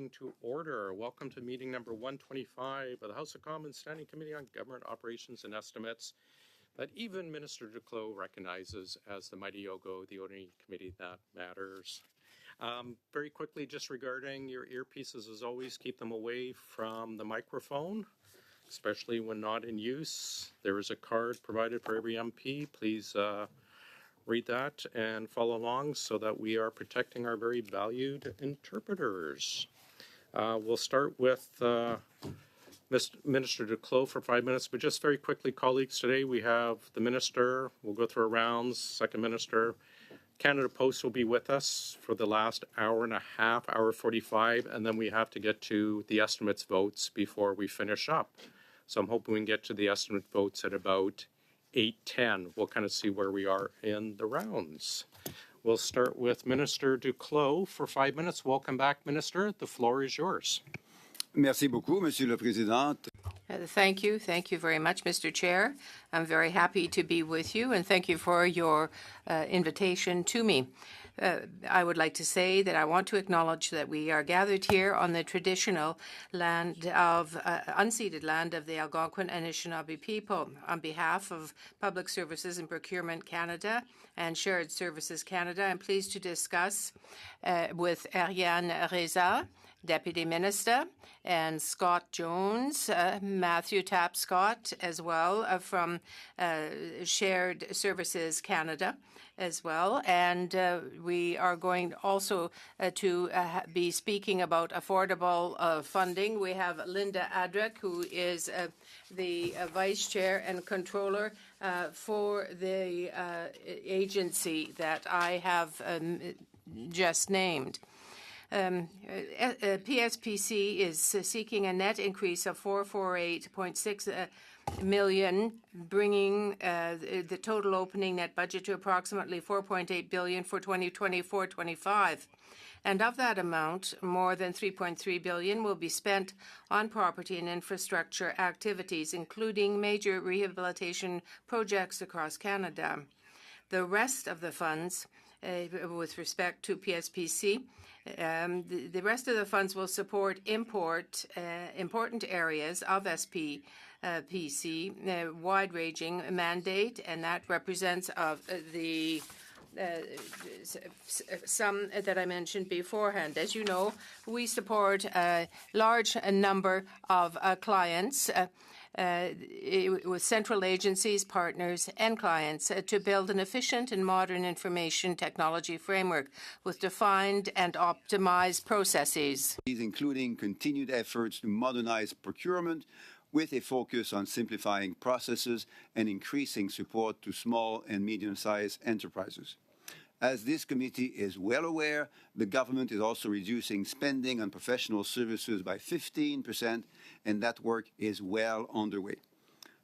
meeting to order. Welcome to meeting number 125 of the House of Commons Standing Committee on Government Operations and Estimates that even Minister Duclos recognizes as the mighty Yogo, the only committee that matters. Very quickly, just regarding your earpieces, as always, keep them away from the microphone, especially when not in use. There is a card provided for every MP. Please read that and follow along so that we are protecting our very valued interpreters. We'll start with Minister Duclos for 5 minutes, but just very quickly, colleagues, today we have the Minister. We'll go through our rounds, Second Minister. Canada Post will be with us for the last hour and a half, hour 45, and then we have to get to the estimates votes before we finish up. So I'm hoping we can get to the estimate votes at about 8:10. We'll kind of see where we are in the rounds. We'll start with Minister Duclos for 5 minutes. Welcome back, Minister. The floor is yours. Merci beaucoup, Monsieur le Président. Thank you. Thank you very much, Mr. Chair. I'm very happy to be with you, and thank you for your invitation to me. I would like to say that I want to acknowledge that we are gathered here on the traditional land of unceded land of the Algonquin and Anishinaabe people. On behalf of Public Services and Procurement Canada and Shared Services Canada, I'm pleased to discuss with Ariane Reza, Deputy Minister, and Scott Jones, Matthew Tapscott as well from Shared Services Canada as well. And we are going also to be speaking about affordable funding. We have Linda Adrick, who is the Vice Chair and Controller for the agency that I have just named. PSPC is seeking a net increase of $448.6 million, bringing the total opening net budget to approximately $4.8 billion for 2024-25. And of that amount, more than $3.3 billion will be spent on property and infrastructure activities, including major rehabilitation projects across Canada. The rest of the funds, with respect to PSPC, the rest of the funds will support important areas of SPPC, wide-ranging mandate, and that represents the some that I mentioned beforehand. As you know, we support a large number of clients with central agencies, partners, and clients to build an efficient and modern information technology framework with defined and optimized processes. Including continued efforts to modernize procurement with a focus on simplifying processes and increasing support to small and medium-sized enterprises. As this committee is well aware, the government is also reducing spending on professional services by 15%, and that work is well underway.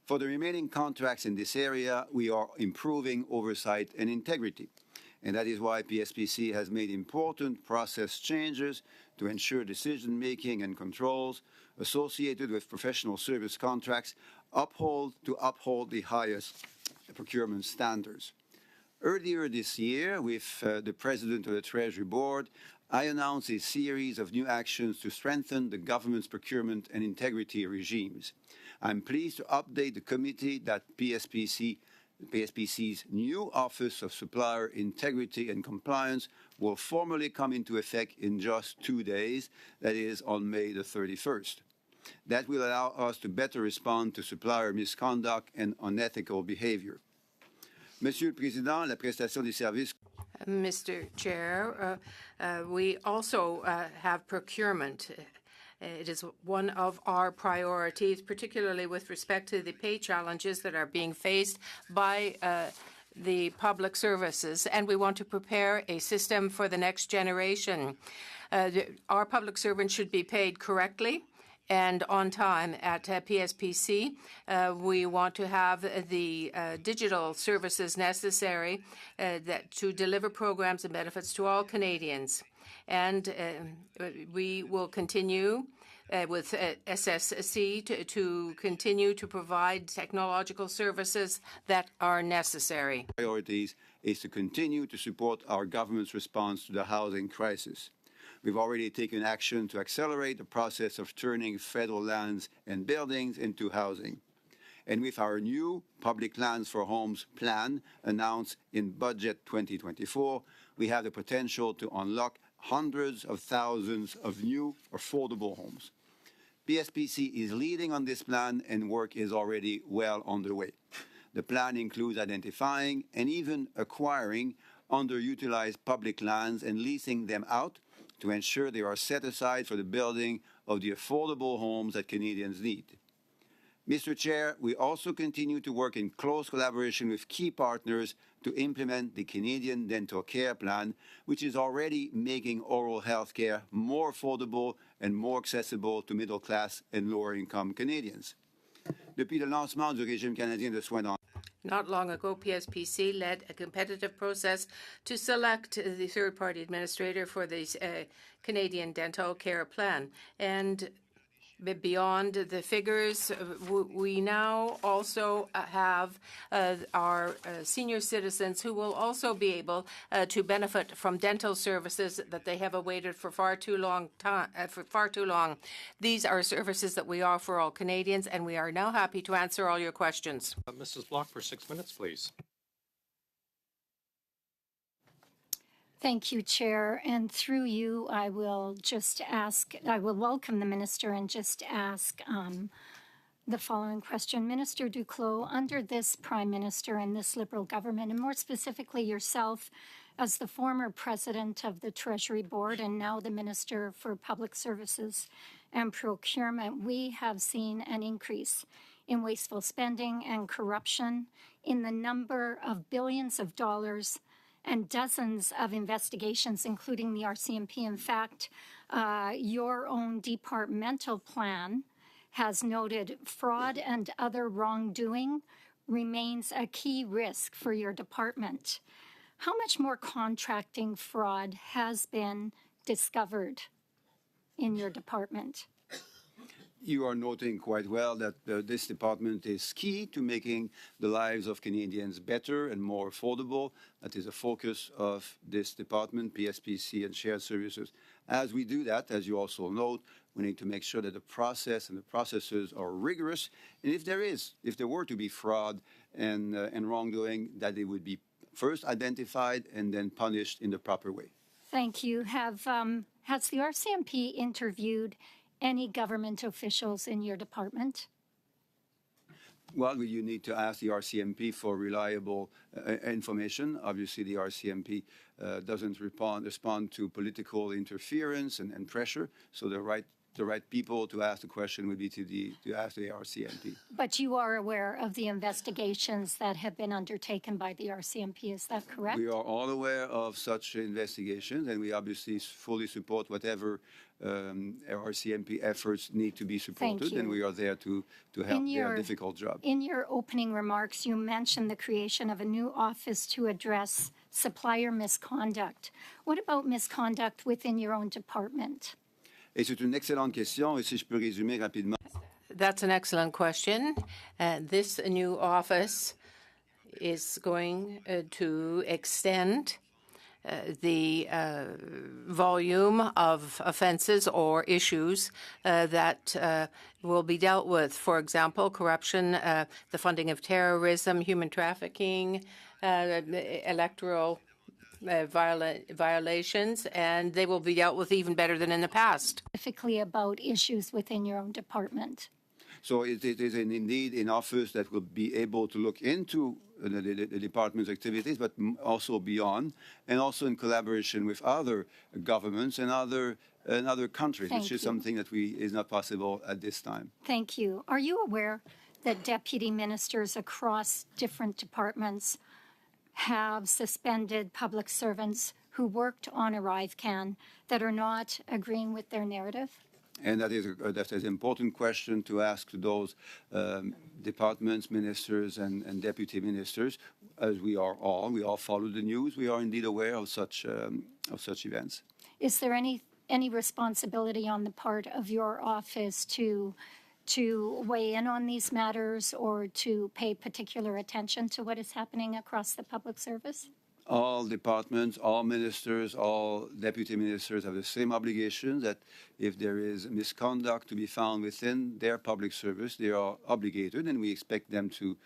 For the remaining contracts in this area, we are improving oversight and integrity. And that is why PSPC has made important process changes to ensure decision-making and controls associated with professional service contracts uphold the highest procurement standards. Earlier this year, with the President of the Treasury Board, I announced a series of new actions to strengthen the government's procurement and integrity regimes. I'm pleased to update the committee that PSPC's new Office of Supplier Integrity and Compliance will formally come into effect in just 2 days, that is, on May the 31st. That will allow us to better respond to supplier misconduct and unethical behavior. Monsieur le Président, la prestation des services. Mr. Chair, we also have procurement. It is one of our priorities, particularly with respect to the pay challenges that are being faced by the public services, and we want to prepare a system for the next generation. Our public servants should be paid correctly and on time at PSPC. We want to have the digital services necessary to deliver programs and benefits to all Canadians. And we will continue with SSC to continue to provide technological services that are necessary. Priorities is to continue to support our government's response to the housing crisis. We've already taken action to accelerate the process of turning federal lands and buildings into housing. And with our new Public Lands for Homes plan announced in Budget 2024, we have the potential to unlock hundreds of thousands of new affordable homes. PSPC is leading on this plan and work is already well underway. The plan includes identifying and even acquiring underutilized public lands and leasing them out to ensure they are set aside for the building of the affordable homes that Canadians need. Mr. Chair, we also continue to work in close collaboration with key partners to implement the Canadian Dental Care Plan, which is already making oral health care more affordable and more accessible to middle-class and lower-income Canadians. Depuis le lancement du régime canadien de soins dentaires, Not long ago, PSPC led a competitive process to select the third-party administrator for the Canadian Dental Care Plan. And beyond the figures, we now also have our senior citizens who will also be able to benefit from dental services that they have awaited for far too long. These are services that we offer all Canadians, and we are now happy to answer all your questions. Mrs. Block for 6 minutes, please. Thank you, Chair. And through you, I will welcome the Minister and just ask the following question. Minister Duclos, under this Prime Minister and this Liberal government, and more specifically yourself as the former President of the Treasury Board and now the Minister for Public Services and Procurement, we have seen an increase in wasteful spending and corruption, in the number of billions of dollars and dozens of investigations, including the RCMP. In fact, your own departmental plan has noted fraud and other wrongdoing remains a key risk for your department. How much more contracting fraud has been discovered in your department? You are noting quite well that this department is key to making the lives of Canadians better and more affordable. That is a focus of this department, PSPC and Shared Services. As we do that, as you also note, we need to make sure that the process and the processes are rigorous. And if there were to be fraud and wrongdoing, that they would be first identified and then punished in the proper way. Thank you. Has the RCMP interviewed any government officials in your department? Well, you need to ask the RCMP for reliable information. Obviously, the RCMP doesn't respond to political interference and pressure. So the right people to ask the question would be to ask the RCMP. But you are aware of the investigations that have been undertaken by the RCMP, is that correct? We are all aware of such investigations, and we obviously fully support whatever RCMP efforts need to be supported, and we are there to help their difficult job. In your opening remarks, you mentioned the creation of a new office to address supplier misconduct. What about misconduct within your own department? Et c'est une excellente question, et si je peux résumer rapidement. That's an excellent question. This new office is going to extend the volume of offenses or issues that will be dealt with. For example, corruption, the funding of terrorism, human trafficking, electoral violations, and they will be dealt with even better than in the past. Specifically about issues within your own department. So it is indeed an office that will be able to look into the department's activities, but also beyond, and also in collaboration with other governments and other countries, which is something that is not possible at this time. Thank you. Are you aware that deputy ministers across different departments have suspended public servants who worked on ArriveCan that are not agreeing with their narrative? And that is an important question to ask to those departments, ministers, and deputy ministers, as we all follow the news. We are indeed aware of such events. Is there any responsibility on the part of your office to weigh in on these matters or to pay particular attention to what is happening across the public service? all departments, all ministers, all deputy ministers have the same obligation that if there is misconduct to be found within their public service, they are obligated, and we expect them to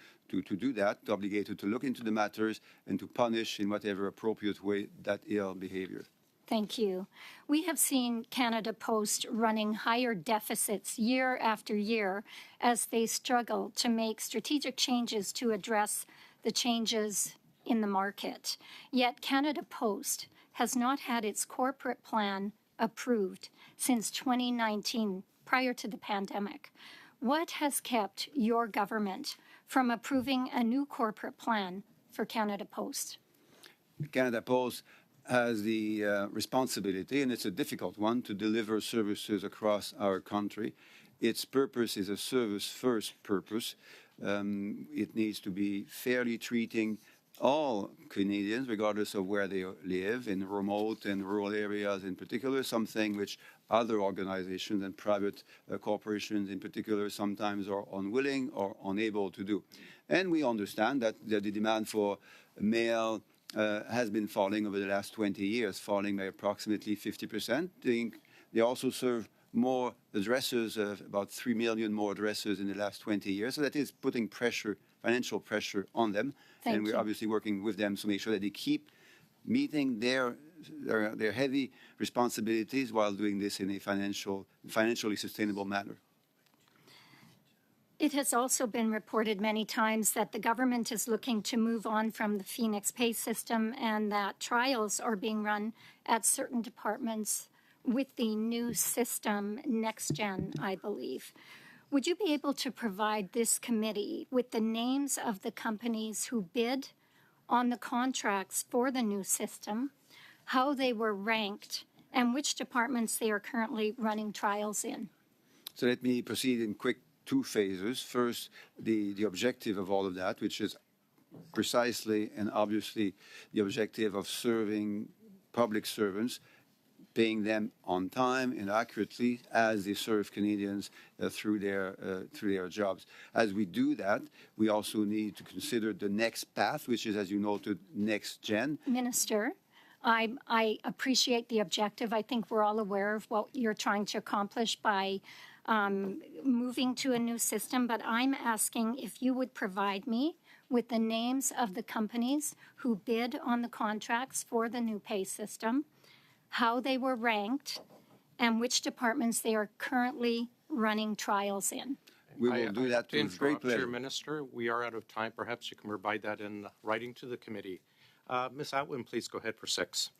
do that, obligated to look into the matters and to punish in whatever appropriate way that ill behavior. Thank you. We have seen Canada Post running higher deficits year after year as they struggle to make strategic changes to address the changes in the market. Yet Canada Post has not had its corporate plan approved since 2019, prior to the pandemic. What has kept your government from approving a new corporate plan for Canada Post? Canada Post has the responsibility, and it's a difficult one, to deliver services across our country. Its purpose is a service-first purpose. It needs to be fairly treating all Canadians, regardless of where they live, in remote and rural areas in particular, something which other organizations and private corporations in particular sometimes are unwilling or unable to do. And we understand that the demand for mail has been falling over the last 20 years, falling by approximately 50%. They also serve more addresses, about 3 million more addresses in the last 20 years. So that is putting pressure, financial pressure on them. Thank and we're you. obviously working with them to make sure that they keep meeting their heavy responsibilities while doing this in a financially sustainable manner. It has also been reported many times that the government is looking to move on from the Phoenix Pay system and that trials are being run at certain departments with the new system, NextGen, I believe. Would you be able to provide this committee with the names of the companies who bid on the contracts for the new system, how they were ranked, and which departments they are currently running trials in? So let me proceed in quick two phases. First, the objective of all of that, which is precisely and obviously the objective of serving public servants, paying them on time and accurately as they serve Canadians through their jobs. As we do that, we also need to consider the next path, which is, as you noted, NextGen. Minister, I appreciate the objective. I think we're all aware of what you're trying to accomplish by moving to a new system, but I'm asking if you would provide me with the names of the companies who bid on the contracts for the new pay system, how they were ranked, and which departments they are currently running trials in. We will do that with great pleasure. Minister, we are out of time. Perhaps you can provide that in writing to the committee. Ms. Atwin, please go ahead for 6.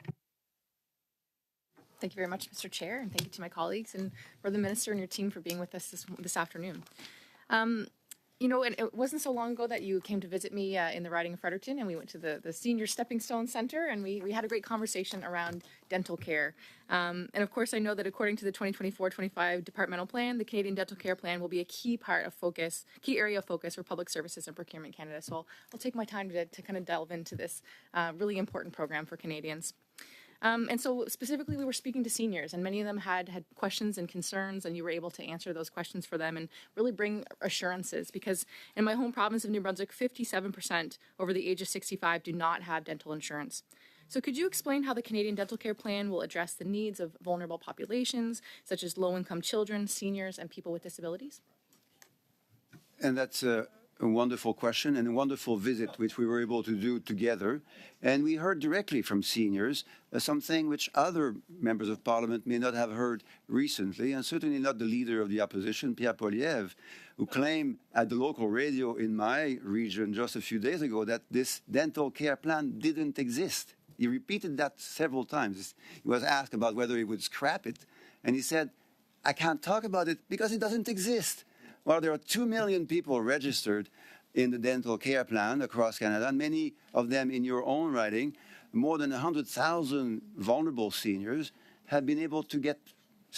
Thank you very much, Mr. Chair, and thank you to my colleagues and for the Minister and your team for being with us this afternoon. You know, and it wasn't so long ago that you came to visit me in the riding of Fredericton, and we went to the Senior Stepping Stone Center, and we had a great conversation around dental care. And of course, I know that according to the 2024-25 departmental plan, the Canadian Dental Care Plan will be a key area of focus for Public Services and Procurement Canada. So I'll take my time to kind of delve into this really important program for Canadians. And so specifically, we were speaking to seniors, and many of them had questions and concerns, and you were able to answer those questions for them and really bring assurances. Because in my home province of New Brunswick, 57% over the age of 65 do not have dental insurance. So could you explain how the Canadian Dental Care Plan will address the needs of vulnerable populations, such as low-income children, seniors, and people with disabilities? And that's a wonderful question and a wonderful visit which we were able to do together. And we heard directly from seniors something which other members of parliament may not have heard recently, and certainly not the leader of the opposition, Pierre Poilievre, who claimed at the local radio in my region just a few days ago that this dental care plan didn't exist. He repeated that several times. He was asked about whether he would scrap it, and he said, I can't talk about it because it doesn't exist. Well, there are 2 million people registered in the dental care plan across Canada, and many of them in your own riding. More than 100,000 vulnerable seniors have been able to get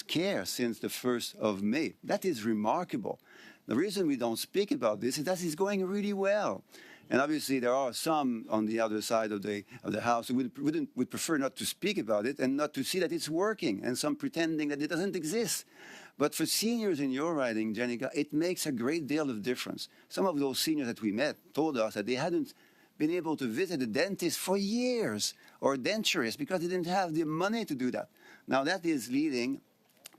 care since the 1st of May. That is remarkable. The reason we don't speak about this is that it's going really well. And obviously, there are some on the other side of the house who would prefer not to speak about it and not to see that it's working, and some pretending that it doesn't exist. But for seniors in your riding, Jenica, it makes a great deal of difference. Some of those seniors that we met told us that they hadn't been able to visit a dentist for years or a denturist because they didn't have the money to do that. Now that is leading,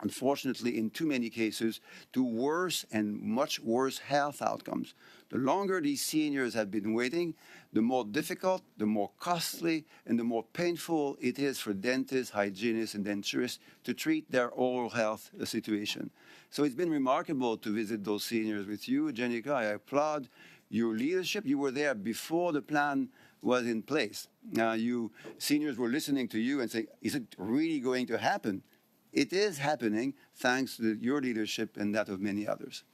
unfortunately, in too many cases, to worse and much worse health outcomes. The longer these seniors have been waiting, the more difficult, the more costly, and the more painful it is for dentists, hygienists, and denturists to treat their oral health situation. So it's been remarkable to visit those seniors with you, Jenica. I applaud your leadership. You were there before the plan was in place. You seniors were listening to you and saying, is it really going to happen? It is happening thanks to your leadership and that of many others.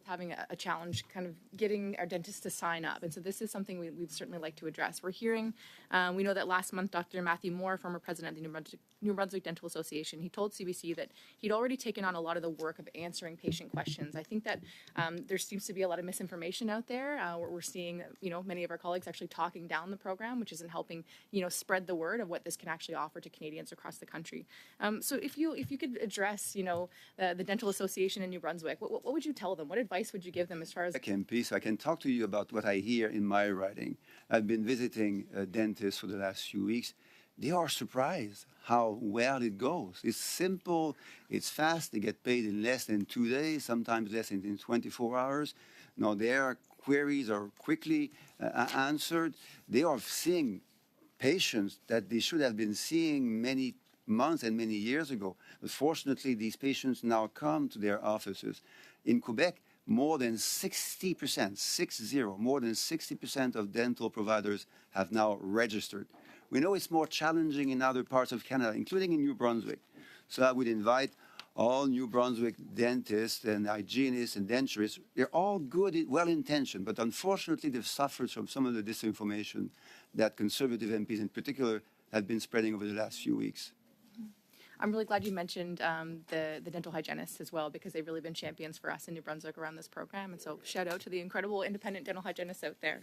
Having a challenge kind of getting our dentists to sign up. And so this is something we'd certainly like to address. We're hearing, we know that last month, Dr. Matthew Moore, former president of the New Brunswick Dental Association, he told CBC that he'd already taken on a lot of the work of answering patient questions. I think that there seems to be a lot of misinformation out there. We're seeing, many of our colleagues actually talking down the program, which isn't helping, spread the word of what this can actually offer to Canadians across the country. So if you could address, the Dental Association in New Brunswick, what would you tell them? What advice would you give them as far as... So I can talk to you about what I hear in my writing. I've been visiting dentists for the last few weeks. They are surprised how well it goes. It's simple, it's fast, they get paid in less than 2 days, sometimes less than 24 hours. Now, their queries are quickly answered. They are seeing patients that they should have been seeing many months and many years ago. But fortunately, these patients now come to their offices. In Quebec, more than 60%, more than 60% of dental providers have now registered. We know it's more challenging in other parts of Canada, including in New Brunswick. So I would invite all New Brunswick dentists and hygienists and denturists. They're all good, well-intentioned, but unfortunately they've suffered from some of the disinformation that Conservative MPs in particular have been spreading over the last few weeks. I'm really glad you mentioned the dental hygienists as well, because they've really been champions for us in New Brunswick around this program. And so shout out to the incredible independent dental hygienists out there.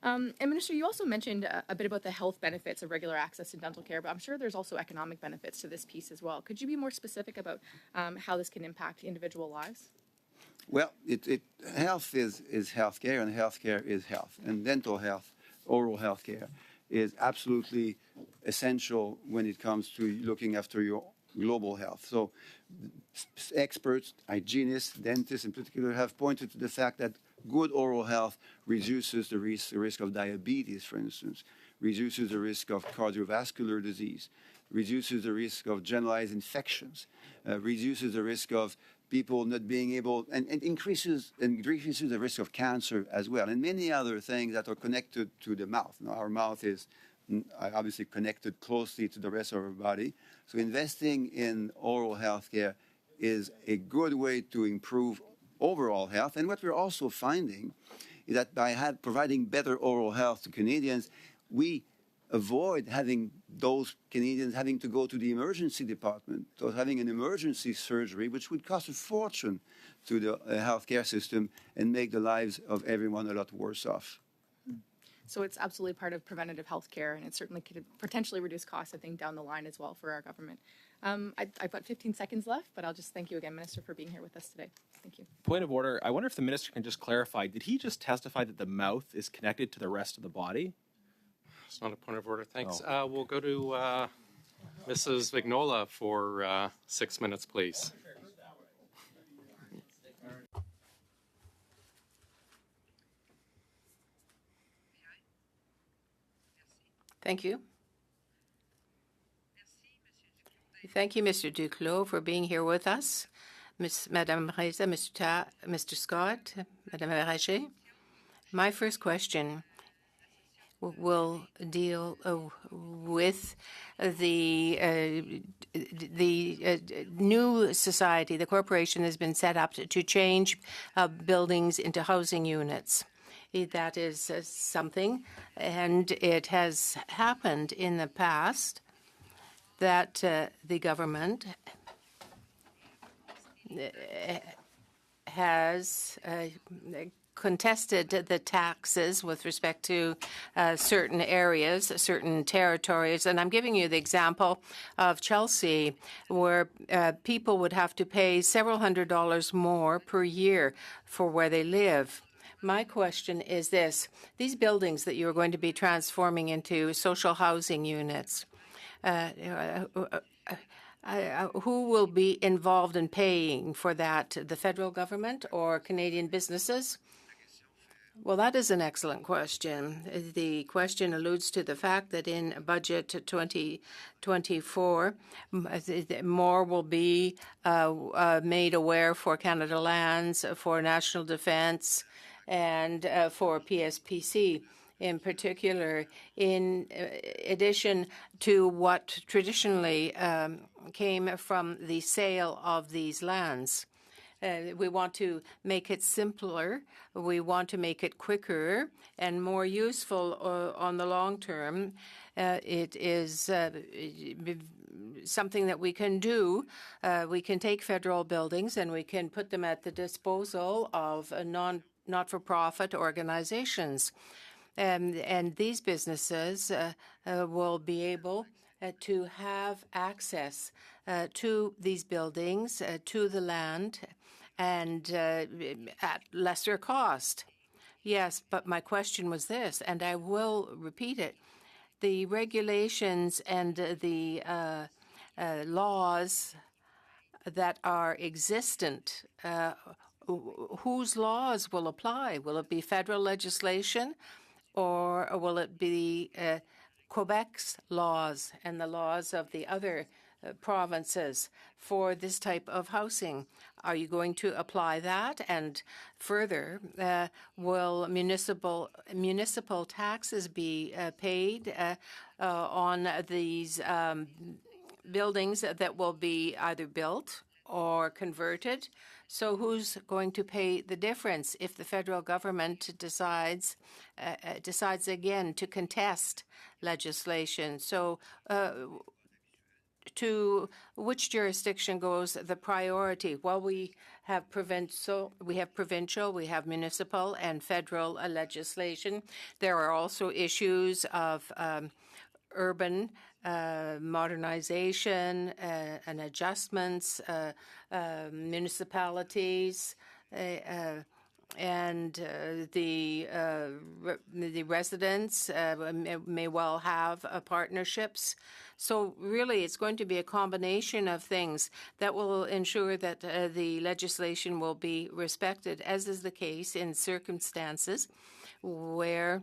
And Minister, you also mentioned a bit about the health benefits of regular access to dental care, but I'm sure there's also economic benefits to this piece as well. Could you be more specific about how this can impact individual lives? Well, health is healthcare, and healthcare is health. And dental health, oral healthcare, is absolutely essential when it comes to looking after your global health. So experts, hygienists, dentists in particular, have pointed to the fact that good oral health reduces the risk of diabetes, for instance, reduces the risk of cardiovascular disease, reduces the risk of generalized infections, reduces the risk of people not being able, and increases the risk of cancer as well, and many other things that are connected to the mouth. Now, our mouth is obviously connected closely to the rest of our body. So investing in oral health care is a good way to improve overall health. And what we're also finding is that by providing better oral health to Canadians, we avoid having those Canadians having to go to the emergency department, or having an emergency surgery, which would cost a fortune to the healthcare system and make the lives of everyone a lot worse off. So it's absolutely part of preventative health care, and it certainly could potentially reduce costs, I think, down the line as well for our government. I've got 15 seconds left, but I'll just thank you again, Minister, for being here with us today. Thank you. Point of order. I wonder if the minister can just clarify, did he just testify that the mouth is connected to the rest of the body? It's not a point of order. Thanks. We'll go to Mrs. Vignola for 6 minutes, please. Thank you. Thank you, Mr. Duclos, for being here with us. Madame Reza, Mr. Scott, Madame Rager. My first question will deal with the new society. The corporation has been set up to change buildings into housing units. That is something, and it has happened in the past that the government has contested the taxes with respect to certain areas, certain territories. And I'm giving you the example of Chelsea, where people would have to pay several $100s more per year for where they live. My question is this. These buildings that you're going to be transforming into social housing units, who will be involved in paying for that? The federal government or Canadian businesses? Well, that is an excellent question. The question alludes to the fact that in budget 2024, more will be made aware for Canada Lands, for national defense, and for PSPC in particular, in addition to what traditionally came from the sale of these lands. We want to make it simpler. We want to make it quicker and more useful on the long term. It is something that we can do. We can take federal buildings and we can put them at the disposal of not-for-profit organizations. And these businesses will be able to have access to these buildings, to the land, and at lesser cost. Yes, but my question was this, and I will repeat it. The regulations and the laws that are existent, whose laws will apply? Will it be federal legislation, or will it be Quebec's laws and the laws of the other provinces for this type of housing? Are you going to apply that? And further, will municipal taxes be paid on these buildings that will be either built or converted? So who's going to pay the difference if the federal government decides again to contest legislation? So to which jurisdiction goes the priority? Well, we have provincial, we have municipal and federal legislation. There are also issues of urban modernization and adjustments, municipalities, and the residents may well have partnerships. So really, it's going to be a combination of things that will ensure that the legislation will be respected, as is the case in circumstances where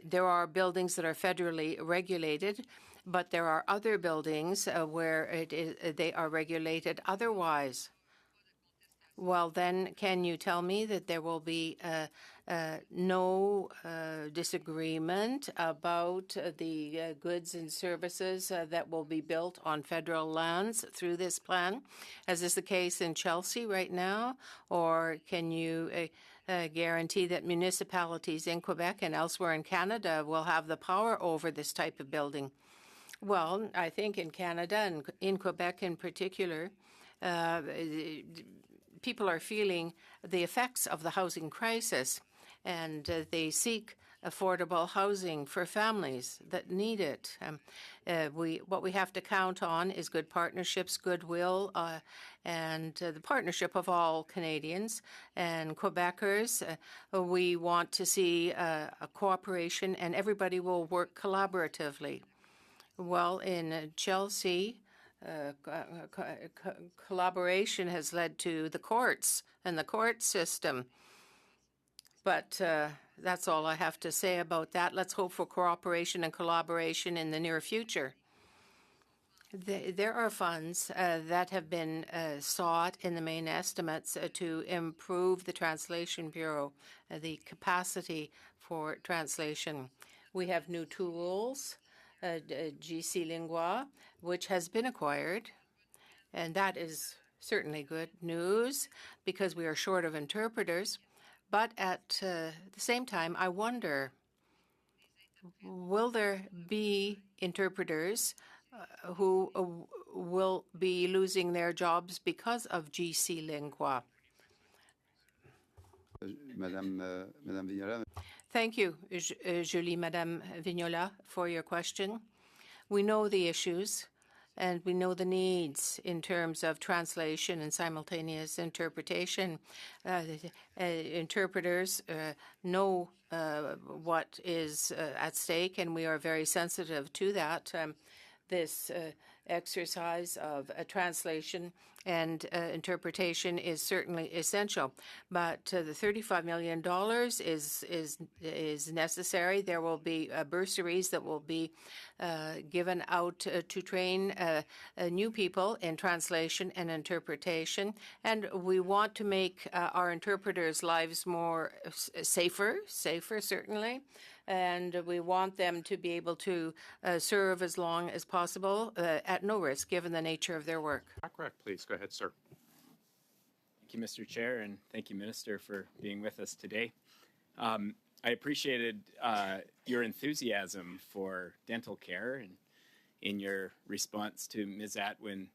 there are buildings that are federally regulated, but there are other buildings where they are regulated otherwise. Well, then, can you tell me that there will be no disagreement about the goods and services that will be built on federal lands through this plan, as is the case in Chelsea right now? Or can you guarantee that municipalities in Quebec and elsewhere in Canada will have the power over this type of building? Well, I think in Canada and in Quebec in particular, people are feeling the effects of the housing crisis, and they seek affordable housing for families that need it. What we have to count on is good partnerships, goodwill, and the partnership of all Canadians and Quebecers. We want to see a cooperation, and everybody will work collaboratively. Well, in Chelsea, collaboration has led to the courts and the court system. But that's all I have to say about that. Let's hope for cooperation and collaboration in the near future. There are funds that have been sought in the main estimates to improve the Translation Bureau, the capacity for translation. We have new tools, GC Lingua, which has been acquired, and that is certainly good news because we are short of interpreters. But at the same time, I wonder, will there be interpreters who will be losing their jobs because of GC Lingua? Madame Vignola. Thank you, Julie, Madame Vignola, for your question. We know the issues and we know the needs in terms of translation and simultaneous interpretation. Interpreters know what is at stake, and we are very sensitive to that. This exercise of translation and interpretation is certainly essential. But the $35 million is necessary. There will be bursaries that will be given out to train new people in translation and interpretation. And we want to make our interpreters' lives more safer certainly. And we want them to be able to serve as long as possible at no risk, given the nature of their work. Bachrach, please go ahead, sir. Thank you, Mr. Chair, and thank you, Minister, for being with us today. I appreciated your enthusiasm for dental care, and in your response to Ms. Atwin,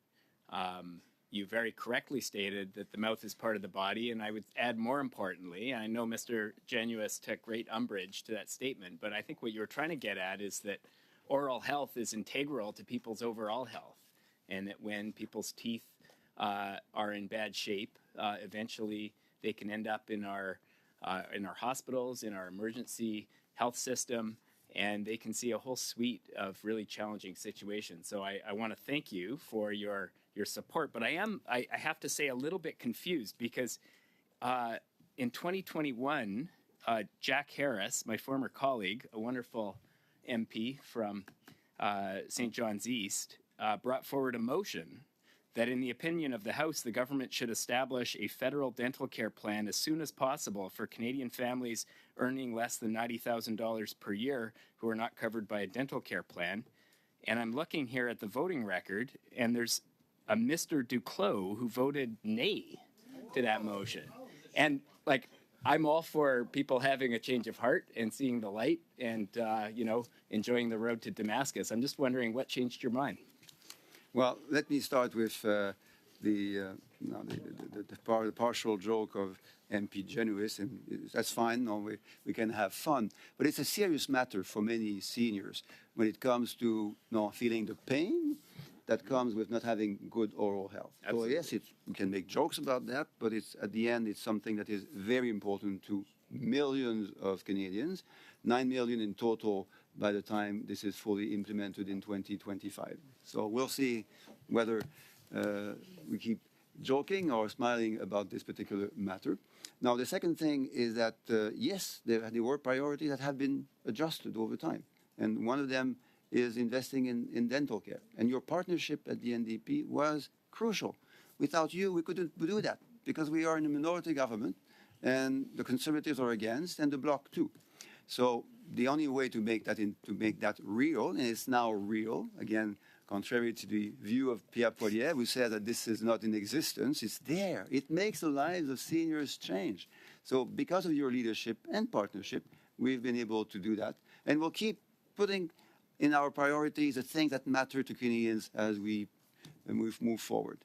you very correctly stated that the mouth is part of the body, and I would add more importantly, I know Mr. Genuis took great umbrage to that statement, but I think what you were trying to get at is that oral health is integral to people's overall health, and that when people's teeth are in bad shape, eventually they can end up in our hospitals, in our emergency health system, and they can see a whole suite of really challenging situations. So I want to thank you for your support, but I have to say a little bit confused because in 2021, Jack Harris, my former colleague, a wonderful MP from St. John's East, brought forward a motion that in the opinion of the House, the government should establish a federal dental care plan as soon as possible for Canadian families earning less than $90,000 per year who are not covered by a dental care plan. And I'm looking here at the voting record, and there's a Mr. Duclos who voted nay to that motion. And like, I'm all for people having a change of heart and seeing the light and, enjoying the road to Damascus. I'm just wondering what changed your mind? Well, let me start with the partial joke of MP Genuis, and that's fine. No, we can have fun, but it's a serious matter for many seniors when it comes to feeling the pain that comes with not having good oral health. Absolutely. So yes, we can make jokes about that, but it's at the end, it's something that is very important to millions of Canadians, 9 million in total by the time this is fully implemented in 2025. So we'll see whether we keep joking or smiling about this particular matter. Now, the second thing is that, yes, there were priorities that have been adjusted over time. And one of them is investing in dental care. And your partnership at the NDP was crucial. Without you, we couldn't do that because we are in a minority government and the Conservatives are against and the Bloc too. So the only way to make that real, and it's now real, again, contrary to the view of Pierre Poilievre, who said that this is not in existence, it's there. It makes the lives of seniors change. So because of your leadership and partnership, we've been able to do that. And we'll keep putting in our priorities the things that matter to Canadians as we move forward.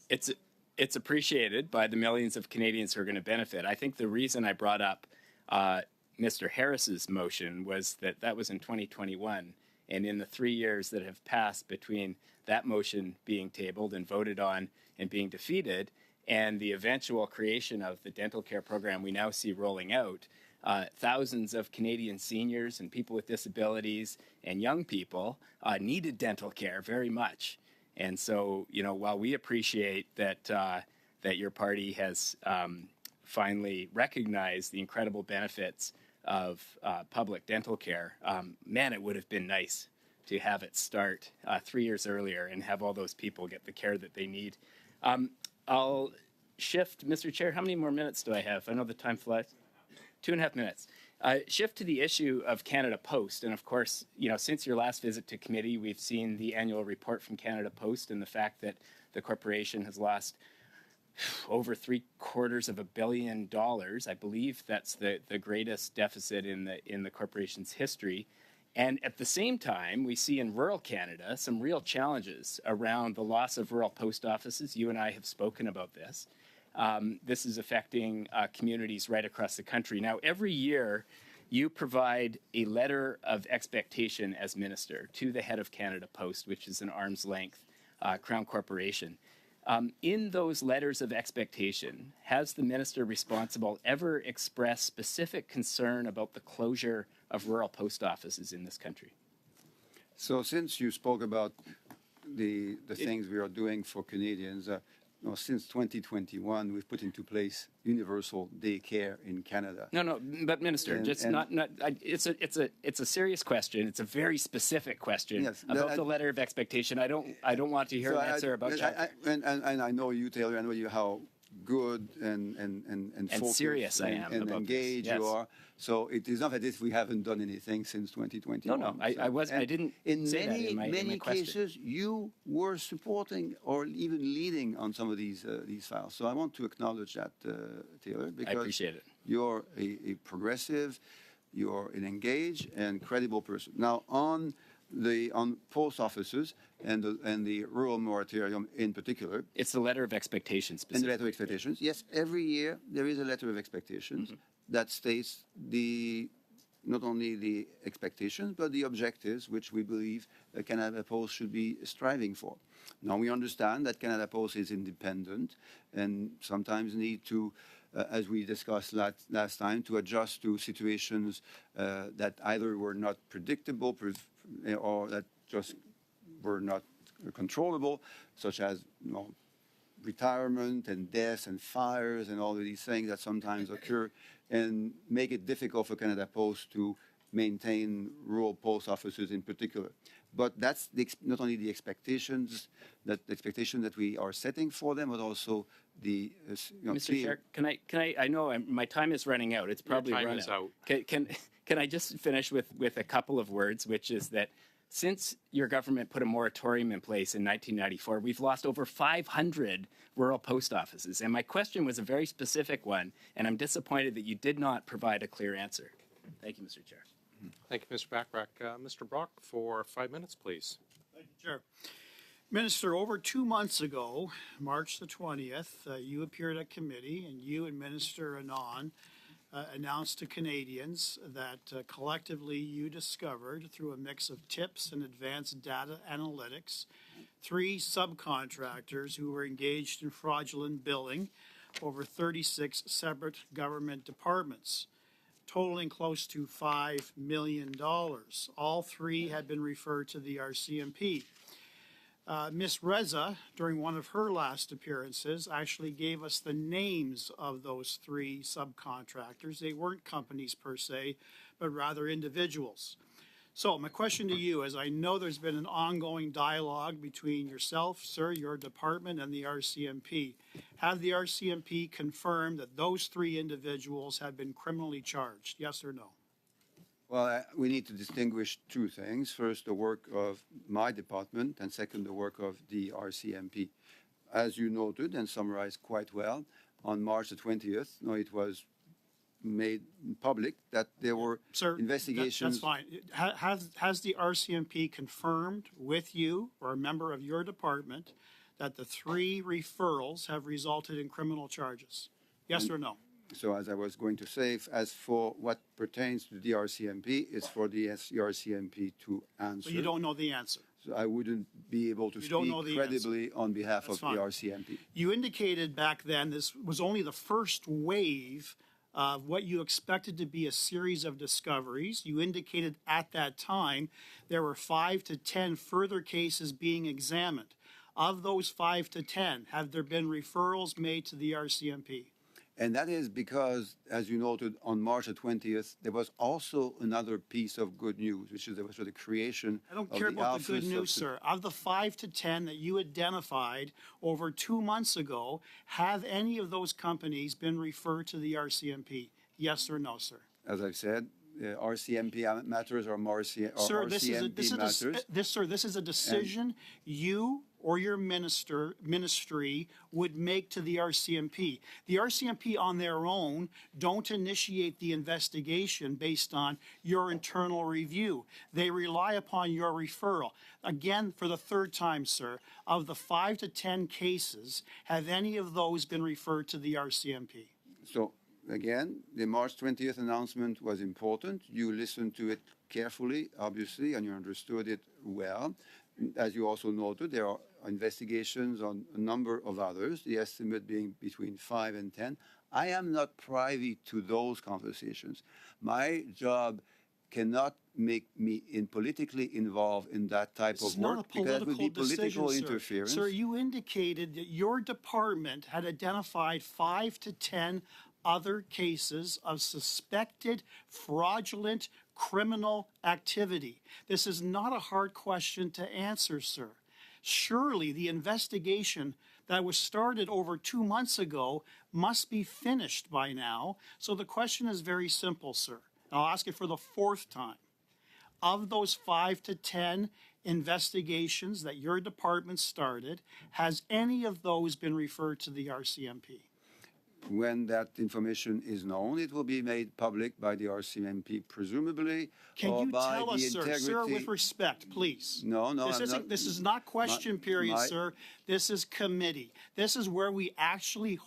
It's appreciated by the millions of Canadians who are going to benefit. I think the reason I brought up Mr. Harris's motion was that was in 2021. And in the 3 years that have passed between that motion being tabled and voted on and being defeated and the eventual creation of the dental care program we now see rolling out, thousands of Canadian seniors and people with disabilities and young people needed dental care very much. And so, while we appreciate that your party has finally recognized the incredible benefits of public dental care, man, it would have been nice to have it start 3 years earlier and have all those people get the care that they need. I'll shift, Mr. Chair, how many more minutes do I have? I know the time flies. 2.5 minutes. Shift to the issue of Canada Post. And of course, since your last visit to committee, we've seen the annual report from Canada Post and the fact that the corporation has lost over $750 million. I believe that's the greatest deficit in the corporation's history. And at the same time, we see in rural Canada some real challenges around the loss of rural post offices. You and I have spoken about this. This is affecting communities right across the country. Now, every year, you provide a letter of expectation as minister to the head of Canada Post, which is an arm's length Crown corporation. In those letters of expectation, has the minister responsible ever expressed specific concern about the closure of rural post offices in this country? So since you spoke about the things we are doing for Canadians, since 2021, we've put into place universal daycare in Canada. No, but Minister, it's a serious question. It's a very specific question Yes, about the letter of expectation. I don't want to hear So an answer about childcare. and I know you, Taylor, I know you how good and focused serious I am and about engaged this, you yes. are. So it is not as if we haven't done anything since 2021. No, I didn't In say that in my many question. cases, you were supporting or even leading on some of these files. So I want to acknowledge that, Taylor, because appreciate it. You're a progressive, you're an engaged and credible person. Now on post offices and the rural moratorium in particular, It's the letter of expectation and the specifically. letter of expectations. Yes, every year there is a letter of expectations that states not only the expectations but the objectives which we believe Canada Post should be striving for. Now we understand that Canada Post is independent and sometimes need to, as we discussed last time, to adjust to situations that either were not predictable or that just were not controllable, such as retirement and deaths and fires and all of these things that sometimes occur and make it difficult for Canada Post to maintain rural post offices in particular. But that's not only the expectation that we are setting for them, but also the Mr. Chair, can I? I know my time is running out. It's probably time run is out. out. Can I just finish with a couple of words, which is that since your government put a moratorium in place in 1994, we've lost over 500 rural post offices. And my question was a very specific one, and I'm disappointed that you did not provide a clear answer. Thank you, Mr. Chair. Thank you, Mr. Bachrach. Mr. Brock, for 5 minutes, please. Thank you, Chair. Minister, over 2 months ago, March the 20th, you appeared at committee and you and Minister Anand announced to Canadians that collectively you discovered through a mix of tips and advanced data analytics 3 subcontractors who were engaged in fraudulent billing over 36 separate government departments, totaling close to $5 million. All 3 had been referred to the RCMP. Ms. Reza, during one of her last appearances, actually gave us the names of those 3 subcontractors. They weren't companies per se, but rather individuals. So my question to you is, I know there's been an ongoing dialogue between yourself, sir, your department, and the RCMP. Have the RCMP confirmed that those 3 individuals have been criminally charged? Yes or no? Well, we need to distinguish 2 things. First, the work of my department, and second, the work of the RCMP. As you noted and summarized quite well, on March the 20th, it was made public that there were Sir, investigations. that's fine. Has the RCMP confirmed with you or a member of your department that the 3 referrals have resulted in criminal charges? Yes or no? So as I was going to say, as for what pertains to the RCMP, it's for the RCMP to answer. But you don't know the answer. So I wouldn't be able to You don't know speak the answer. credibly on behalf That's of fine. the RCMP. You indicated back then this was only the first wave of what you expected to be a series of discoveries. You indicated at that time there were 5 to 10 further cases being examined. Of those 5 to 10, have there been referrals made to the RCMP? And that is because, as you noted, on March the 20th, there was also another piece of good news, which is the creation I don't of care the about the good Office news, sir. Of the 5 to 10 that you identified over 2 months ago, have any of those companies been referred to the RCMP? Yes or no, sir? As I've said, RCMP matters are RCMP Sir, this is a decision you or your ministry would make to the RCMP. The RCMP on their own don't initiate the investigation based on your internal review. They rely upon your referral. Again, for the 3rd time, sir, of the 5 to 10 cases, have any of those been referred to the RCMP? So again, the March 20th announcement was important. You listened to it carefully, obviously, and you understood it well. As you also noted, there are investigations on a number of others, the estimate being between 5 and 10. I am not privy to those conversations. My job cannot make me politically involved in that type This is of not work a because that would be political political decision, sir. interference. Sir, you indicated that your department had identified 5 to 10 other cases of suspected fraudulent criminal activity. This is not a hard question to answer, sir. Surely the investigation that was started over 2 months ago must be finished by now. So the question is very simple, sir. I'll ask it for the 4th time. Of those 5 to 10 investigations that your department started, has any of those been referred to the RCMP? When that information is known, it will be made public by the RCMP, presumably, Can or you by tell the us, sir, integrity. sir, with respect, please? No, This I'm isn't. not. This is not question period, my- sir. This is committee. This is where we actually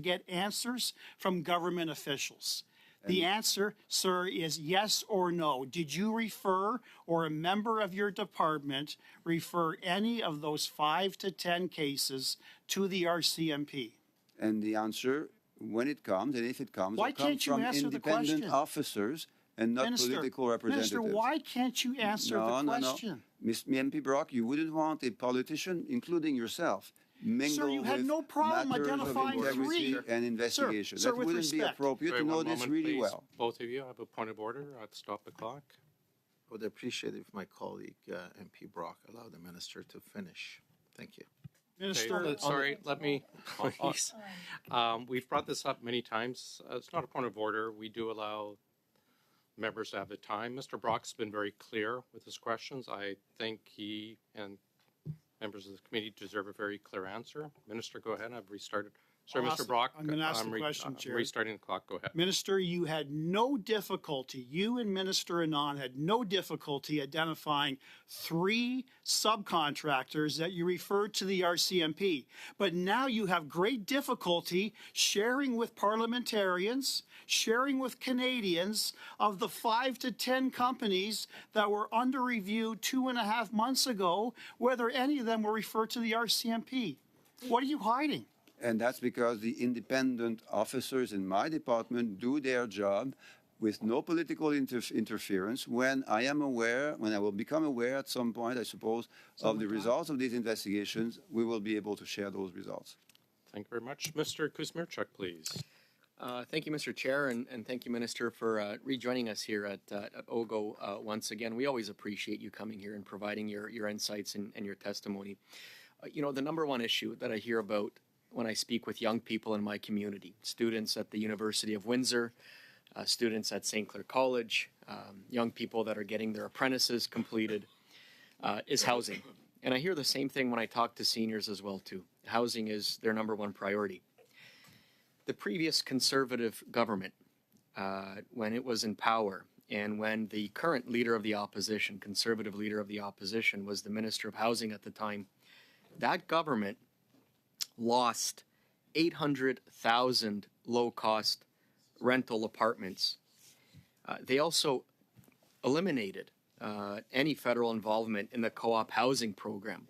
get answers from government officials. The answer, sir, is yes or no. Did you refer, or a member of your department refer any of those 5 to 10 cases to the RCMP? And the answer, when it comes, and if it comes, Why will come can't you from answer the independent question? officers and not political representatives. Minister, why can't you answer the question? No. MP Brock, you wouldn't want a politician, including yourself, mingle Sir, you had with no problem matters identifying of integrity 3. and investigation. Sir, That with wouldn't be respect. appropriate Sorry, to know one this moment, really please. well. Both of you have a point of order. Stop the clock. I would appreciate if my colleague, MP Brock, allowed the minister to finish. Thank you. Minister, Okay, sorry, let me, please. We've brought this up many times. It's not a point of order. We do allow members to have the time. Mr. Brock's been very clear with his questions. I think he and members of the committee deserve a very clear answer. Minister, go ahead. I've restarted. Sorry, I'll Mr. ask- Brock. I'm gonna ask the question, Chair. Restarting the clock. Go ahead. Minister, you had no difficulty, you and Minister Anand had no difficulty identifying 3 subcontractors that you referred to the RCMP. But now you have great difficulty sharing with parliamentarians, sharing with Canadians of the 5 to 10 companies that were under review 2.5 months ago, whether any of them were referred to the RCMP. What are you hiding? And that's because the independent officers in my department do their job with no political interference. When I am aware, when I will become aware at some point, I suppose, of the results of these investigations, we will be able to share those results. Thank you very much. Mr. Kuzmierczuk, please. Thank you, Mr. Chair, and thank you, Minister, for rejoining us here at OGO once again. We always appreciate you coming here and providing your insights and your testimony. You know, the number one issue that I hear about when I speak with young people in my community, students at the University of Windsor, students at St. Clair College, young people that are getting their apprentices completed, is housing. And I hear the same thing when I talk to seniors as well, too. Housing is their number one priority. The previous Conservative government, when it was in power, and when the current leader of the opposition, Conservative leader of the opposition, was the Minister of Housing at the time, that government lost 800,000 low-cost rental apartments. They also eliminated any federal involvement in the co-op housing program.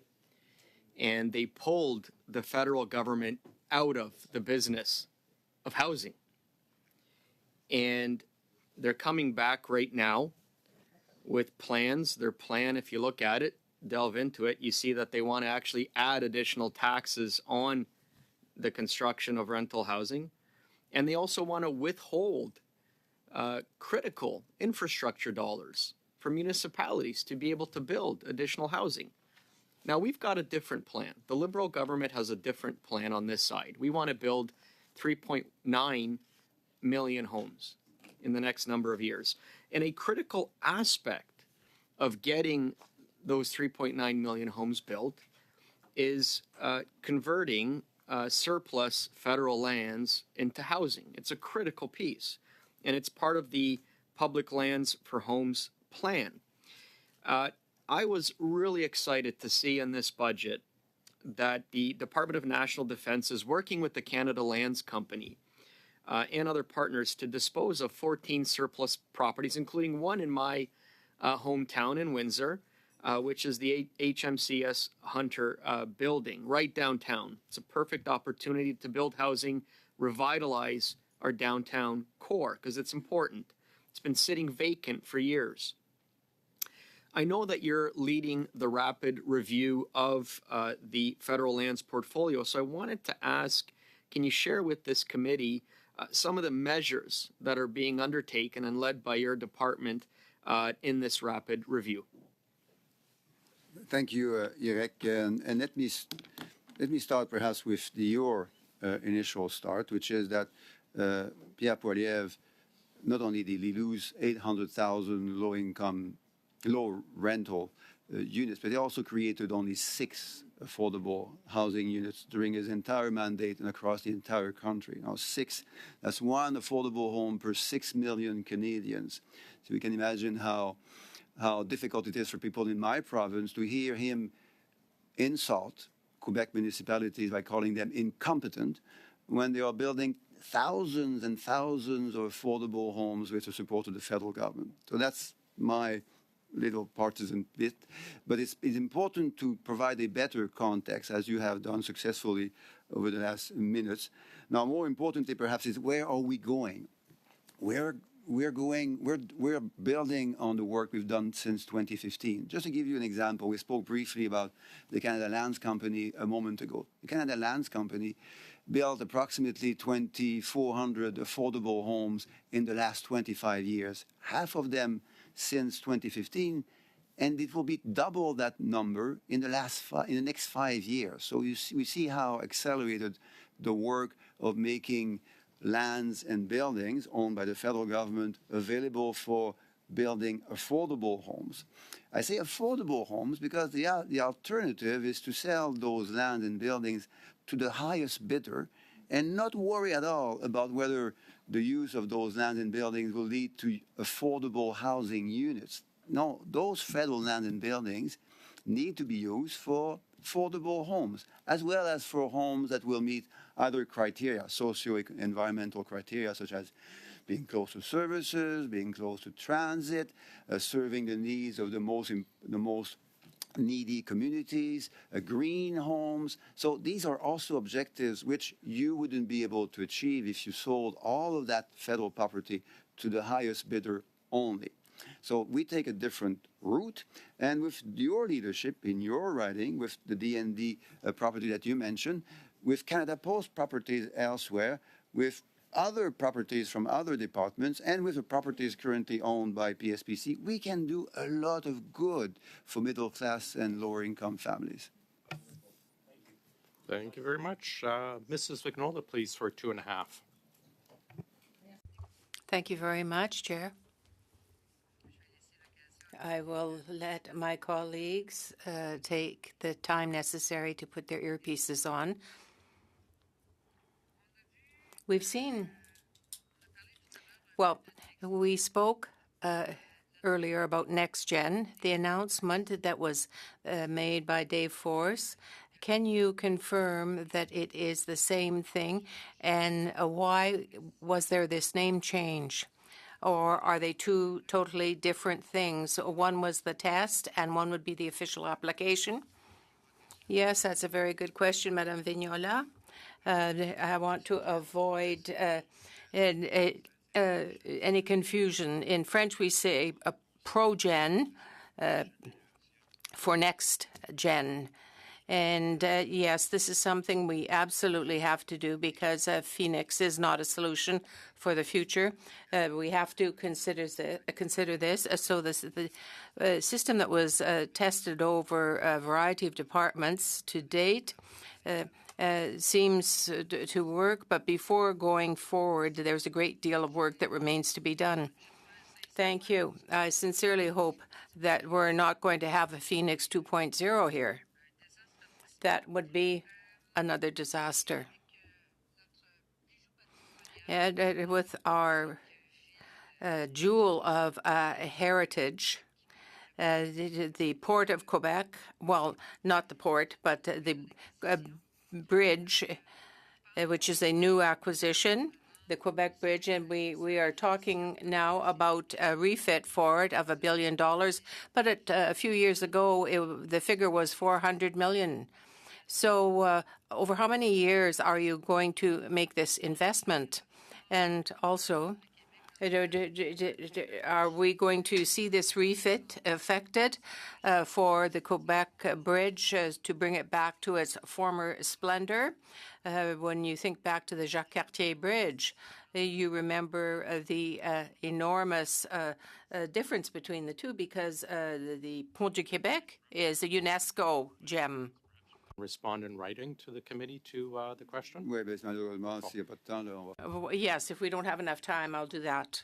And they pulled the federal government out of the business of housing. And they're coming back right now with plans. Their plan, if you look at it, delve into it, you see that they want to actually add additional taxes on the construction of rental housing. And they also want to withhold critical infrastructure dollars for municipalities to be able to build additional housing. Now, we've got a different plan. The Liberal government has a different plan on this side. We want to build 3.9 million homes in the next number of years. And a critical aspect of getting those 3.9 million homes built is converting surplus federal lands into housing. It's a critical piece, and it's part of the Public Lands for Homes plan. I was really excited to see in this budget that the Department of National Defense is working with the Canada Lands Company and other partners to dispose of 14 surplus properties, including one in my hometown in Windsor, which is the HMCS Hunter building right downtown. It's a perfect opportunity to build housing, revitalize our downtown core, because it's important. It's been sitting vacant for years. I know that you're leading the rapid review of the federal lands portfolio, so I wanted to ask, can you share with this committee some of the measures that are being undertaken and led by your department in this rapid review? Thank you, Irek. And let me start perhaps with your initial start, which is that Pierre Poilievre, not only did he lose 800,000 low rental units, but he also created only 6 affordable housing units during his entire mandate and across the entire country. Now 6, that's 1 affordable home per 6 million Canadians. So we can imagine how difficult it is for people in my province to hear him insult Quebec municipalities by calling them incompetent when they are building thousands and thousands of affordable homes with the support of the federal government. So that's my little partisan bit, but it's important to provide a better context, as you have done successfully over the last minutes. Now, more importantly, perhaps, is where are we going? We're building on the work we've done since 2015. Just to give you an example, we spoke briefly about the Canada Lands Company a moment ago. The Canada Lands Company built approximately 2,400 affordable homes in the last 25 years, half of them since 2015, and it will be double that number in the next 5 years. So we see how accelerated the work of making lands and buildings owned by the federal government available for building affordable homes. I say affordable homes because the alternative is to sell those land and buildings to the highest bidder and not worry at all about whether the use of those land and buildings will lead to affordable housing units. No, those federal land and buildings need to be used for affordable homes, as well as for homes that will meet other criteria, socio-environmental criteria, such as being close to services, being close to transit, serving the needs of the most needy communities, green homes. So these are also objectives which you wouldn't be able to achieve if you sold all of that federal property to the highest bidder only. So we take a different route, and with your leadership in your riding, with the DND property that you mentioned, with Canada Post properties elsewhere, with other properties from other departments, and with the properties currently owned by PSPC, we can do a lot of good for middle class and lower income families. Thank you very much. Mrs. Vignola, please, for 2.5. Thank you very much, Chair. I will let my colleagues take the time necessary to put their earpieces on. We've seen, well, we spoke earlier about NextGen, the announcement that was made by Dave Force. Can you confirm that it is the same thing, and why was there this name change? Or are they two totally different things? One was the test and one would be the official application? Yes, that's a very good question, Madame Vignola. I want to avoid any confusion. In French, we say pro-gen for next gen. And yes, this is something we absolutely have to do because Phoenix is not a solution for the future. We have to consider this. So the system that was tested over a variety of departments to date seems to work, but before going forward, there's a great deal of work that remains to be done. Thank you. I sincerely hope that we're not going to have a Phoenix 2.0 here. That would be another disaster. And with our jewel of heritage, the Port of Quebec, well, not the port, but the bridge, which is a new acquisition, the Quebec Bridge, and we are talking now about a refit for it of $1 billion. But a few years ago, the figure was $400 million. So over how many years are you going to make this investment? And also, are we going to see this refit affected for the Quebec Bridge to bring it back to its former splendor? When you think back to the Jacques Cartier Bridge, you remember the enormous difference between the two because the Pont du Québec is a UNESCO gem. Respond in writing to the committee to the question? Oui, mais malheureusement, s'il n'y a pas de temps, là, on va... Yes, if we don't have enough time, I'll do that.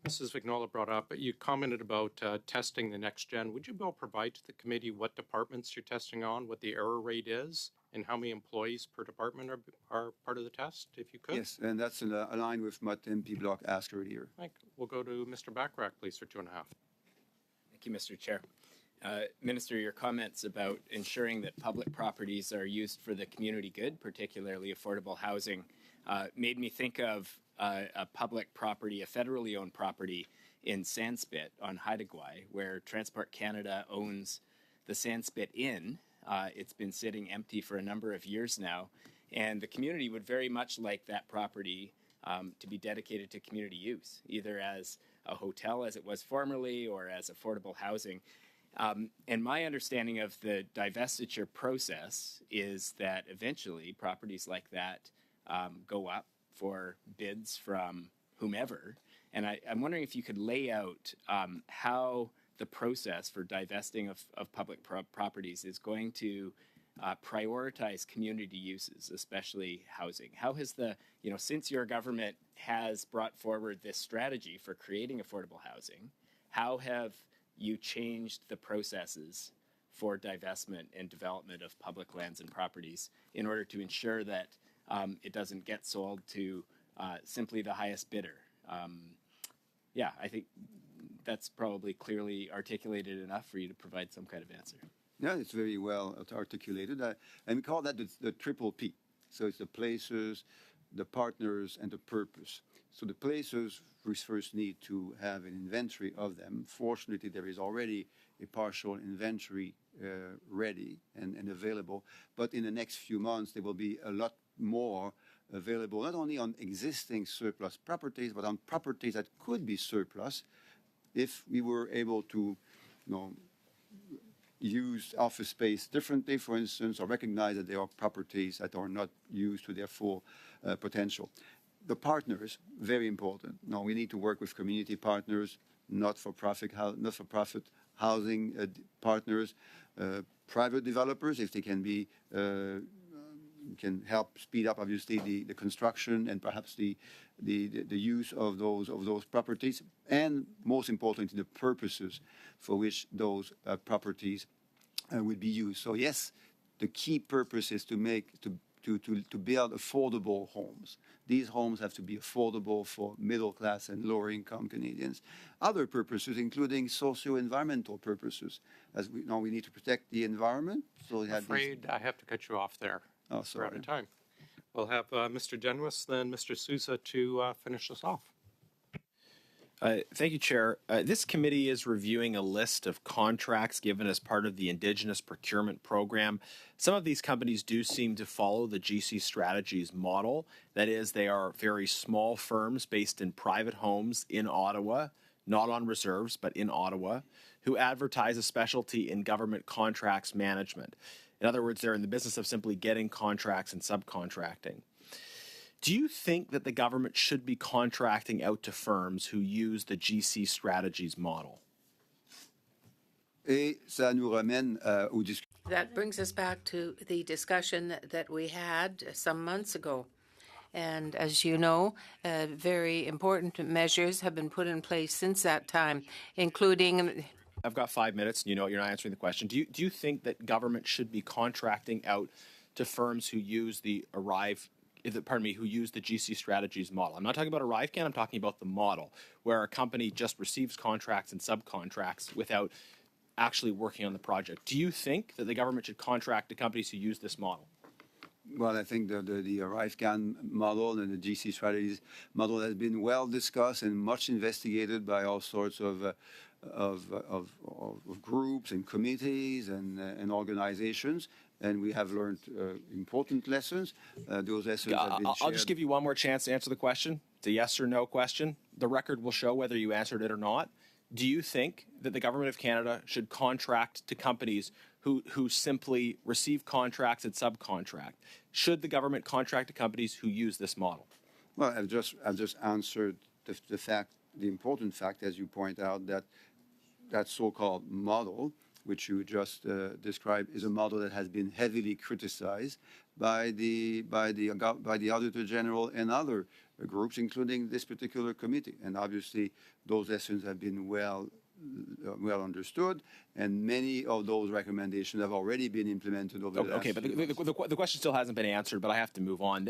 Mrs. Vignola brought up, you commented about testing the next gen. Would you be able to provide to the committee what departments you're testing on, what the error rate is, and how many employees per department are part of the test, if you could? Yes, and that's aligned with what MP Block asked earlier. We'll go to Mr. Bachrach, please, for 2.5. Thank you, Mr. Chair. Minister, your comments about ensuring that public properties are used for the community good, particularly affordable housing, made me think of a public property, a federally owned property in Sandspit on Haida Gwaii, where Transport Canada owns the Sandspit Inn. It's been sitting empty for a number of years now, and the community would very much like that property to be dedicated to community use, either as a hotel as it was formerly or as affordable housing. And my understanding of the divestiture process is that eventually properties like that go up for bids from whomever. And I'm wondering if you could lay out how the process for divesting of public properties is going to prioritize community uses, especially housing. How has since your government has brought forward this strategy for creating affordable housing, how have you changed the processes for divestment and development of public lands and properties in order to ensure that it doesn't get sold to simply the highest bidder? I think that's probably clearly articulated enough for you to provide some kind of answer. Yeah, it's very well articulated. And we call that the triple P. So it's the places, the partners, and the purpose. So the places, we first need to have an inventory of them. Fortunately, there is already a partial inventory ready and available. But in the next few months, there will be a lot more available, not only on existing surplus properties, but on properties that could be surplus if we were able to, use office space differently, for instance, or recognize that there are properties that are not used to their full potential. The partners, very important. Now, we need to work with community partners, not-for-profit housing partners, private developers, if they can be, can help speed up, obviously, the construction and perhaps the use of those properties, and most importantly, the purposes for which those properties would be used. So yes, the key purpose is to build affordable homes. These homes have to be affordable for middle class and lower income Canadians. Other purposes, including socio-environmental purposes, as we need to protect the environment. So I'm afraid I have to cut you off there. Oh, sorry. We're out of time. We'll have Mr. Dennis, then Mr. Sousa to finish us off. Thank you, Chair. This committee is reviewing a list of contracts given as part of the Indigenous Procurement Program. Some of these companies do seem to follow the GC Strategies model. That is, they are very small firms based in private homes in Ottawa, not on reserves, but in Ottawa, who advertise a specialty in government contracts management. In other words, they're in the business of simply getting contracts and subcontracting. Do you think that the government should be contracting out to firms who use the GC Strategies model? Et ça nous ramène aux discussions. That brings us back to the discussion that we had some months ago. And as you know, very important measures have been put in place since that time, including... I've got 5 minutes, and you're not answering the question. Do you think that government should be contracting out to firms who use who use the GC Strategies model? I'm not talking about ArriveCan, I'm talking about the model, where a company just receives contracts and subcontracts without actually working on the project. Do you think that the government should contract to companies who use this model? Well, I think the RIFE-CAN model and the GC strategies model has been well discussed and much investigated by all sorts of groups and committees and organizations, and we have learned important lessons. Those lessons have been I'll shared. just give you one more chance to answer the question. It's a yes or no question. The record will show whether you answered it or not. Do you think that the government of Canada should contract to companies who simply receive contracts and subcontract? Should the government contract to companies who use this model? Well, I've just answered the important fact, as you point out, that so-called model, which you just described, is a model that has been heavily criticized by the Auditor General and other groups, including this particular committee. And obviously, those lessons have been well understood, and many of those recommendations have already been implemented over the last Okay, but few years. the question still hasn't been answered, but I have to move on.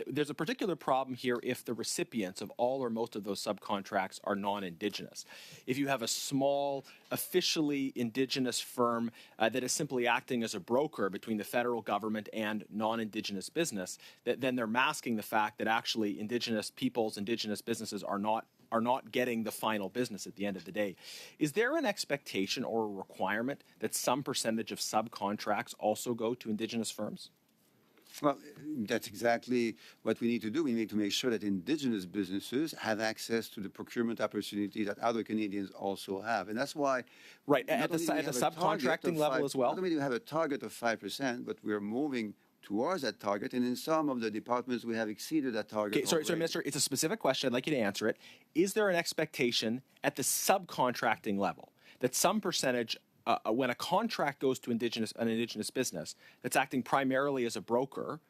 There's a particular problem here if the recipients of all or most of those subcontracts are non-Indigenous. If you have a small, officially Indigenous firm that is simply acting as a broker between the federal government and non-Indigenous business, then they're masking the fact that actually Indigenous peoples, Indigenous businesses are not getting the final business at the end of the day. Is there an expectation or a requirement that some percentage of subcontracts also go to Indigenous firms? Well, that's exactly what we need to do. We need to make sure that Indigenous businesses have access to the procurement opportunity that other Canadians also have. And that's why... Right, at the subcontracting level as well? Not only do we have a target of 5%, but we're moving towards that target, and in some of the departments we have exceeded that target. Okay, sorry, Minister, it's a specific question. I'd like you to answer it. Is there an expectation at the subcontracting level that some percentage, when a contract goes to an Indigenous business that's acting primarily as a broker,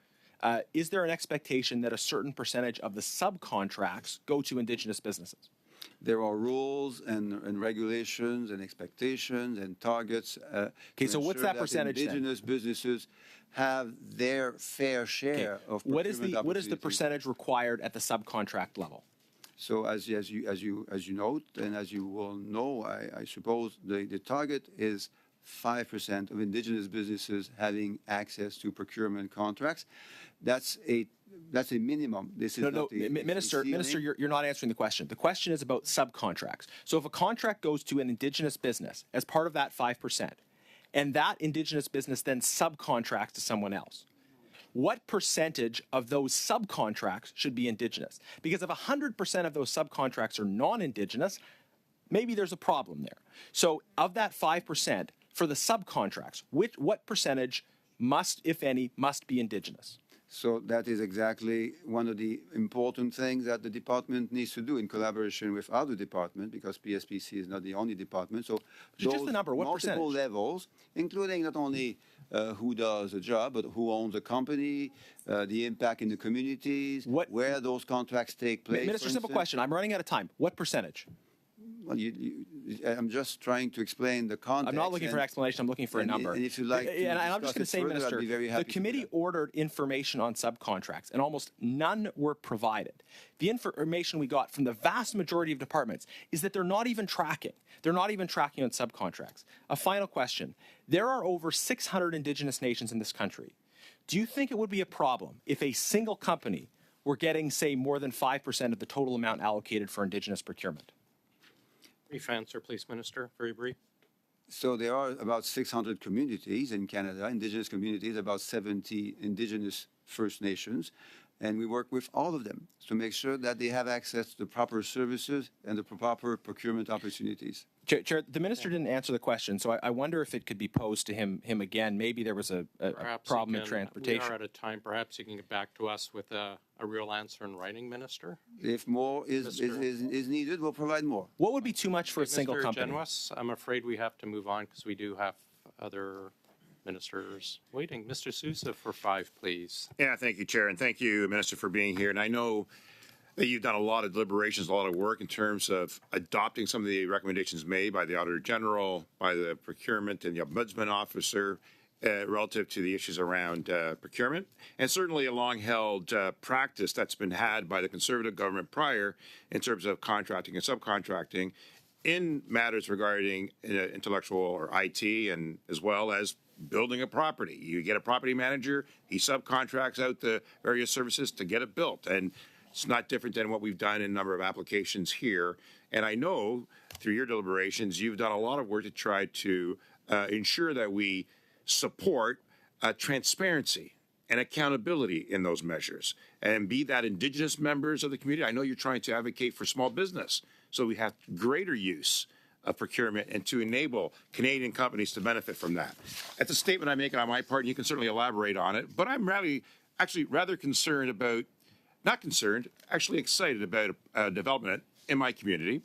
is there an expectation that a certain percentage of the subcontracts go to Indigenous businesses? There are rules and regulations and expectations and targets. Okay, so what's that percentage then? Indigenous businesses have their fair share of what is the opportunities. percentage required at the subcontract level? So as you note, and as you will know, I suppose the target is 5% of Indigenous businesses having access to procurement contracts. That's a minimum. This is not the Minister, you're not answering the question. The question is about subcontracts. So if a contract goes to an Indigenous business as part of that 5%, and that Indigenous business then subcontracts to someone else, what percentage of those subcontracts should be Indigenous? Because if 100% of those subcontracts are non-Indigenous, maybe there's a problem there. So of that 5%, for the subcontracts, what percentage must, if any, must be Indigenous? So that is exactly one of the important things that the department needs to do in collaboration with other departments, because PSPC is not the only department. So just the number, what multiple percentage? levels, including not only who does a job, but who owns the company, the impact in the communities, where those contracts take place. Minister, simple question. I'm running out of time. What percentage? Well, I'm just trying to explain the context. I'm not looking for an explanation. I'm looking for a number. And if you like, and I'm just going to say, Minister, the committee ordered information on subcontracts, and almost none were provided. The information we got from the vast majority of departments is that they're not even tracking. They're not even tracking on subcontracts. A final question. There are over 600 Indigenous nations in this country. Do you think it would be a problem if a single company were getting, say, more than 5% of the total amount allocated for Indigenous procurement? Brief answer, please, Minister. Very brief. So there are about 600 communities in Canada, Indigenous communities, about 70 Indigenous First Nations, and we work with all of them to make sure that they have access to the proper services and the proper procurement opportunities. Chair, the minister didn't answer the question, so I wonder if it could be posed to him again. Maybe there was a problem in transportation. We are out of time. Perhaps you can get back to us with a real answer in writing, Minister. If more is needed, we'll provide more. What would be too much for a single company? Mr. Genuis, I'm afraid we have to move on because we do have other ministers waiting. Mr. Sousa for 5, please. Yeah, thank you, Chair, and thank you, Minister, for being here. And I know that you've done a lot of deliberations, a lot of work in terms of adopting some of the recommendations made by the Auditor General, by the Procurement and the Ombudsman Officer relative to the issues around procurement, and certainly a long-held practice that's been had by the Conservative government prior in terms of contracting and subcontracting. in matters regarding intellectual or IT, and as well as building a property. You get a property manager, he subcontracts out the various services to get it built. And it's not different than what we've done in a number of applications here. And I know through your deliberations, you've done a lot of work to try to ensure that we support transparency and accountability in those measures, and be that Indigenous members of the community. I know you're trying to advocate for small business, so we have greater use of procurement and to enable Canadian companies to benefit from that. That's a statement I'm making on my part, and you can certainly elaborate on it, but I'm actually rather concerned about, not concerned, actually excited about development in my community.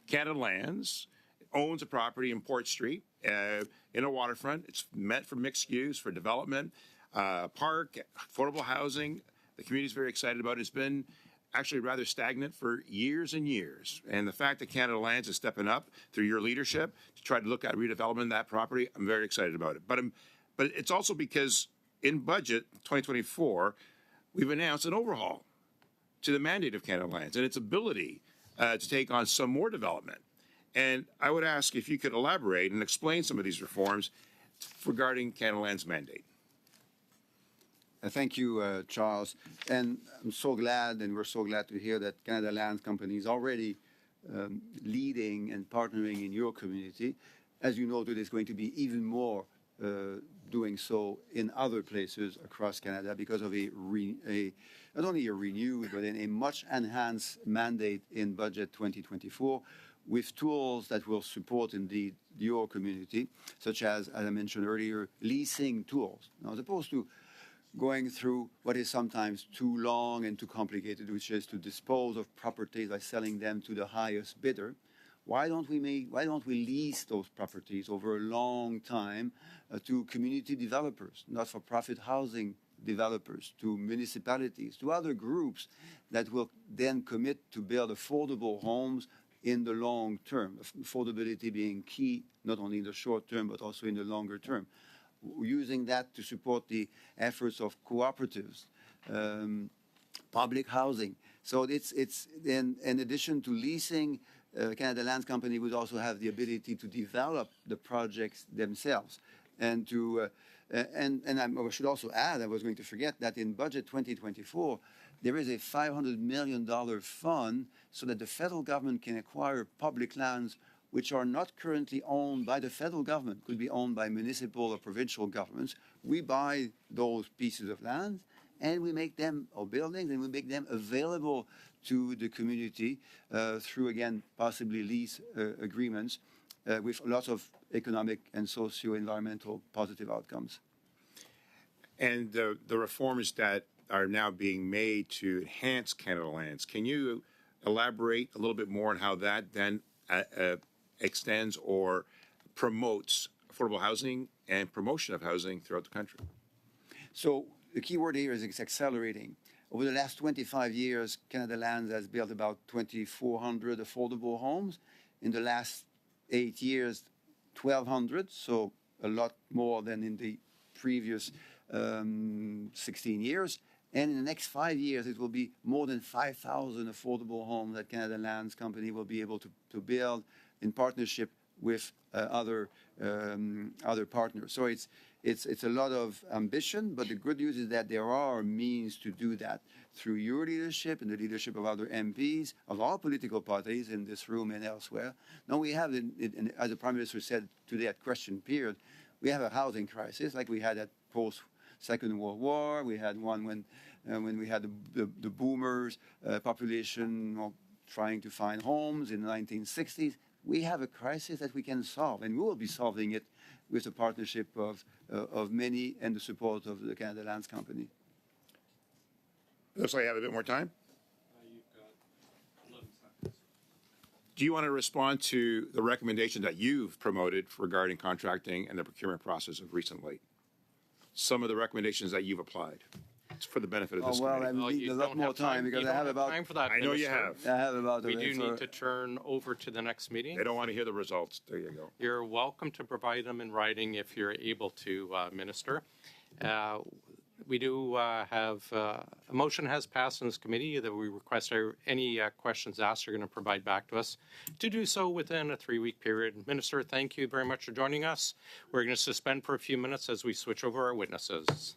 Canada Lands owns a property in Port Street in a waterfront. It's meant for mixed use, for development, park, affordable housing. The community is very excited about it. It's been actually rather stagnant for years and years. And the fact that Canada Lands is stepping up through your leadership to try to look at redevelopment of that property, I'm very excited about it. But it's also because in budget 2024, we've announced an overhaul to the mandate of Canada Lands and its ability to take on some more development. And I would ask if you could elaborate and explain some of these reforms regarding Canada Lands' mandate. Thank you, Charles. And I'm so glad, and we're so glad to hear that Canada Lands Company is already leading and partnering in your community. As you noted, it's going to be even more doing so in other places across Canada because of not only a renewed, but a much enhanced mandate in budget 2024 with tools that will support indeed your community, such as I mentioned earlier, leasing tools. Now, as opposed to going through what is sometimes too long and too complicated, which is to dispose of properties by selling them to the highest bidder. Why don't we lease those properties over a long time to community developers, not-for-profit housing developers, to municipalities, to other groups that will then commit to build affordable homes in the long term, affordability being key, not only in the short term, but also in the longer term. Using that to support the efforts of cooperatives, public housing. So it's in addition to leasing, Canada Lands Company would also have the ability to develop the projects themselves. And I should also add, I was going to forget that in budget 2024, there is a $500 million fund so that the federal government can acquire public lands which are not currently owned by the federal government, could be owned by municipal or provincial governments. We buy those pieces of land and we make them, or buildings, and we make them available to the community through, again, possibly lease agreements with lots of economic and socio-environmental positive outcomes. And the reforms that are now being made to enhance Canada Lands, can you elaborate a little bit more on how that then extends or promotes affordable housing and promotion of housing throughout the country? So the key word here is it's accelerating. Over the last 25 years, Canada Lands has built about 2,400 affordable homes. In the last 8 years, 1,200, so a lot more than in the previous 16 years. And in the next 5 years, it will be more than 5,000 affordable homes that Canada Lands Company will be able to build in partnership with other partners. So it's a lot of ambition, but the good news is that there are means to do that through your leadership and the leadership of other MPs of all political parties in this room and elsewhere. Now we have, as the Prime Minister said today at question period, we have a housing crisis like we had at post-Second World War. We had one when we had the boomers population trying to find homes in the 1960s. We have a crisis that we can solve, and we will be solving it with the partnership of many and the support of the Canada Lands Company. Looks like I have a bit more time. You've got 11 seconds. Do you want to respond to the recommendation that you've promoted regarding contracting and the procurement process of recently? Some of the recommendations that you've applied. It's for the benefit of this committee. I need a lot more time because I have about time for that. I know you have. I have about. We do need to turn over to the next meeting. They don't want to hear the results. There you go. You're welcome to provide them in writing if you're able to, Minister. We do have a motion has passed in this committee that we request any questions asked are going to provide back to us to do so within a 3-week period. Minister, thank you very much for joining us. We're going to suspend for a few minutes as we switch over our witnesses.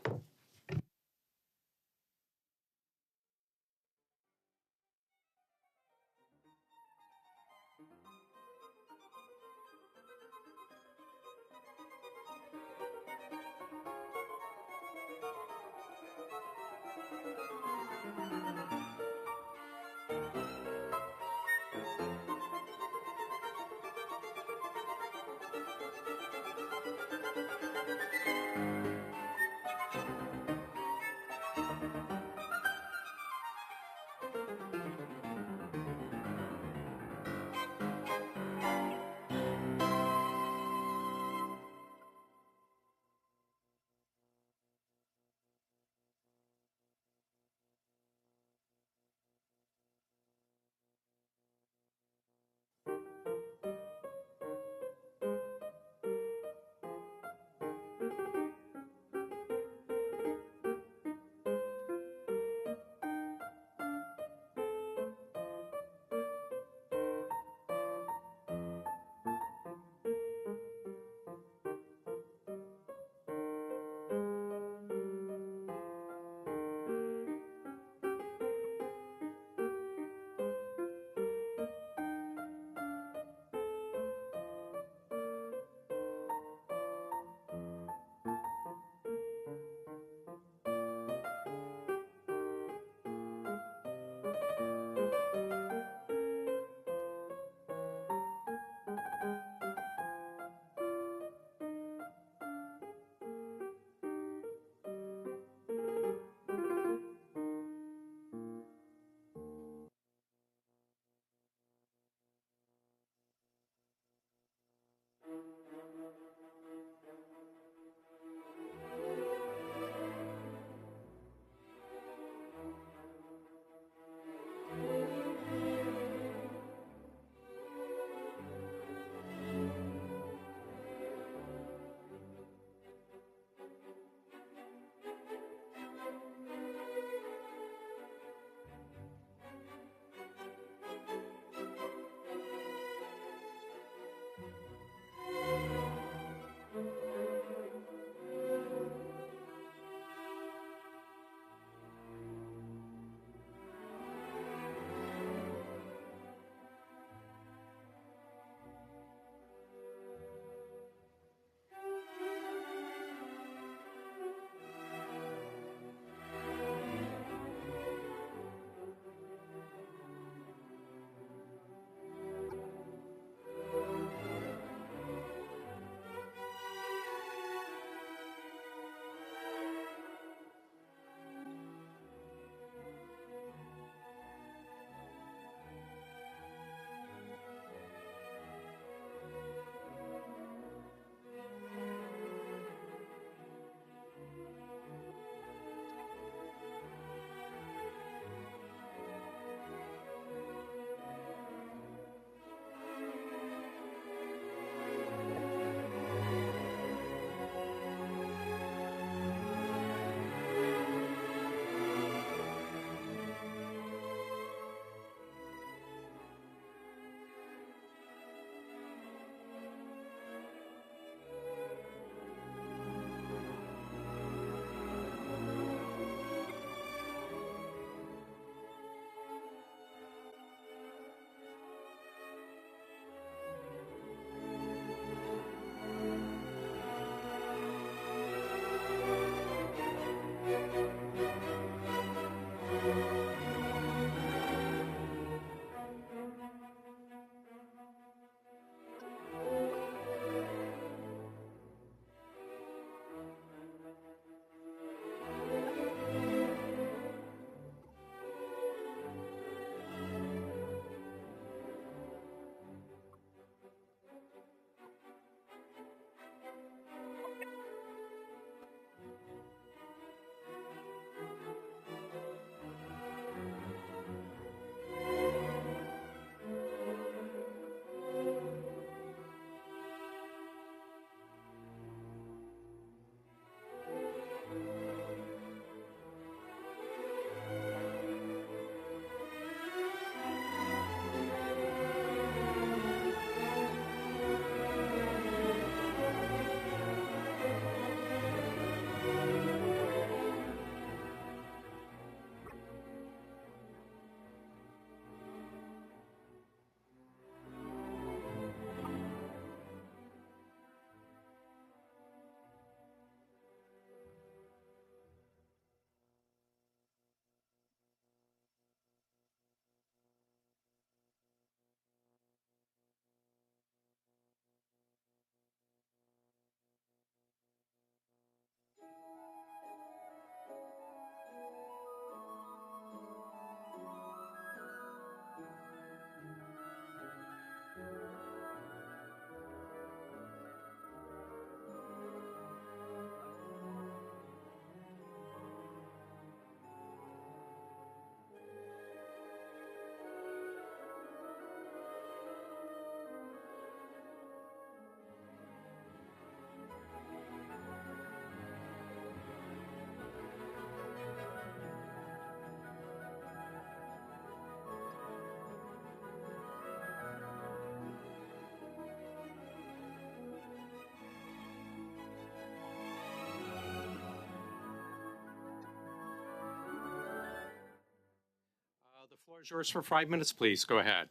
floor is yours for 5 minutes, please. Go ahead.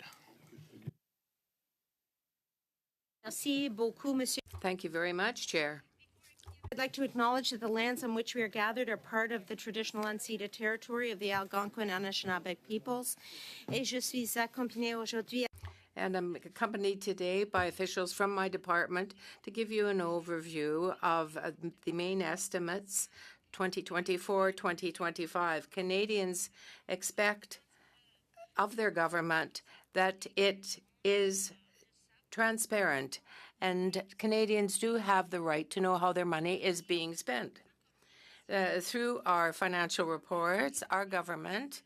Merci beaucoup, Monsieur. Thank you very much, Chair. I'd like to acknowledge that the lands on which we are gathered are part of the traditional unceded territory of the Algonquin and Anishinaabe peoples. Et je suis accompagnée aujourd'hui. And I'm accompanied today by officials from my department to give you an overview of the main estimates 2024-2025. Canadians expect of their government that it is transparent, and Canadians do have the right to know how their money is being spent. Through our financial reports, our government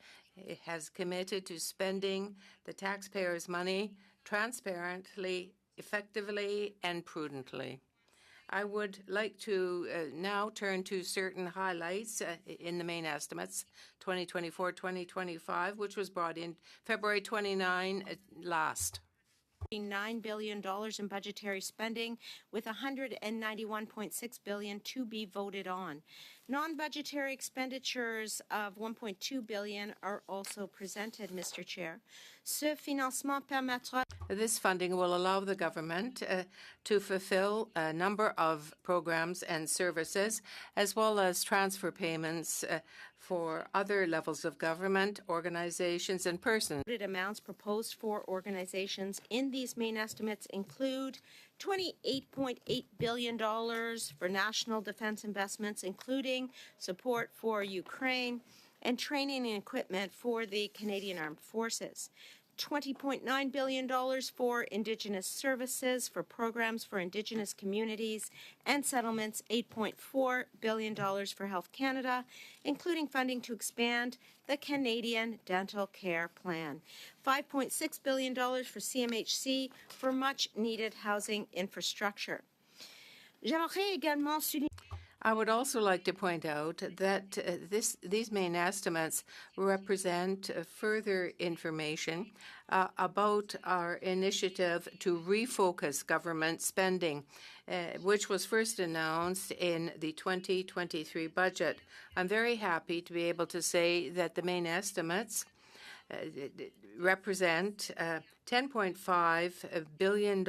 has committed to spending the taxpayers' money transparently, effectively, and prudently. I would like to now turn to certain highlights in the main estimates 2024-2025, which was brought in February 29 last. $9 billion in budgetary spending, with $191.6 billion to be voted on. Non-budgetary expenditures of $1.2 billion are also presented, Mr. Chair. Ce financement permettra. This funding will allow the government to fulfill a number of programs and services, as well as transfer payments for other levels of government, organizations, and persons. Amounts proposed for organizations in these main estimates include $28.8 billion for national defense investments, including support for Ukraine and training and equipment for the Canadian Armed Forces. $20.9 billion for Indigenous services, for programs for Indigenous communities and settlements, $8.4 billion for Health Canada, including funding to expand the Canadian Dental Care Plan, $5.6 billion for CMHC for much-needed housing infrastructure. J'aimerais également souligner. I would also like to point out that these main estimates represent further information about our initiative to refocus government spending, which was first announced in the 2023 budget. I'm very happy to be able to say that the main estimates represent $10.5 billion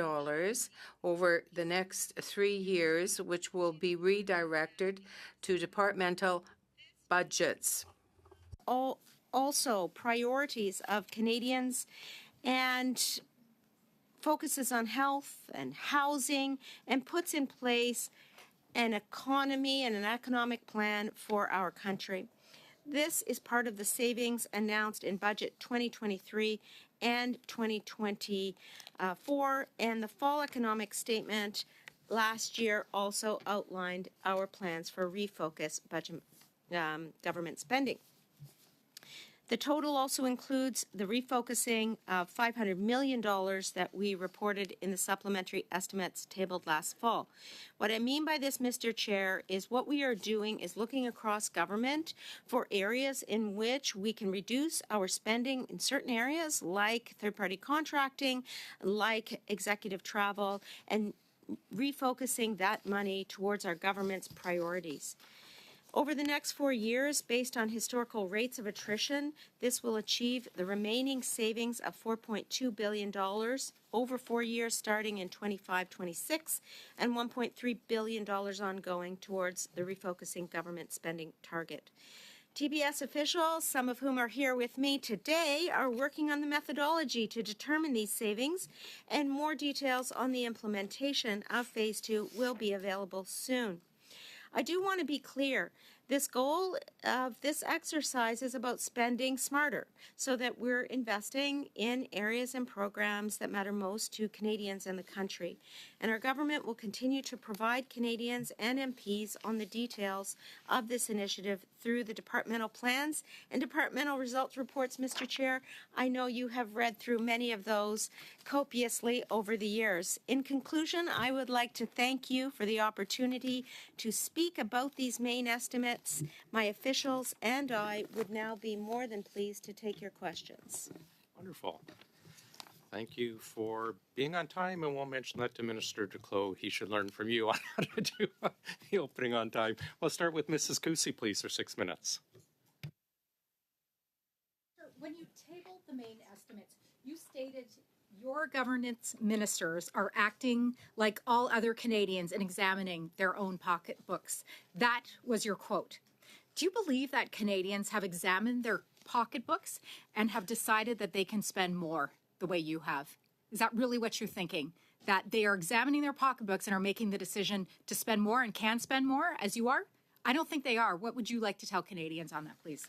over the next 3 years, which will be redirected to departmental budgets. Also, priorities of Canadians and focuses on health and housing and puts in place an economy and an economic plan for our country. This is part of the savings announced in Budget 2023 and 2024, and the Fall Economic Statement last year also outlined our plans for refocus budget, government spending. The total also includes the refocusing of $500 million that we reported in the supplementary estimates tabled last fall. What I mean by this, Mr. Chair, is what we are doing is looking across government for areas in which we can reduce our spending in certain areas, like third-party contracting, like executive travel, and refocusing that money towards our government's priorities. Over the next 4 years, based on historical rates of attrition, this will achieve the remaining savings of $4.2 billion over 4 years starting in 25-26 and $1.3 billion ongoing towards the refocusing government spending target. TBS officials, some of whom are here with me today, are working on the methodology to determine these savings, and more details on the implementation of Phase 2 will be available soon. I do want to be clear. This goal of this exercise is about spending smarter so that we're investing in areas and programs that matter most to Canadians and the country. And our government will continue to provide Canadians and MPs on the details of this initiative through the departmental plans and departmental results reports, Mr. Chair. I know you have read through many of those copiously over the years. In conclusion, I would like to thank you for the opportunity to speak about these main estimates. My officials and I would now be more than pleased to take your questions. Wonderful. Thank you for being on time, and we'll mention that to Minister Duclos. He should learn from you on how to do the opening on time. We'll start with Mrs. Cusi, please, for 6 minutes. When you tabled the the main estimates, you stated your governance ministers are acting like all other Canadians and examining their own pocketbooks. That was your quote. Do you believe that Canadians have examined their pocketbooks and have decided that they can spend more the way you have? Is that really what you're thinking? That they are examining their pocketbooks and are making the decision to spend more and can spend more as you are? I don't think they are. What would you like to tell Canadians on that, please?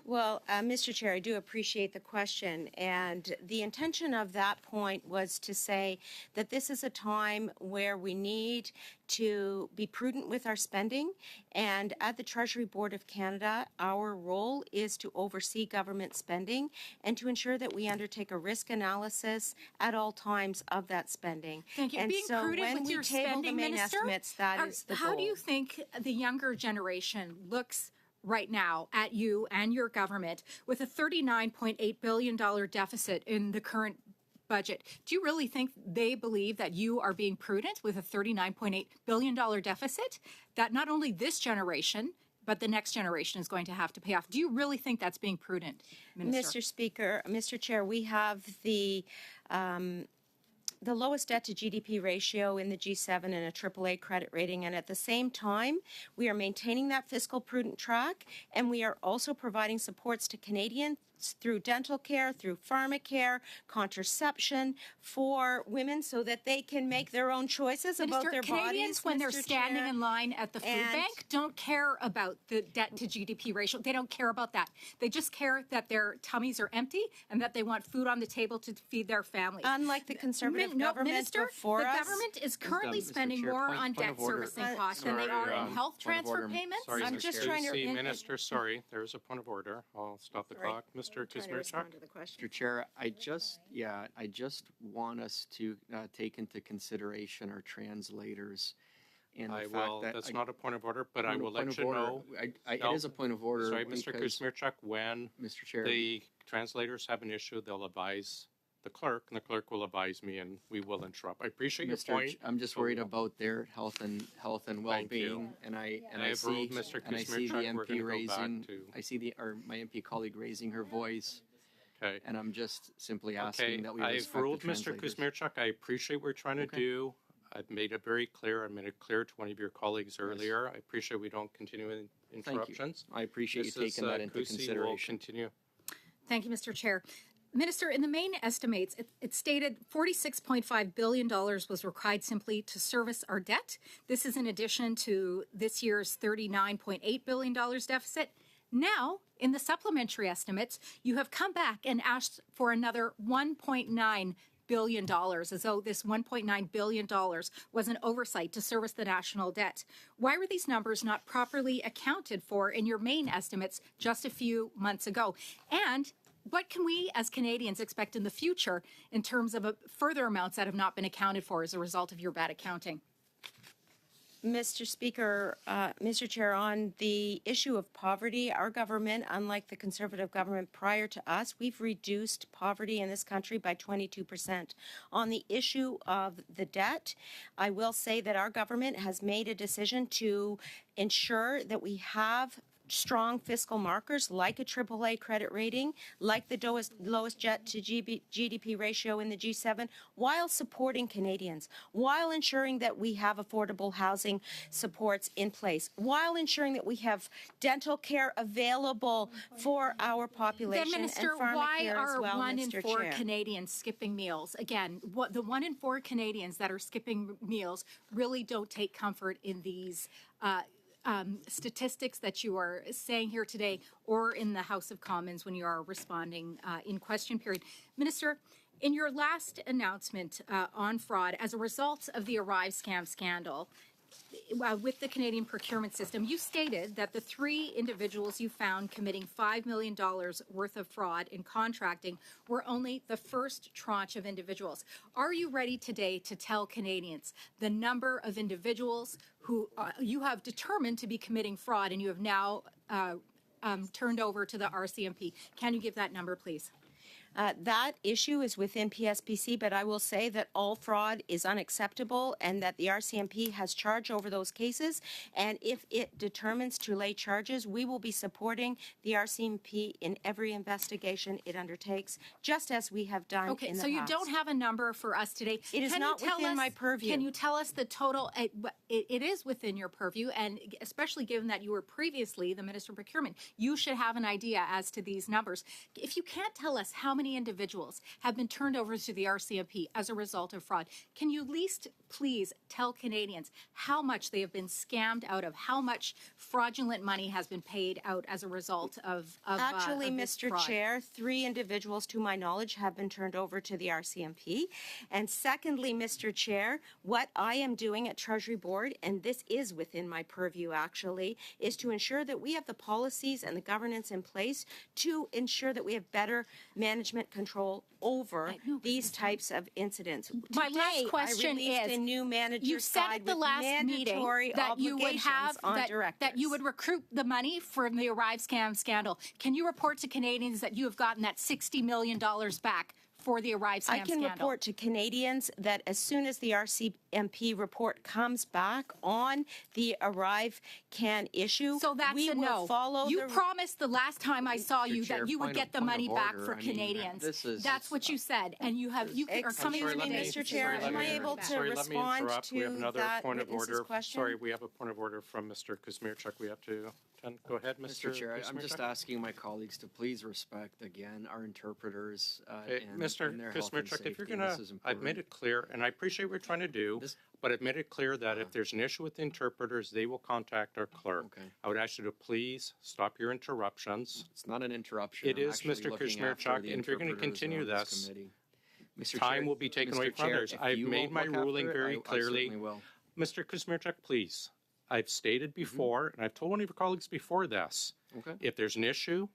Well, Mr. Chair, I do appreciate the question, and the intention of that point was to say that this is a time where we need to be prudent with our spending, and at the Treasury Board of Canada, our role is to oversee government spending and to ensure that we undertake a risk analysis at all times of that spending. Thank you. And Being so prudent when with we your table spending, the main Minister, estimates, that is the goal. how do you think the younger generation looks right now at you and your government with a $39.8 billion deficit in the current budget? Do you really think they believe that you are being prudent with a $39.8 billion deficit that not only this generation, but the next generation is going to have to pay off? Do you really think that's being prudent, Minister? Mr. Speaker, Mr. Chair, we have the lowest debt to GDP ratio in the G7 and a AAA credit rating. And at the same time, we are maintaining that fiscal prudent track, and we are also providing supports to Canadians through dental care, through pharmacare, contraception for women so that they can make their own choices about their Canadians, bodies. when they're Mr. standing Chair. in line at the food And- bank, don't care about the debt to GDP ratio. They don't care about that. They just care that their tummies are empty and that they want food on the table to feed their families. Unlike the Conservative government Minister, before the us. government is currently Mr. spending Chair, more point- on point debt of order. servicing costs than they Sorry, are in health point of transfer order. payments. Sorry, I'm Mr. just trying to- Minister, sorry, there's a point of order. I'll stop the Sorry. clock. Mr. Trying to Kuzmierczak? respond to the question. Mr. Chair, I just want us to take into consideration our translators and the I fact will, that that's not a point of order, but I will point let of you order. know. It is a point of order. Sorry, Mr. because, Kuzmierczak, when Mr. Chair, the translators have an issue, they'll advise the clerk, and the clerk will advise me, and we will interrupt. I appreciate your point. I'm just worried about their health and Thank well-being, you. and I I've see ruled, Mr. and I see the Kuzmierczak, we're MP gonna go back raising. to- I see my MP colleague raising her voice, Okay. and I'm just simply asking Okay, that we I've respect ruled, the Mr. translators. Kuzmierczak, I appreciate what we're trying to Okay. do. I've made it very clear. I made it clear to one of your colleagues earlier. I appreciate we don't continue in interruptions. I appreciate you Mrs. taking that into Kusi will consideration. continue. Thank you, Mr. Chair. Minister, in the main estimates, it stated $46.5 billion was required simply to service our debt. This is in addition to this year's $39.8 billion deficit. Now, in the supplementary estimates, you have come back and asked for another $1.9 billion, as though this $1.9 billion was an oversight to service the national debt. Why were these numbers not properly accounted for in your main estimates just a few months ago? And what can we as Canadians expect in the future in terms of further amounts that have not been accounted for as a result of your bad accounting? Mr. Speaker, Mr. Chair, on the issue of poverty, our government, unlike the Conservative government prior to us, we've reduced poverty in this country by 22%. On the issue of the debt, I will say that our government has made a decision to ensure that we have strong fiscal markers like a AAA credit rating, like the lowest debt to GDP ratio in the G7, while supporting Canadians, while ensuring that we have affordable housing supports in place, while ensuring that we have dental care available for our population Then, Minister, and why pharmacare as are well, 1 in Mr. 4 Chair. Canadians skipping meals? Again, the 1 in 4 Canadians that are skipping meals really don't take comfort in these statistics that you are saying here today or in the House of Commons when you are responding in question period. Minister, in your last announcement on fraud, as a result of the Arrive scam scandal, with the Canadian procurement system, you stated that the 3 individuals you found committing $5 million worth of fraud in contracting were only the first tranche of individuals. Are you ready today to tell Canadians the number of individuals who you have determined to be committing fraud and you have now turned over to the RCMP? Can you give that number, please? That issue is within PSPC, but I will say that all fraud is unacceptable and that the RCMP has charge over those cases. And if it determines to lay charges, we will be supporting the RCMP in every investigation it undertakes, just as we have done Okay, in the so you past. don't have a number for us today. It is Can you not tell within us- my purview. Can you tell us the total? It is within your purview, and especially given that you were previously the Minister of Procurement, you should have an idea as to these numbers. If you can't tell us how many individuals have been turned over to the RCMP as a result of fraud, can you at least please tell Canadians how much they have been scammed out of, how much fraudulent money has been paid out as a result of Actually, this Mr. fraud? Chair, 3 individuals, to my knowledge, have been turned over to the RCMP. And secondly, Mr. Chair, what I am doing at Treasury Board, and this is within my purview actually, is to ensure that we have the policies and the governance in place to ensure that we have better management control over these types of incidents. My last Today, question I released is, a new manager you said guide at the with last meeting mandatory that you would obligations have on that, directors. that you would recruit the money from the Arrive Scam scandal. Can you report to Canadians that you have gotten that $60 million back for the Arrive Scam I can scandal? report to Canadians that as soon as the RCMP report comes back on the Arrive Can issue, So that's we a will no. follow You the promised the last time I saw you Chair, that you would point get of- the point money of back order. for I mean, Canadians. this is- That's what you said, and you have you are coming Excuse to me, me, Mr. Chair, am I able to Sorry, let me respond interrupt. We have to another that point of witness's order. question? Sorry, we have a point of order from Mr. Kuzmierczak. We have to attend. Go ahead, Mr. Mr. Chair, I'm just Kuzmierczak. asking my colleagues to please respect again our interpreters Hey, and Mr. their health and Kuzmierczak, safety. if you're This gonna, is I've made important. it clear, and I appreciate what you're trying to do, but I've made it clear that if there's an issue with the interpreters, they will contact our clerk. Okay. I would ask you to please stop your interruptions. It's not an interruption. It I'm is, actually Mr. looking after Kuzmierczak, the and if you're gonna interpreters continue on this, committee. Mr. time Chair- will be taken Mr. away from Chair, others. if I've you made won't my look after ruling it, very I clearly. certainly will. Mr. Kuzmierczak, please. I've stated before, and I've told one of your colleagues before this, Okay. if there's an issue,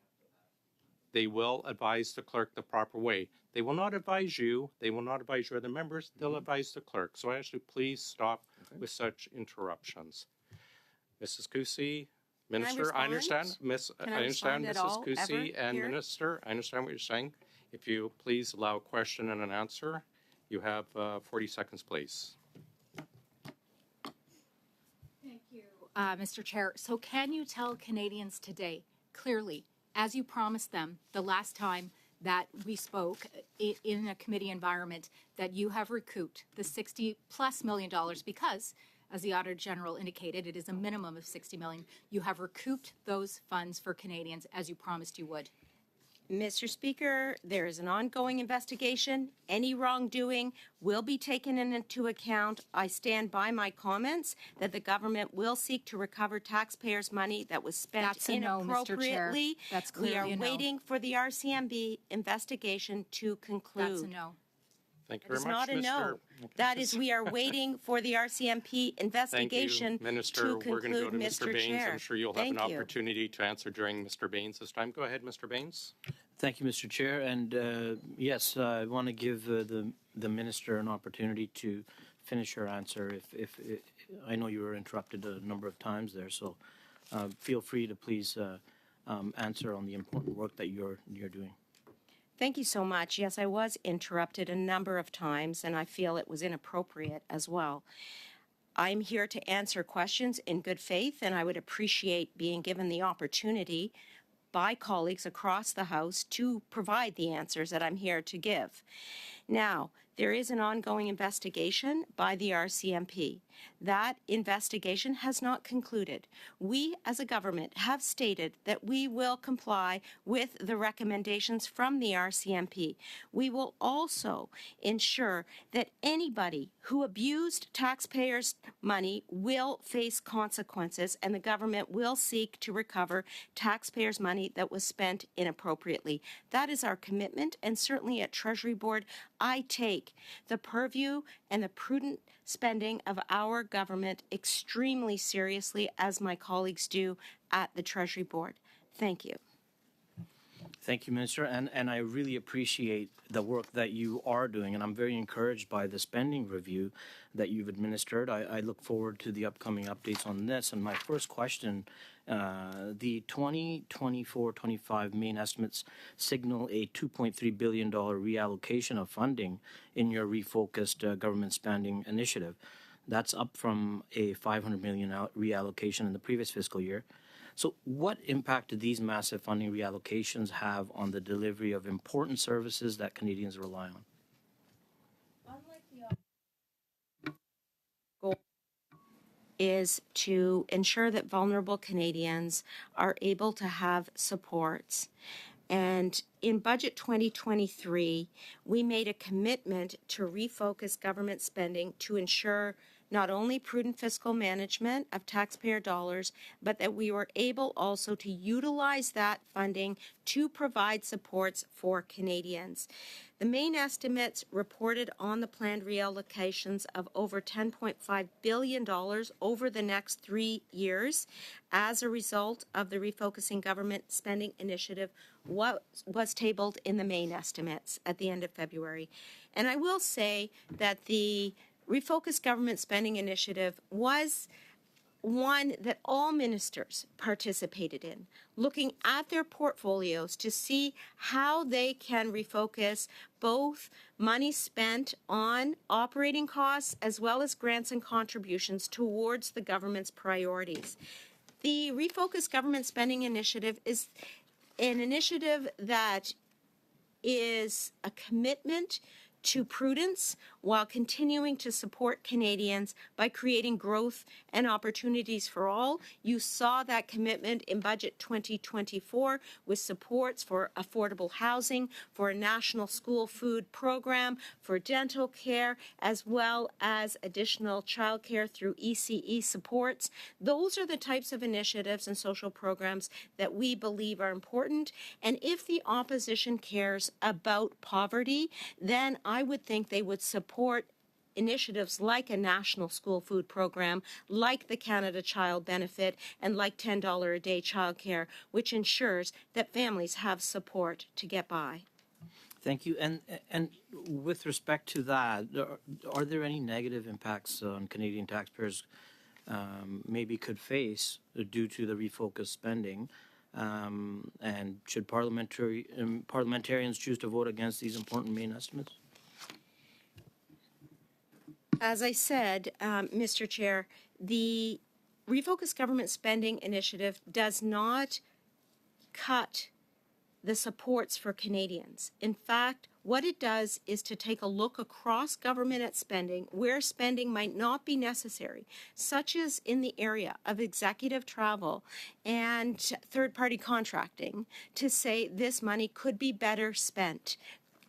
they will advise the clerk the proper way. They will not advise you. They will not advise your other members. They'll advise the clerk. So I ask you, please stop with such interruptions. Mrs. Kusi, Minister, I understand. respond? I Can I understand, respond at Mrs. all, Kusi ever, and here? Minister. I understand what you're saying. If you please allow a question and an answer, you have 40 seconds, please. Thank you, Mr. Chair. So can you tell Canadians today, clearly, as you promised them the last time that we spoke in a committee environment, that you have recouped the $60+ million because, as the Auditor General indicated, it is a minimum of $60 million. You have recouped those funds for Canadians as you promised you would. Mr. Speaker, there is an ongoing investigation. Any wrongdoing will be taken into account. I stand by my comments that the government will seek to recover taxpayers' money that was spent That's a no, Mr. Chair. inappropriately. That's We are clearly a no. waiting for the RCMP investigation to conclude. That's a no. Thank you It is very much, not a no. Mr. That is, we are waiting for the RCMP Thank you, investigation Minister. to We're going to go conclude, to Mr. Mr. Baines. Chair. I'm sure you'll have Thank an you. opportunity to answer during Mr. Baines this time. Go ahead, Mr. Baines. Thank you, Mr. Chair. And yes, I want to give the minister an opportunity to finish her answer. If I know you were interrupted a number of times there, so feel free to please answer on the important work that you're doing. Thank you so much. Yes, I was interrupted a number of times, and I feel it was inappropriate as well. I'm here to answer questions in good faith, and I would appreciate being given the opportunity by colleagues across the House to provide the answers that I'm here to give. Now, there is an ongoing investigation by the RCMP. That investigation has not concluded. We, as a government, have stated that we will comply with the recommendations from the RCMP. We will also ensure that anybody who abused taxpayers' money will face consequences, and the government will seek to recover taxpayers' money that was spent inappropriately. That is our commitment, and certainly at Treasury Board, I take the purview and the prudent spending of our government extremely seriously, as my colleagues do at the Treasury Board. Thank you. Thank you, Minister, and I really appreciate the work that you are doing, and I'm very encouraged by the spending review that you've administered. I look forward to the upcoming updates on this. And my first question, the 2024-25 main estimates signal a $2.3 billion reallocation of funding in your refocused government spending initiative. That's up from a $500 million reallocation in the previous fiscal year. So what impact do these massive funding reallocations have on the delivery of important services that Canadians rely on? Is to ensure that vulnerable Canadians are able to have supports. And in Budget 2023, we made a commitment to refocus government spending to ensure not only prudent fiscal management of taxpayer dollars, but that we were able also to utilize that funding to provide supports for Canadians. The main estimates reported on the planned reallocations of over $10.5 billion over the next 3 years as a result of the Refocusing Government Spending Initiative was tabled in the main estimates at the end of February. And I will say that the Refocus Government Spending Initiative was one that all ministers participated in, looking at their portfolios to see how they can refocus both money spent on operating costs as well as grants and contributions towards the government's priorities. The Refocus Government Spending Initiative is an initiative that is a commitment to prudence while continuing to support Canadians by creating growth and opportunities for all. You saw that commitment in Budget 2024 with supports for affordable housing, for a national school food program, for dental care, as well as additional childcare through ECE supports. Those are the types of initiatives and social programs that we believe are important. And if the opposition cares about poverty, then I would think they would support initiatives like a national school food program, like the Canada Child Benefit, and like $10 a day childcare, which ensures that families have support to get by. Thank you. And with respect to that, are there any negative impacts on Canadian taxpayers maybe could face due to the refocused spending? And should parliamentarians choose to vote against these important main estimates? As I said, Mr. Chair, the Refocus Government Spending Initiative does not cut the supports for Canadians. In fact, what it does is to take a look across government at spending where spending might not be necessary, such as in the area of executive travel and third-party contracting, to say this money could be better spent,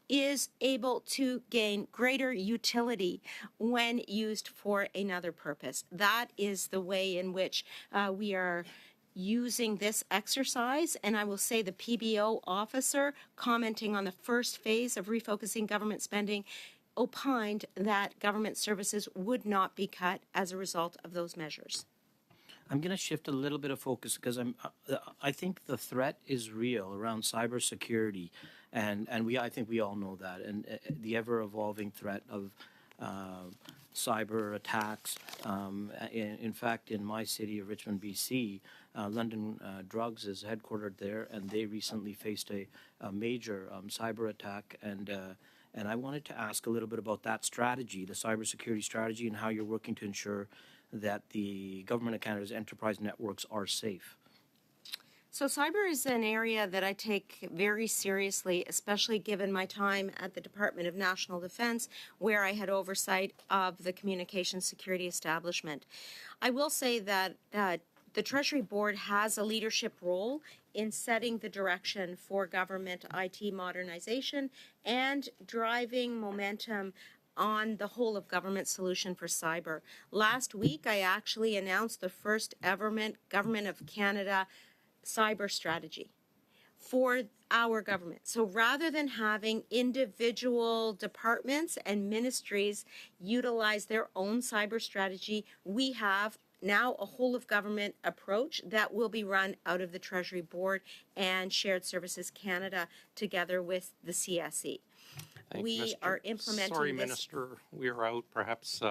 is able to gain greater utility when used for another purpose. That is the way in which we are using this exercise. And I will say the PBO officer commenting on the first phase of refocusing government spending opined that government services would not be cut as a result of those measures. I'm going to shift a little bit of focus because I think the threat is real around cybersecurity, and I think we all know that, and the ever-evolving threat of cyber attacks. In fact, in my city of Richmond, BC, London Drugs is headquartered there, and they recently faced a major cyber attack, and I wanted to ask a little bit about that strategy, the cybersecurity strategy, and how you're working to ensure that the Government of Canada's enterprise networks are safe. So cyber is an area that I take very seriously, especially given my time at the Department of National Defence, where I had oversight of the communications security establishment. I will say that the Treasury Board has a leadership role in setting the direction for government IT modernization and driving momentum on the whole of government solution for cyber. Last week, I actually announced the first ever Government of Canada cyber strategy for our government. So rather than having individual departments and ministries utilize their own cyber strategy, we have now a whole of government approach that will be run out of the Treasury Board and Shared Services Canada together with the CSE. Thank you, We Mr. are implementing Sorry, this. Minister, we are out. Perhaps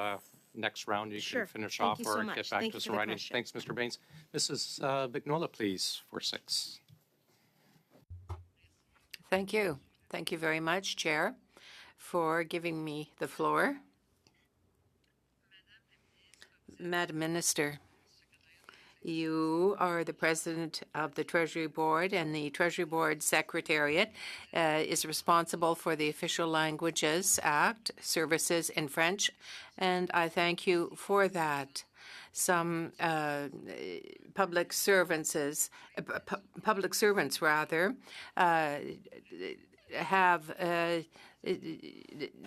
next round you Sure. can finish Thank off you so or much. get back Thank to you us for the writing. question. Thanks, Mr. Baines. Mrs. Vignola, please, for 6. Thank you. Thank you very much, Chair, for giving me the floor. Madam Minister, you are the president of the Treasury Board, and the Treasury Board Secretariat is responsible for the Official Languages Act, services in French, and I thank you for that. Some public servants rather have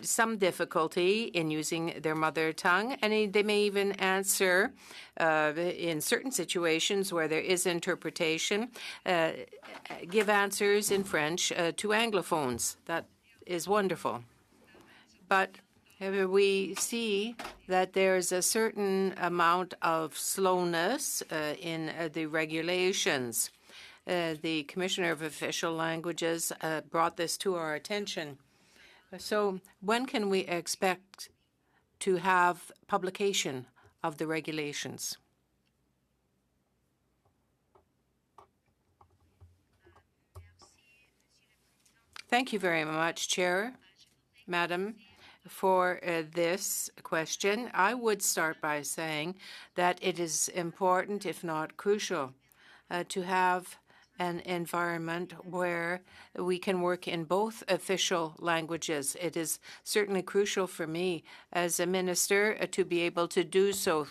some difficulty in using their mother tongue, and they may even answer in certain situations where there is interpretation, give answers in French to Anglophones. That is wonderful. But we see that there's a certain amount of slowness in the regulations. The Commissioner of Official Languages brought this to our attention. So when can we expect to have publication of the regulations? Thank you very much, Chair, Madam, for this question. I would start by saying that it is important, if not crucial, to have an environment where we can work in both official languages. It is certainly crucial for me as a minister to be able to do so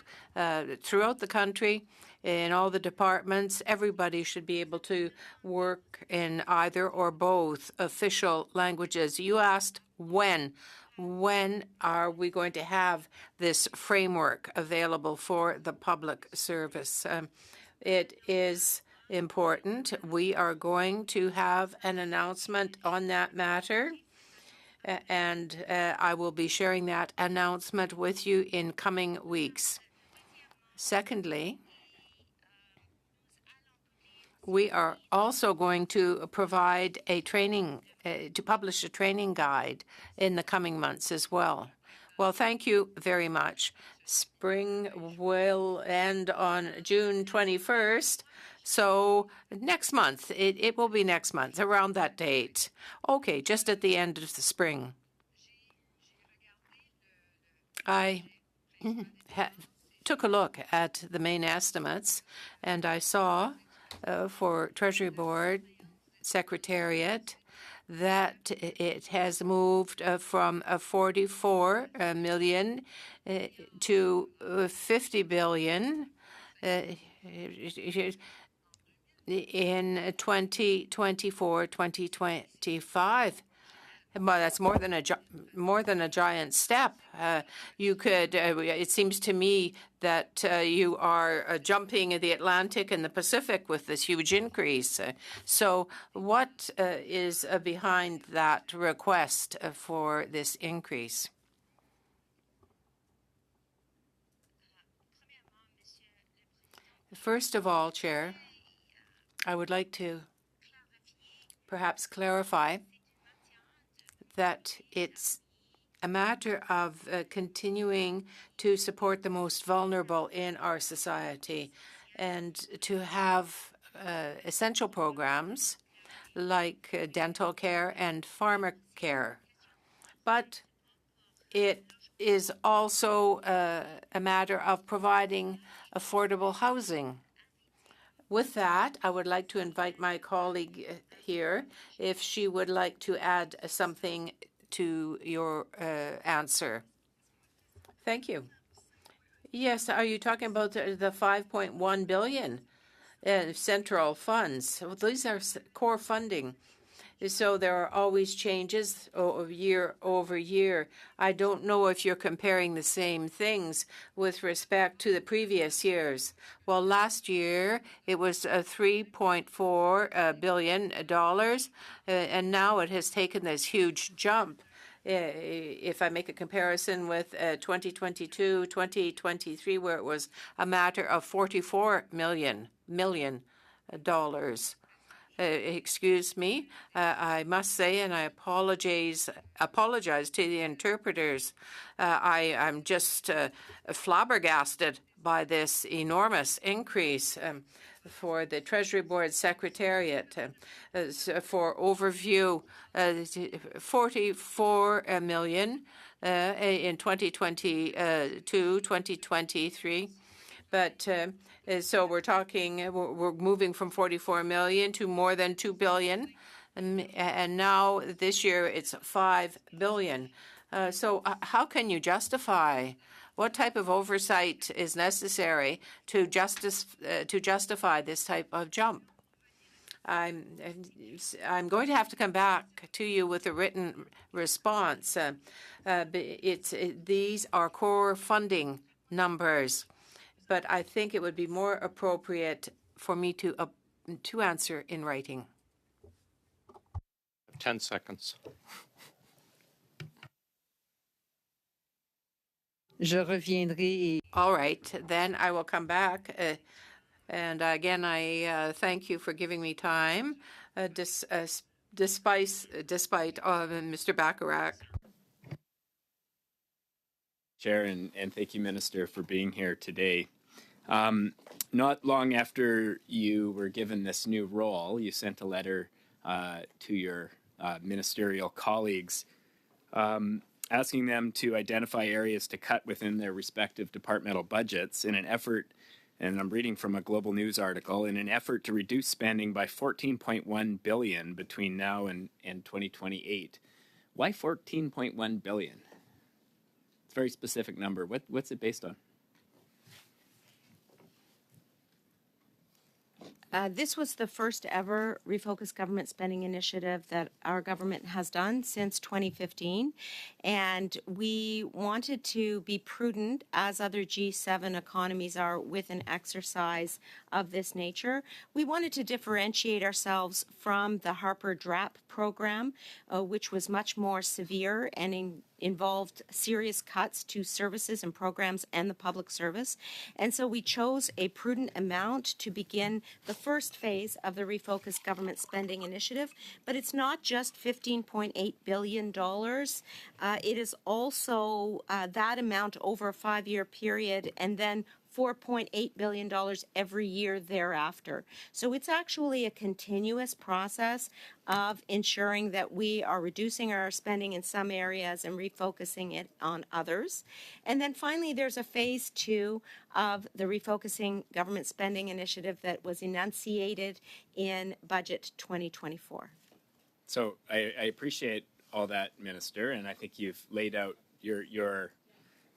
throughout the country. In all the departments, everybody should be able to work in either or both official languages. You asked when. When are we going to have this framework available for the public service? It is important. We are going to have an announcement on that matter, and I will be sharing that announcement with you in coming weeks. Secondly, we are also going to provide a training, to publish a training guide in the coming months as well. Well, thank you very much. Spring will end on June 21st. So next month, it will be next month, around that date. Okay, just at the end of the spring. I took a look at the main estimates, and I saw for Treasury Board Secretariat that it has moved from 44 million to 50 billion in 2024-2025. Well, that's more than a giant step. You could. It seems to me that you are jumping the Atlantic and the Pacific with this huge increase. So, what is behind that request for this increase? First of all, Chair, I would like to perhaps clarify that it's a matter of continuing to support the most vulnerable in our society and to have essential programs like dental care and pharmacare. But it is also a matter of providing affordable housing. With that, I would like to invite my colleague here if she would like to add something to your answer. Thank you. Yes, are you talking about the 5.1 billion central funds? Well, these are core funding. So there are always changes year over year. I don't know if you're comparing the same things with respect to the previous years. Well, last year it was $3.4 billion, and now it has taken this huge jump. if I make a comparison with 2022, 2023, where it was a matter of $44 million. Excuse me, I must say, and I apologize to the interpreters. I'm just flabbergasted by this enormous increase for the Treasury Board Secretariat. For overview, 44 million in 2022, 2023. But so we're talking, we're moving from 44 million to more than 2 billion. And now this year it's 5 billion. So how can you justify, what type of oversight is necessary to justify this type of jump? I'm going to have to come back to you with a written response. These are core funding numbers. But I think it would be more appropriate for me to answer in writing. 10 seconds. All right, then I will come back. And again, I thank you for giving me time, despite Mr. Bacharach. Chair, and thank you, Minister, for being here today. Not long after you were given this new role, you sent a letter to your ministerial colleagues asking them to identify areas to cut within their respective departmental budgets in an effort, and I'm reading from a Global News article, in an effort to reduce spending by $14.1 billion between now and 2028. Why $14.1 billion? Very specific number. What's it based on? This was the first ever Refocus Government Spending Initiative that our government has done since 2015. And we wanted to be prudent, as other G7 economies are, with an exercise of this nature. We wanted to differentiate ourselves from the Harper-Drapp program, which was much more severe and involved serious cuts to services and programs and the public service. And so we chose a prudent amount to begin the first phase of the Refocus Government Spending Initiative. But it's not just $15.8 billion. It is also that amount over a 5-year period, and then $4.8 billion every year thereafter. So it's actually a continuous process of ensuring that we are reducing our spending in some areas and refocusing it on others. And then finally, there's a phase 2 of the Refocusing Government Spending Initiative that was enunciated in Budget 2024. So I appreciate all that, Minister, and I think you've laid out your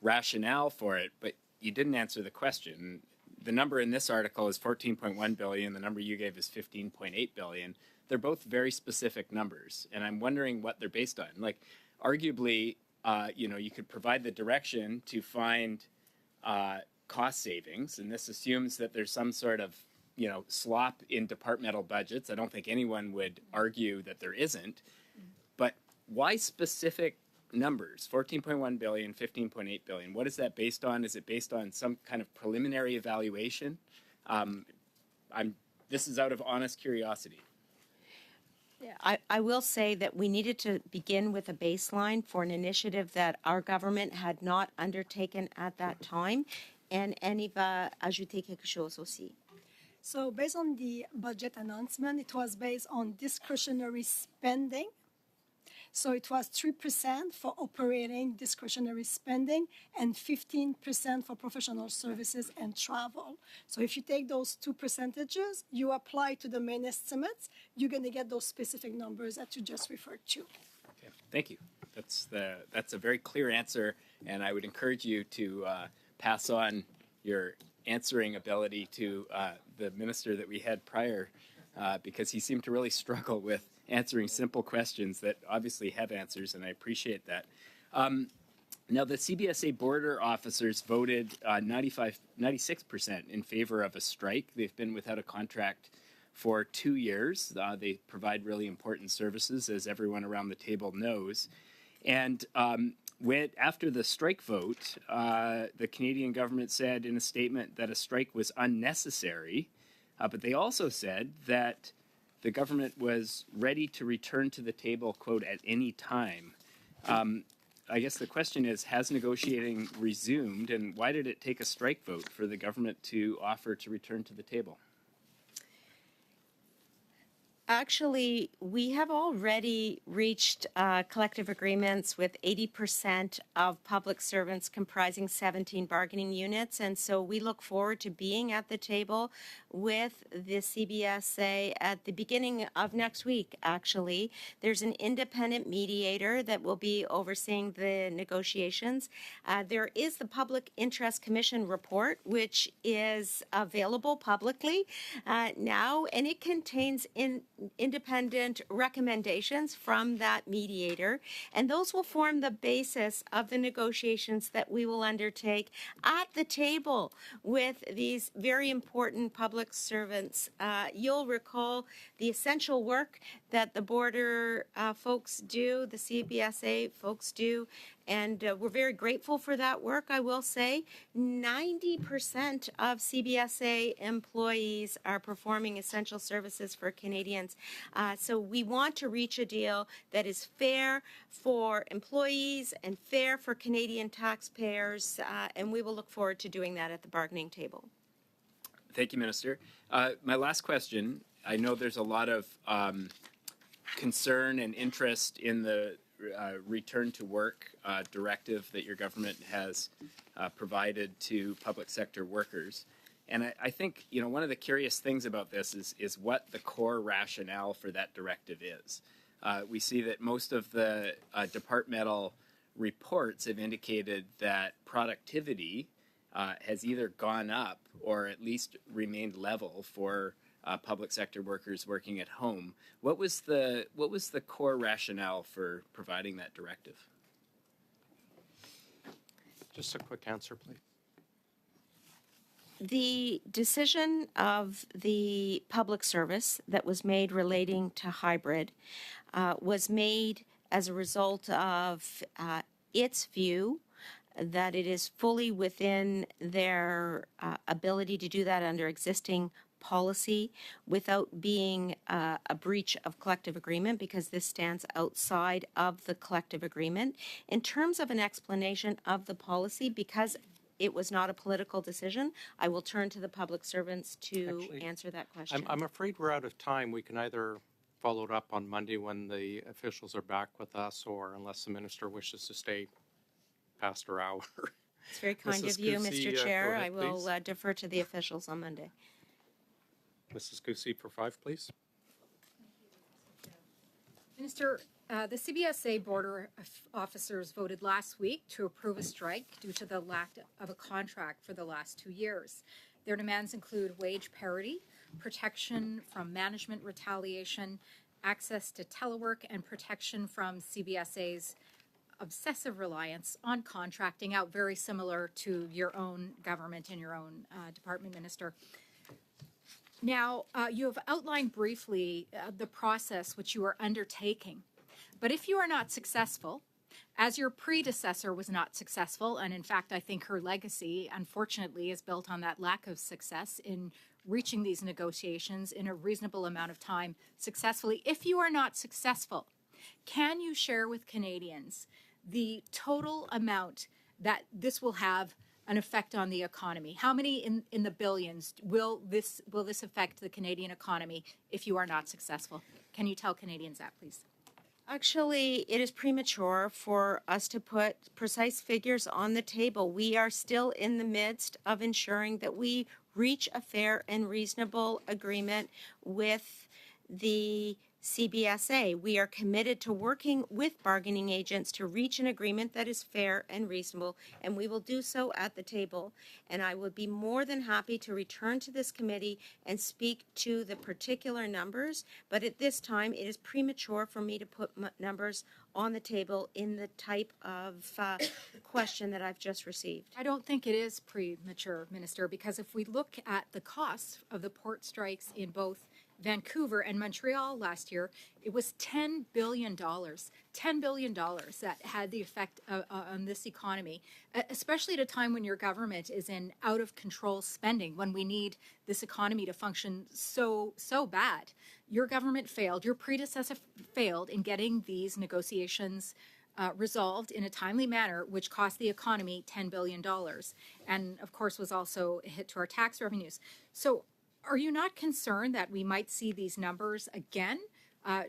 rationale for it, but you didn't answer the question. The number in this article is 14.1 billion. The number you gave is 15.8 billion. They're both very specific numbers, and I'm wondering what they're based on. Like, arguably, you could provide the direction to find cost savings, and this assumes that there's some sort of slop in departmental budgets. I don't think anyone would argue that there isn't. But why specific numbers? 14.1 billion, 15.8 billion. What is that based on? Is it based on some kind of preliminary evaluation? This is out of honest curiosity. I will say that we needed to begin with a baseline for an initiative that our government had not undertaken at that time. And Annie va ajouter quelque chose aussi. So based on the budget announcement, it was based on discretionary spending. So it was 3% for operating discretionary spending and 15% for professional services and travel. So if you take those two percentages, you apply to the main estimates, you're going to get those specific numbers that you just referred to. Okay, thank you. That's a very clear answer, and I would encourage you to pass on your answering ability to the minister that we had prior, because he seemed to really struggle with answering simple questions that obviously have answers, and I appreciate that. Now, the CBSA border officers voted 96% in favor of a strike. They've been without a contract for 2 years. They provide really important services, as everyone around the table knows. And after the strike vote, the Canadian government said in a statement that a strike was unnecessary, but they also said that the government was ready to return to the table, quote, at any time. I guess the question is, has negotiating resumed, and why did it take a strike vote for the government to offer to return to the table? Actually, we have already reached collective agreements with 80% of public servants comprising 17 bargaining units. And so we look forward to being at the table with the CBSA at the beginning of next week, actually. There's an independent mediator that will be overseeing the negotiations. There is the Public Interest Commission report, which is available publicly now, and it contains independent recommendations from that mediator, and those will form the basis of the negotiations that we will undertake at the table with these very important public servants. You'll recall the essential work that the border folks do, the CBSA folks do, and we're very grateful for that work, I will say. 90% of CBSA employees are performing essential services for Canadians. So we want to reach a deal that is fair for employees and fair for Canadian taxpayers, and we will look forward to doing that at the bargaining table. Thank you, Minister. My last question, I know there's a lot of concern and interest in the return to work directive that your government has provided to public sector workers. And I think, you know, one of the curious things about this is what the core rationale for that directive is. We see that most of the departmental reports have indicated that productivity has either gone up or at least remained level for public sector workers working at home. What was the core rationale for providing that directive? Just a quick answer, please. The decision of the public service that was made relating to hybrid was made as a result of its view that it is fully within their ability to do that under existing policy without being a breach of collective agreement, because this stands outside of the collective agreement. In terms of an explanation of the policy, because it was not a political decision, I will turn to the public servants to answer that question. I'm afraid we're out of time. We can either follow it up on Monday when the officials are back with us, or unless the minister wishes to stay past her hour. It's very kind Mrs. of you, Goosey, Mr. Chair. go ahead, I will please. defer to the officials on Monday. Mrs. Goosey for 5, please. Minister, the CBSA border officers voted last week to approve a strike due to the lack of a contract for the last 2 years. Their demands include wage parity, protection from management retaliation, access to telework, and protection from CBSA's obsessive reliance on contracting out, very similar to your own government and your own department, Minister. Now, you have outlined briefly the process which you are undertaking. But if you are not successful, as your predecessor was not successful, and in fact, I think her legacy, unfortunately, is built on that lack of success in reaching these negotiations in a reasonable amount of time successfully. If you are not successful, can you share with Canadians the total amount that this will have an effect on the economy? How many in the billions will this affect the Canadian economy if you are not successful? Can you tell Canadians that, please? Actually, it is premature for us to put precise figures on the table. We are still in the midst of ensuring that we reach a fair and reasonable agreement with the CBSA. We are committed to working with bargaining agents to reach an agreement that is fair and reasonable, and we will do so at the table. And I would be more than happy to return to this committee and speak to the particular numbers, but at this time it is premature for me to put numbers on the table in the type of question that I've just received. I don't think it is premature, Minister, because if we look at the costs of the port strikes in both Vancouver, and Montreal last year, it was $10 billion. $10 billion that had the effect on this economy, especially at a time when your government is in out of control spending, when we need this economy to function so bad. Your government failed, your predecessor failed in getting these negotiations resolved in a timely manner, which cost the economy $10 billion, and of course was also a hit to our tax revenues. So are you not concerned that we might see these numbers again?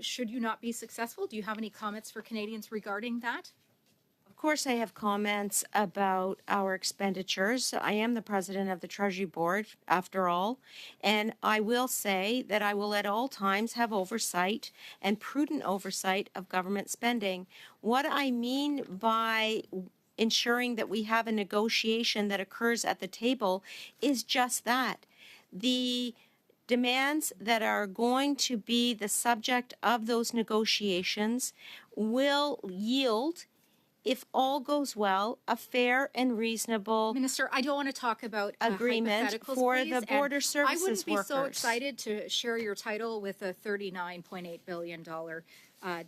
Should you not be successful? Do you have any comments for Canadians regarding that? Of course, I have comments about our expenditures. I am the president of the Treasury Board, after all, and I will say that I will at all times have oversight and prudent oversight of government spending. What I mean by ensuring that we have a negotiation that occurs at the table is just that. The demands that are going to be the subject of those negotiations will yield, if all goes well, a fair and reasonable Minister, I don't want to talk about agreement hypotheticals, for please, the border services I wouldn't be so workers. excited to share your title with a $39.8 billion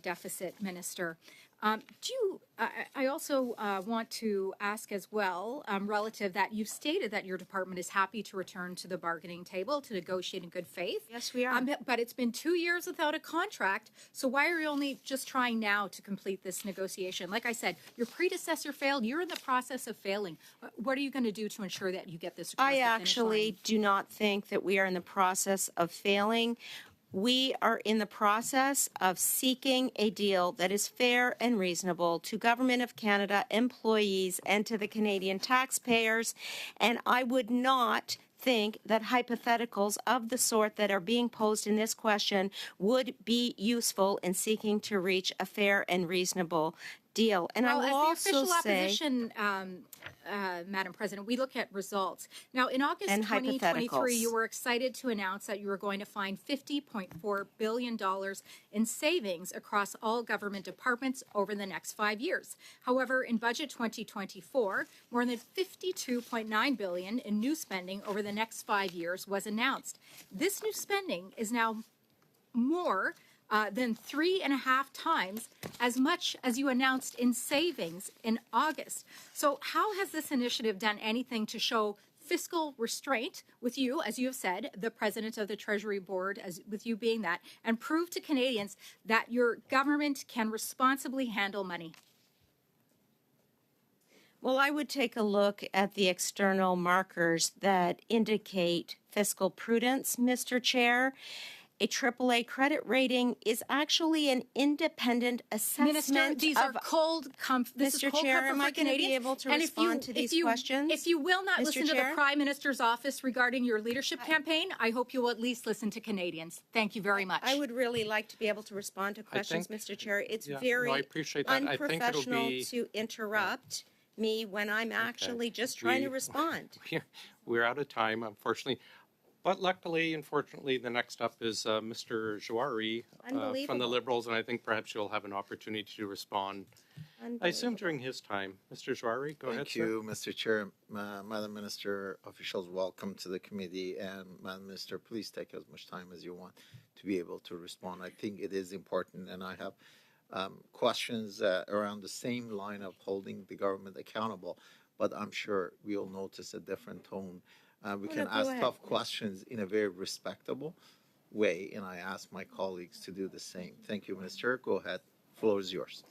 deficit, Minister. I also want to ask as well, relative that you've stated that your department is happy to return to the bargaining table to negotiate in good faith. Yes, we are. But it's been 2 years without a contract, so why are you only just trying now to complete this negotiation? Like I said, your predecessor failed. You're in the process of failing. What are you going to do to ensure that you get this across I the finish actually line? do not think that we are in the process of failing. We are in the process of seeking a deal that is fair and reasonable to Government of Canada employees and to the Canadian taxpayers. And I would not think that hypotheticals of the sort that are being posed in this question would be useful in seeking to reach a fair and reasonable deal. And Well, I will as also the official say, opposition, Madam President, we look at results. Now, in August And 2023, hypotheticals. you were excited to announce that you were going to find $50.4 billion in savings across all government departments over the next 5 years. However, in Budget 2024, more than $52.9 billion in new spending over the next 5 years was announced. This new spending is now more than 3.5 times as much as you announced in savings in August. So how has this initiative done anything to show fiscal restraint with you, as you have said, the president of the Treasury Board, as with you being that, and prove to Canadians that your government can responsibly handle money? well, I would take a look at the external markers that indicate fiscal prudence, Mr. Chair. A AAA credit rating is actually an independent assessment Minister, these are cold this is Mr. cold Chair, comfort am for I going to be Canadians. able to And respond to these questions? If you will not Mr. listen to Chair? the Prime Minister's office regarding your leadership campaign, I hope you will at least listen to Canadians. Thank you very much. I would really like to be able to respond to questions, think- Mr. Chair. It's Yeah, no, very I appreciate that. I think it'll unprofessional be- to interrupt me when I'm actually just trying to respond. We're out of time, unfortunately. But luckily, unfortunately, the next up is Mr. Jouari from the Unbelievable. Liberals, and I think perhaps you'll have an opportunity to respond. I assume during his time. Mr. Jouari, go ahead, Thank you, Mr. Chair. Madam Minister, officials, welcome to the committee. And Madam Minister, please take as much time as you want to be able to respond. I think it is important, and I have questions around the same line of holding the government accountable, but I'm sure we'll notice a different tone. We can go ask ahead. tough questions in a very respectable way, and I ask my colleagues to do the same. Thank you, Minister. Go ahead. Floor is yours.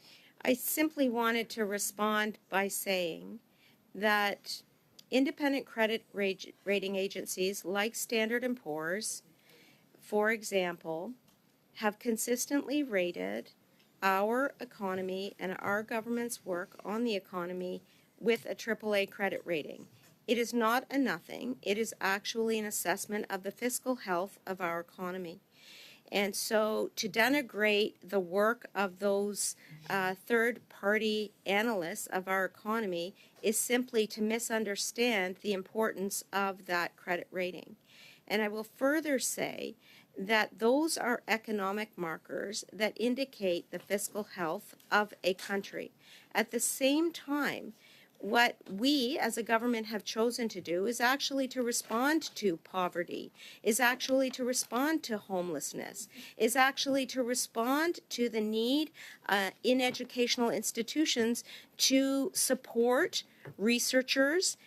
I simply wanted to respond by saying that independent credit rating agencies like Standard & Poor's, for example, have consistently rated our economy and our government's work on the economy with a AAA credit rating. It is not a nothing. It is actually an assessment of the fiscal health of our economy. And so to denigrate the work of those third-party analysts of our economy is simply to misunderstand the importance of that credit rating. And I will further say that those are economic markers that indicate the fiscal health of a country. At the same time, what we as a government have chosen to do is actually to respond to poverty, is actually to respond to homelessness, is actually to respond to the need in educational institutions to support researchers,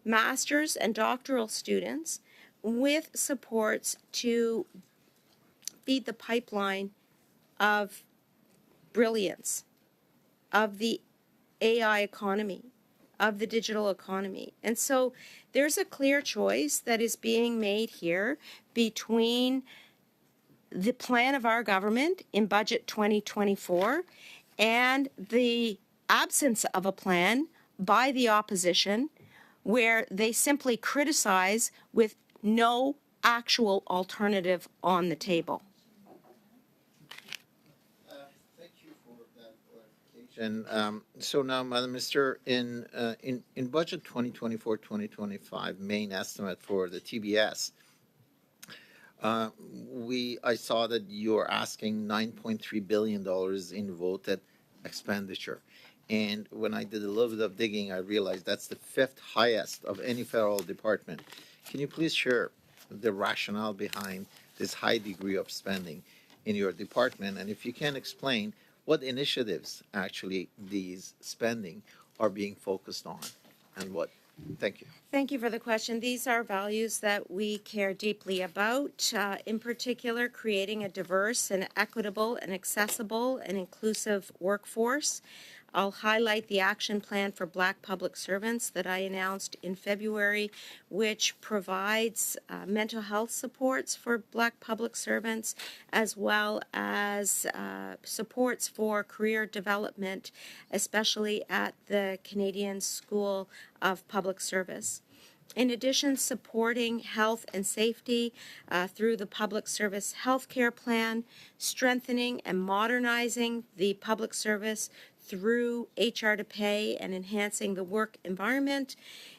master's and doctoral students with supports to feed the pipeline of brilliance, of the AI economy, of the digital economy. And so there's a clear choice that is being made here between the plan of our government in budget 2024 and the absence of a plan by the opposition, where they simply criticize with no actual alternative on the table. Thank you for that clarification. So now, Madam Minister, in budget 2024-2025 main estimate for the TBS, I saw that you're asking $9.3 billion in voted expenditure. And when I did a little bit of digging, I realized that's the fifth highest of any federal department. Can you please share the rationale behind this high degree of spending in your department? And if you can explain what initiatives actually these spending are being focused on and what. Thank you. Thank you for the question. These are values that we care deeply about, in particular, creating a diverse and equitable and accessible and inclusive workforce. I'll highlight the action plan for Black public servants that I announced in February, which provides mental health supports for Black public servants, as well as supports for career development, especially at the Canadian School of Public Service. In addition, supporting health and safety through the Public Service Healthcare Plan, strengthening and modernizing the public service through HR to Pay and enhancing the work environment,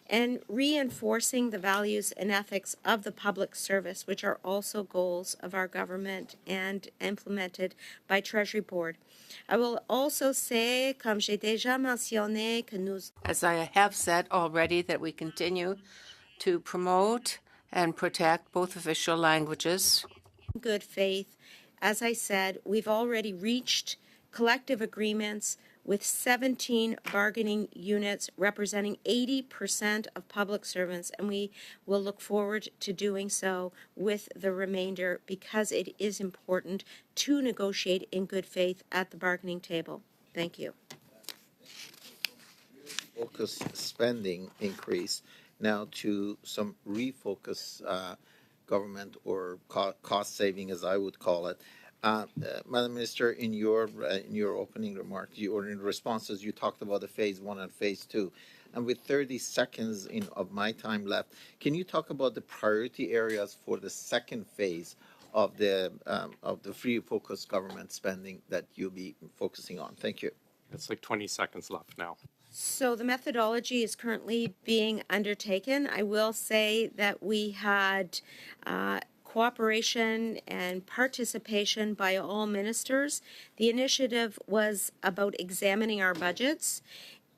and reinforcing the values and ethics of the public service, which are also goals of our government and implemented by Treasury Board. I will also say, comme j'ai déjà mentionné, que nous... As I have said already, that we continue to promote and protect both official languages. Good faith. As I said, we've already reached collective agreements with 17 bargaining units representing 80% of public servants, and we will look forward to doing so with the remainder because it is important to negotiate in good faith at the bargaining table. Thank you. Focus spending increase now to some refocus government or cost saving, as I would call it. Madam Minister, in your opening remarks, or in responses, you talked about the phase 1 and phase 2. And with 30 seconds of my time left, can you talk about the priority areas for the second phase of the free focus government spending that you'll be focusing on? Thank you. It's like 20 seconds left now. So the methodology is currently being undertaken. I will say that we had cooperation and participation by all ministers. The initiative was about examining our budgets,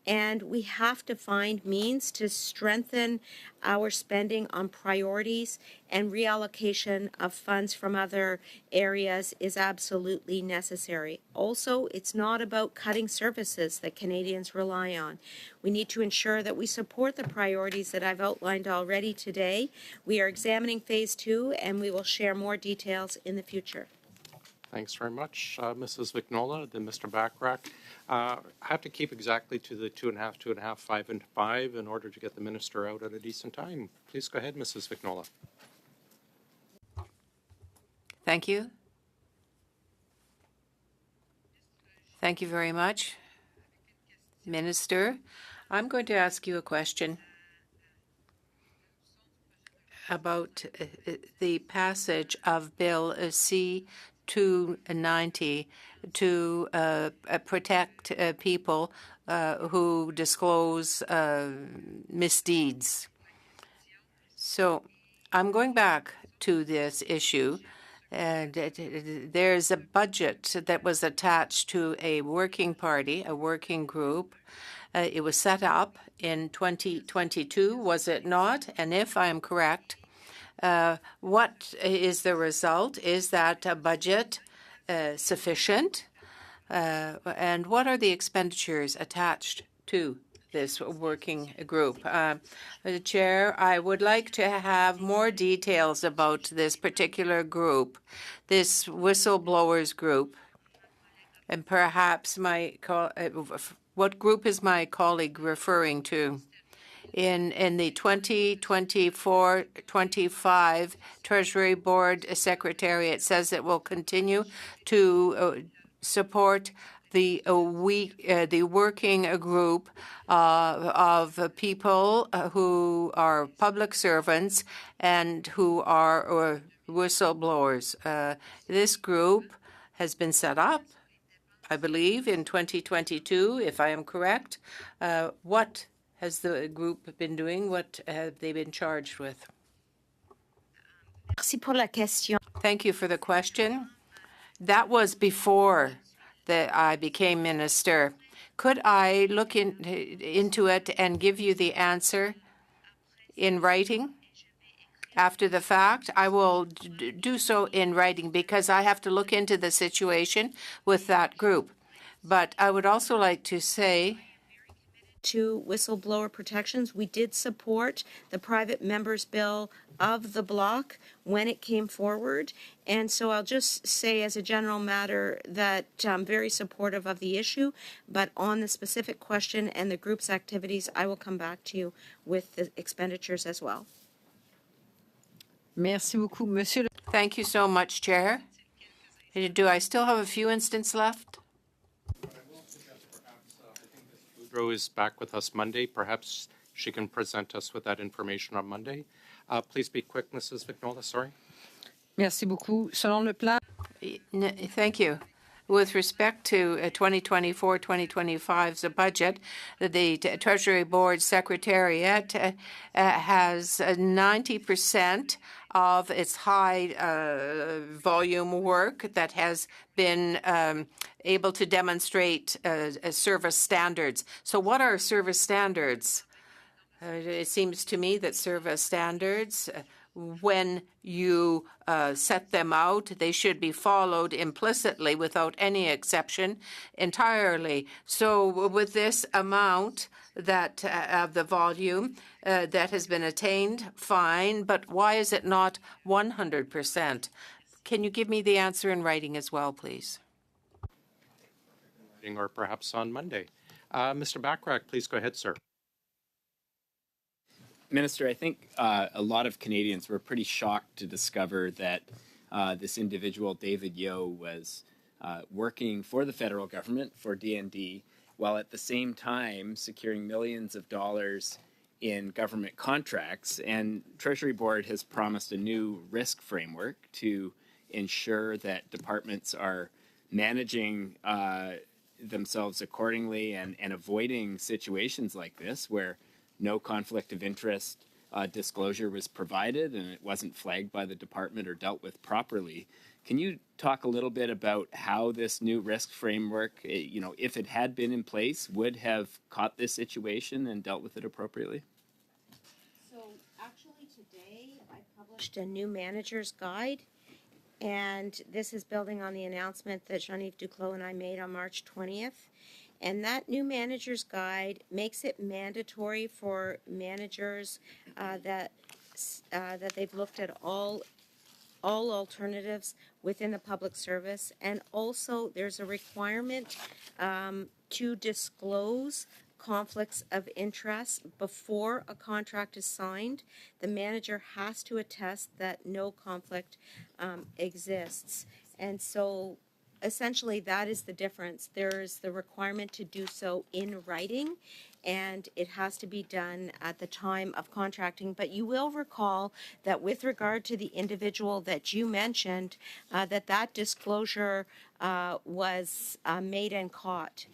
and we have to find means to strengthen our spending on priorities, and reallocation of funds from other areas is absolutely necessary. Also, it's not about cutting services that Canadians rely on. We need to ensure that we support the priorities that I've outlined already today. We are examining phase 2, and we will share more details in the future. Thanks very much, Mrs. Vignola. Then Mr. Bachrach. I have to keep exactly to the 2.5, 5, and 5 in order to get the minister out at a decent time. Please go ahead, Mrs. Vignola. Thank you. Thank you very much, Minister. I'm going to ask you a question about the passage of Bill C-290 to protect people who disclose misdeeds. So I'm going back to this issue, and there's a budget that was attached to a working party, a working group, It was set up in 2022, was it not? And if I am correct, what is the result? Is that budget sufficient? And what are the expenditures attached to this working group? Chair, I would like to have more details about this particular group, this whistleblowers group, and perhaps what group is my colleague referring to? In the 2024-25 Treasury Board Secretariat says it will continue to support the working group of people who are public servants and who are whistleblowers. This group has been set up, I believe, in 2022, if I am correct. What has the group been doing? What have they been charged with? Thank you for the question. That was before I became minister. Could I look into it and give you the answer in writing after the fact? I will do so in writing because I have to look into the situation with that group. But I would also like to say, to whistleblower protections. We did support the private members bill of the bloc when it came forward. And so I'll just say as a general matter that I'm very supportive of the issue, but on the specific question and the group's activities, I will come back to you with the expenditures as well. Merci beaucoup, Monsieur. Thank you so much, Chair. Do I still have a few instants left? Boudreau is back with us Monday. Perhaps she can present us with that information on Monday. Please be quick, Mrs. Vignola. Sorry. Merci beaucoup. Selon le plan. Thank you. With respect to 2024-2025's budget, the Treasury Board Secretariat has 90% of its high volume work that has been able to demonstrate service standards. So what are service standards? It seems to me that service standards, when you set them out, they should be followed implicitly without any exception entirely. So with this amount that of the volume that has been attained, fine, but why is it not 100%? Can you give me the answer in writing as well, please? Or perhaps on Monday. Mr. Bachrach, please go ahead, sir. Minister, I think a lot of Canadians were pretty shocked to discover that this individual, David Yeo, was working for the federal government, for DND, while at the same time securing millions of dollars in government contracts. And Treasury Board has promised a new risk framework to ensure that departments are managing themselves accordingly and avoiding situations like this where no conflict of interest disclosure was provided and it wasn't flagged by the department or dealt with properly. Can you talk a little bit about how this new risk framework, if it had been in place, would have caught this situation and dealt with it appropriately? So actually today I published a new manager's guide, and this is building on the announcement that Jean-Yves Duclos and I made on March 20th. And that new manager's guide makes it mandatory for managers that they've looked at all alternatives within the public service. And also there's a requirement to disclose conflicts of interest before a contract is signed. The manager has to attest that no conflict exists. And so essentially, that is the difference. There's the requirement to do so in writing, and it has to be done at the time of contracting. But you will recall that with regard to the individual that you mentioned, that disclosure was made and caught.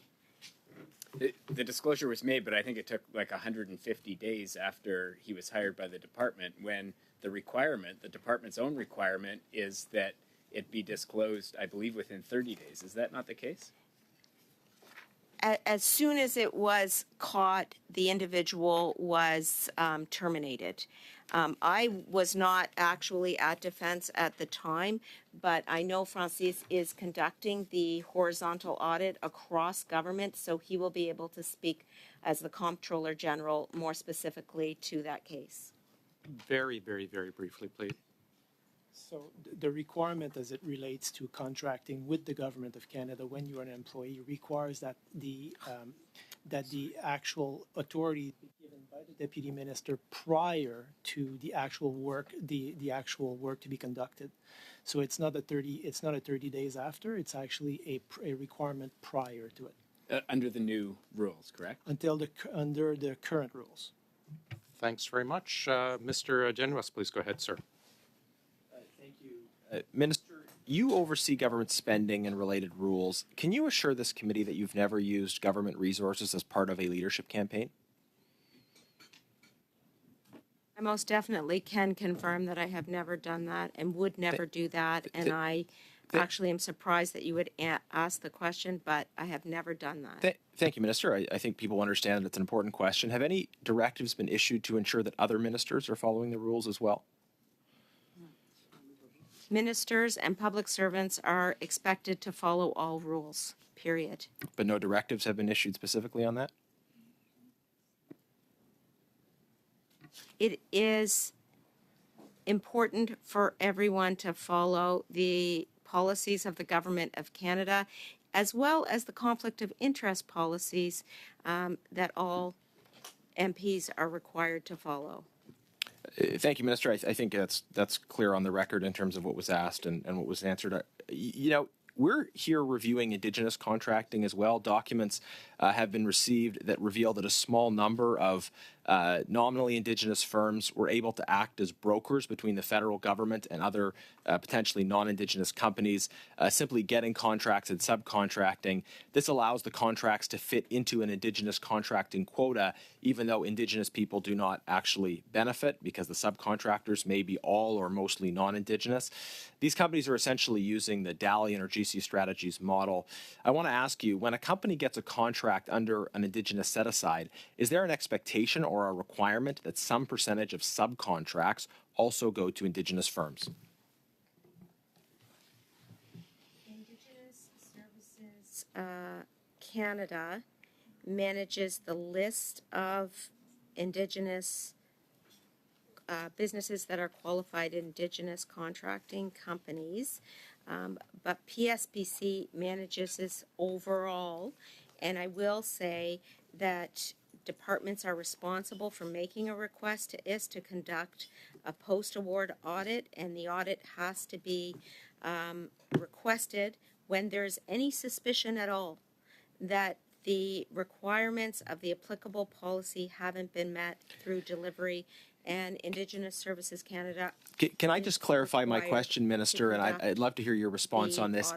The disclosure was made, but I think it took like 150 days after he was hired by the department, when the requirement, the department's own requirement, is that it be disclosed, I believe, within 30 days. Is that not the case? as soon as it was caught, the individual was terminated. I was not actually at Defense at the time, but I know Francis is conducting the horizontal audit across government, so he will be able to speak as the Comptroller General more specifically to that case. Very, very, very briefly, please. So the requirement as it relates to contracting with the Government of Canada when you are an employee requires that the actual authority be given by the Deputy Minister prior to the actual work, the actual work to be conducted. So it's not a 30 days after, it's actually a requirement prior to it. Under the new rules, correct? Under the current rules. Thanks very much. Mr. Genuis, please go ahead, sir. Thank you. Minister, you oversee government spending and related rules. Can you assure this committee that you've never used government resources as part of a leadership campaign? I most definitely can confirm that I have never done that and would never do that. And I actually am surprised that you would ask the question, but I have never done that. Thank you, Minister. I think people understand that it's an important question. Have any directives been issued to ensure that other ministers are following the rules as well? Ministers and public servants are expected to follow all rules, period. But no directives have been issued specifically on that? It is important for everyone to follow the policies of the Government of Canada, as well as the conflict of interest policies that all MPs are required to follow. Thank you, Minister. I think that's clear on the record in terms of what was asked and what was answered. You know, we're here reviewing Indigenous contracting as well. Documents have been received that reveal that a small number of nominally Indigenous firms were able to act as brokers between the federal government and other potentially non-Indigenous companies, simply getting contracts and subcontracting. This allows the contracts to fit into an Indigenous contracting quota, even though Indigenous people do not actually benefit because the subcontractors may be all or mostly non-Indigenous. These companies are essentially using the Dalian or GC Strategies model. I want to ask you, when a company gets a contract under an Indigenous set-aside, is there an expectation or a requirement that some percentage of subcontracts also go to Indigenous firms? Indigenous Services Canada manages the list of Indigenous businesses that are qualified Indigenous contracting companies, but PSPC manages this overall. And I will say that departments are responsible for making a request to IST to conduct a post-award audit, and the audit has to be requested when there's any suspicion at all that the requirements of the applicable policy haven't been met through delivery, and Indigenous Services Canada. Can I just clarify my question, Minister, and I'd love to hear your response on this.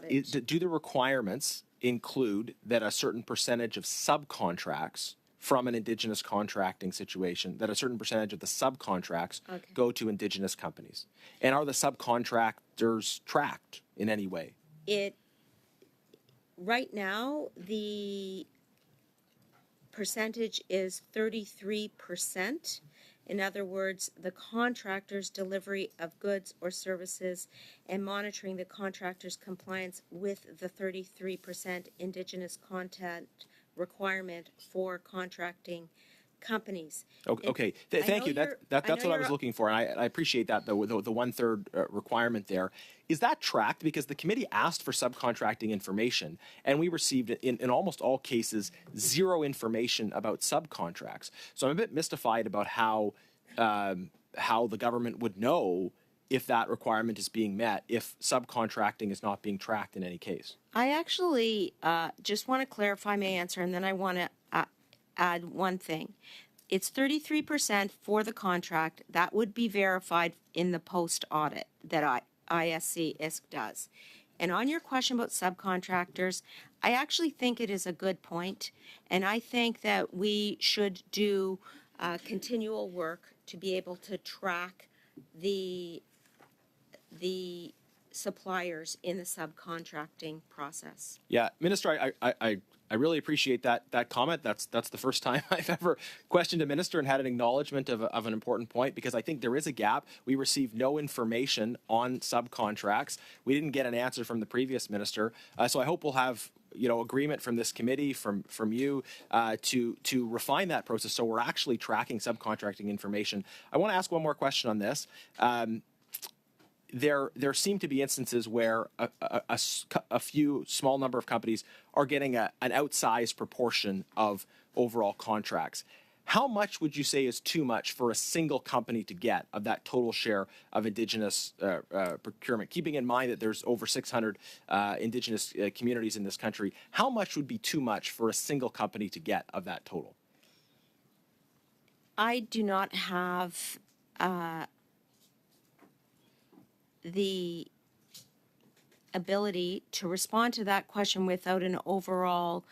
Do the requirements include that a certain percentage of subcontracts from an Indigenous contracting situation, that a certain percentage of the subcontracts go to Indigenous companies? And are the subcontractors tracked in any way? Right now, the percentage is 33%. In other words, the contractor's delivery of goods or services and monitoring the contractor's compliance with the 33% Indigenous content requirement for contracting companies. Okay, thank you. That's what I was looking for, and I appreciate that, the one-third requirement there. Is that tracked? Because the committee asked for subcontracting information, and we received, in almost all cases, zero information about subcontracts. So I'm a bit mystified about how the government would know if that requirement is being met, if subcontracting is not being tracked in any case. I actually just want to clarify my answer, and then I want to add one thing. It's 33% for the contract. That would be verified in the post audit that ISC does. And on your question about subcontractors, I actually think it is a good point, and I think that we should do continual work to be able to track the suppliers in the subcontracting process. Yeah, Minister, I I really appreciate that comment. That's the first time I've ever questioned a minister and had an acknowledgement of an important point, because I think there is a gap. We received no information on subcontracts. We didn't get an answer from the previous minister. So I hope we'll have agreement from this committee, from you, to refine that process so we're actually tracking subcontracting information. I want to ask one more question on this. There seem to be instances where a few small number of companies are getting an outsized proportion of overall contracts. How much would you say is too much for a single company to get of that total share of Indigenous procurement? Keeping in mind that there's over 600 Indigenous communities in this country, how much would be too much for a single company to get of that total? I do not have the ability to respond to that question without an overall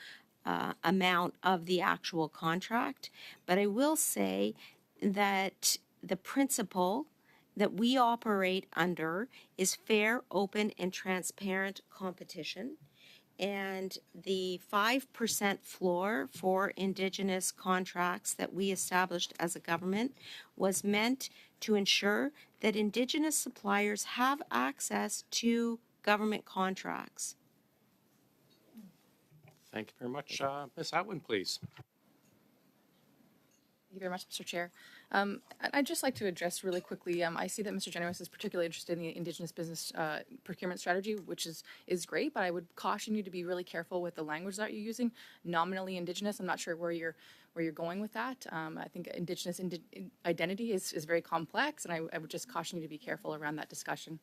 amount of the actual contract. But I will say that the principle that we operate under is fair, open, and transparent competition. And the 5% floor for Indigenous contracts that we established as a government was meant to ensure that Indigenous suppliers have access to government contracts. Thank you very much. Ms. Atwin, please. Thank you very much, Mr. Chair. I'd just like to address really quickly, I see that Mr. Generous is particularly interested in the Indigenous business procurement strategy, which is great, but I would caution you to be really careful with the language that you're using. Nominally Indigenous, I'm not sure where you're going with that. I think Indigenous identity is very complex, and I would just caution you to be careful around that discussion.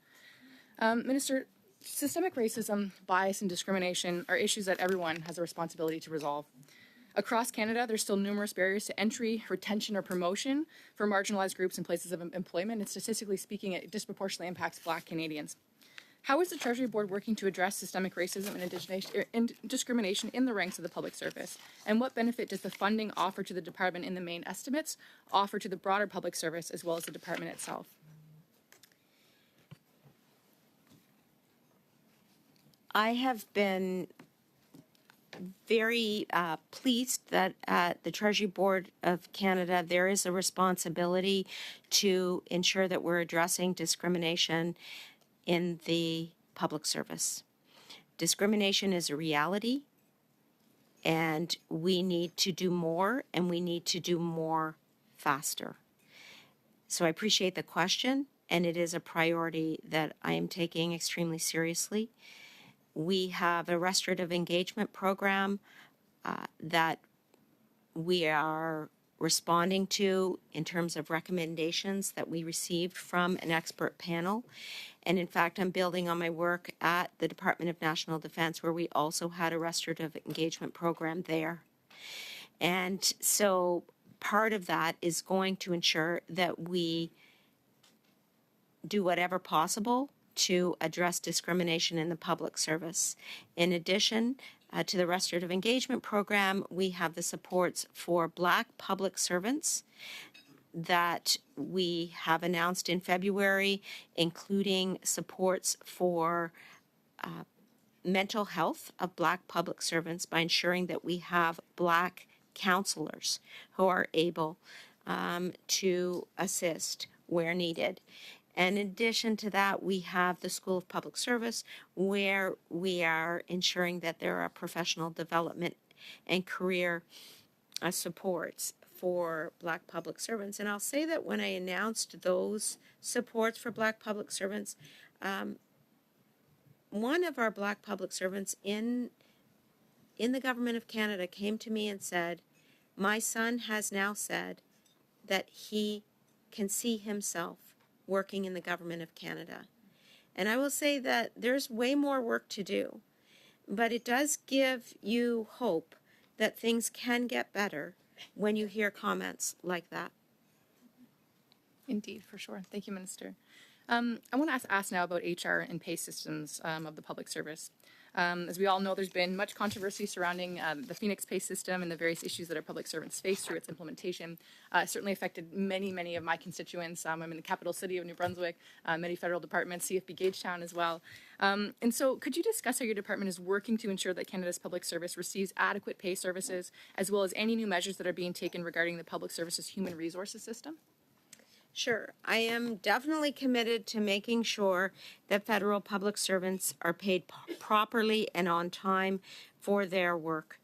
Minister, systemic racism, bias, and discrimination are issues that everyone has a responsibility to resolve. Across Canada, there's still numerous barriers to entry, retention, or promotion for marginalized groups in places of employment, and statistically speaking, it disproportionately impacts Black Canadians. How is the Treasury Board working to address systemic racism and discrimination in the ranks of the public service? And what benefit does the funding offer to the department in the main estimates offer to the broader public service as well as the department itself? I have been very pleased that at the Treasury Board of Canada there is a responsibility to ensure that we're addressing discrimination in the public service. Discrimination is a reality, and we need to do more, and we need to do more faster. So I appreciate the question, and it is a priority that I am taking extremely seriously. We have a restorative engagement program that we are responding to in terms of recommendations that we received from an expert panel. And in fact, I'm building on my work at the Department of National Defense, where we also had a restorative engagement program there. And so part of that is going to ensure that we do whatever possible to address discrimination in the public service. In addition to the restorative engagement program, we have the supports for Black public servants that we have announced in February, including supports for mental health of Black public servants by ensuring that we have Black counselors who are able to assist where needed. And in addition to that, we have the School of Public Service, where we are ensuring that there are professional development and career supports for Black public servants. And I'll say that when I announced those supports for Black public servants, one of our Black public servants in the Government of Canada came to me and said, "My son has now said that he can see himself working in the Government of Canada." And I will say that there's way more work to do, but it does give you hope that things can get better when you hear comments like that. Indeed, for sure. Thank you, Minister. I want to ask now about HR and pay systems of the public service. As we all know, there's been much controversy surrounding the Phoenix pay system and the various issues that our public servants face through its implementation. It certainly affected many of my constituents. I'm in the capital city of New Brunswick, many federal departments, CFB Gagetown as well. And so could you discuss how your department is working to ensure that Canada's public service receives adequate pay services, as well as any new measures that are being taken regarding the public services human resources system? Sure. I am definitely committed to making sure that federal public servants are paid properly and on time for their work.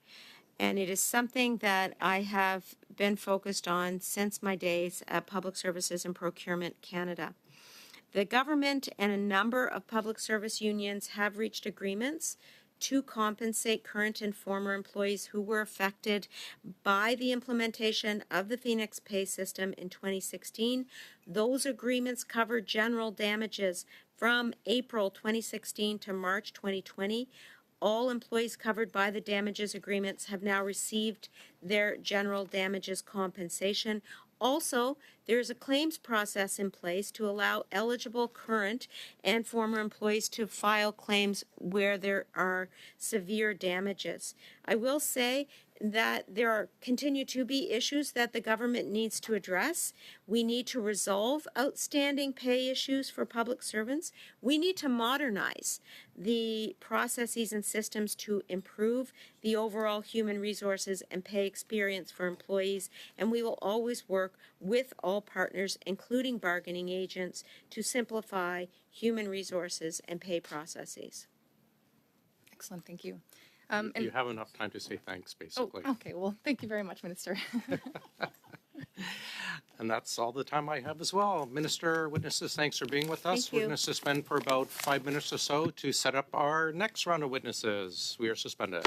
And it is something that I have been focused on since my days at Public Services and Procurement Canada. The government and a number of public service unions have reached agreements to compensate current and former employees who were affected by the implementation of the Phoenix pay system in 2016. Those agreements cover general damages from April 2016 to March 2020. All employees covered by the damages agreements have now received their general damages compensation. Also, there is a claims process in place to allow eligible current and former employees to file claims where there are severe damages. I will say that there continue to be issues that the government needs to address. We need to resolve outstanding pay issues for public servants. We need to modernize the processes and systems to improve the overall human resources and pay experience for employees, and we will always work with all partners, including bargaining agents, to simplify human resources and pay processes. Excellent, thank you. You have enough time to say thanks, basically. Oh, okay, well, thank you very much, Minister. And that's all the time I have as well. Minister, witnesses, thanks for being with us. Thank you. We're going to suspend for about 5 minutes or so to set up our next round of witnesses. We are suspended.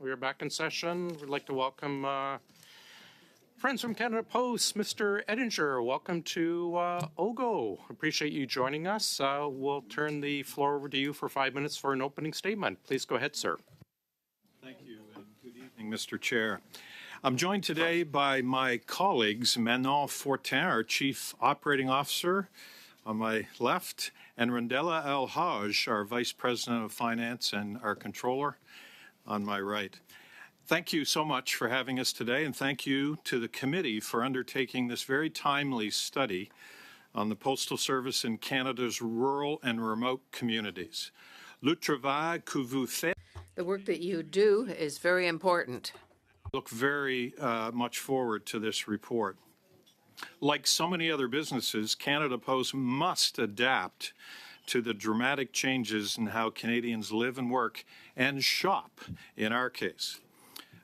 We are back in session. We'd like to welcome friends from Canada Post, Mr. Edinger. Welcome to OGO. Appreciate you joining us. We'll turn the floor over to you for 5 minutes for an opening statement. Please go ahead, sir. Thank you, and good evening, Mr. Chair. I'm joined today by my colleagues, Manon Fortin, our Chief Operating Officer, on my left, and Randella El-Haj, our Vice President of Finance and our Controller, on my right. Thank you so much for having us today, and thank you to the committee for undertaking this very timely study on the Postal Service in Canada's rural and remote communities. Le travail que vous faites. The work that you do is very important. Look very much forward to this report. Like so many other businesses, Canada Post must adapt to the dramatic changes in how Canadians live and work and shop, in our case.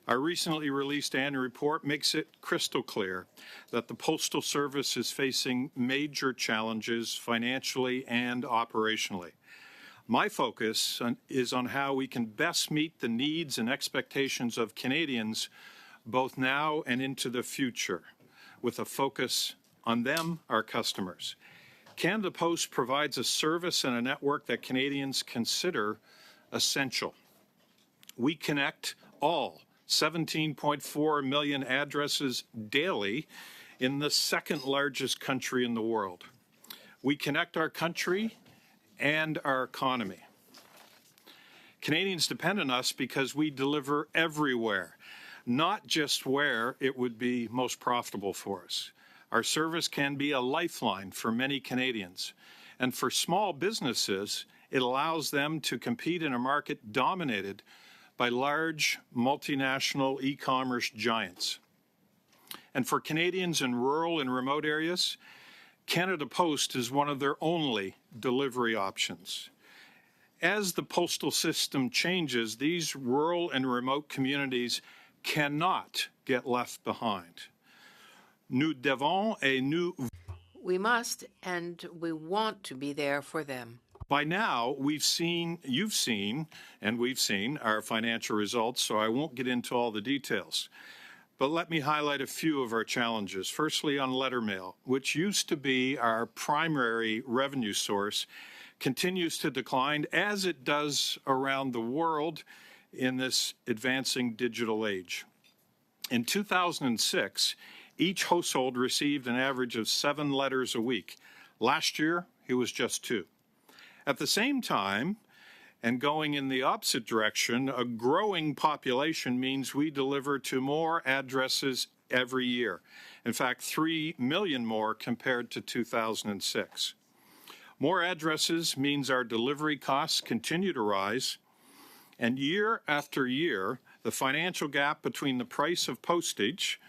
Our recently released annual report makes it crystal clear that the Postal Service is facing major challenges financially and operationally. My focus is on how we can best meet the needs and expectations of Canadians both now and into the future, with a focus on them, our customers. Canada Post provides a service and a network that Canadians consider essential. We connect all 17.4 million addresses daily in the second largest country in the world. We connect our country and our economy. Canadians depend on us because we deliver everywhere, not just where it would be most profitable for us. Our service can be a lifeline for many Canadians. And for small businesses, it allows them to compete in a market dominated by large multinational e-commerce giants. And for Canadians in rural and remote areas, Canada Post is one of their only delivery options. As the postal system changes, these rural and remote communities cannot get left behind. Nous devons et nous... We must and we want to be there for them. By now, you've seen our financial results, so I won't get into all the details. But let me highlight a few of our challenges. Firstly, on letter mail, which used to be our primary revenue source, continues to decline as it does around the world in this advancing digital age. In 2006, each household received an average of 7 letters a week. Last year, it was just 2. At the same time, and going in the opposite direction, a growing population means we deliver to more addresses every year. In fact, 3 million more compared to 2006. More addresses means our delivery costs continue to rise, and year after year, the financial gap between the price of postage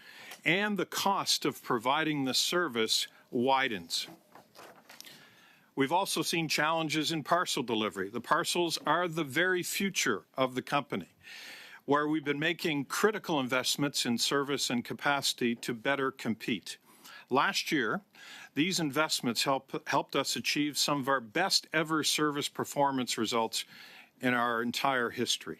and the cost of providing the service widens. We've also seen challenges in parcel delivery. The parcels are the very future of the company, where we've been making critical investments in service and capacity to better compete. Last year, these investments helped us achieve some of our best ever service performance results in our entire history.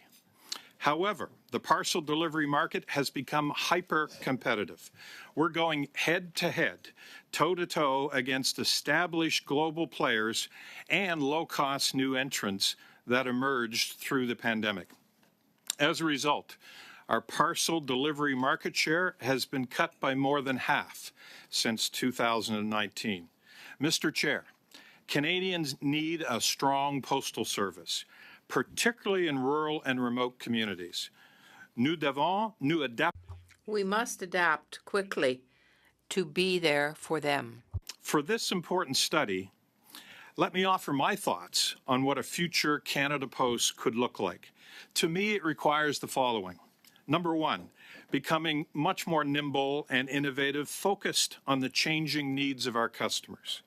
However, the parcel delivery market has become hyper-competitive. We're going head-to-head, toe-to-toe against established global players and low-cost new entrants that emerged through the pandemic. As a result, our parcel delivery market share has been cut by more than half since 2019. Mr. Chair, Canadians need a strong postal service, particularly in rural and remote communities. Nous adapter. We must adapt quickly to be there for them. For this important study, let me offer my thoughts on what a future Canada Post could look like. To me, it requires the following. Number one, becoming much more nimble and innovative, focused on the changing needs of our customers.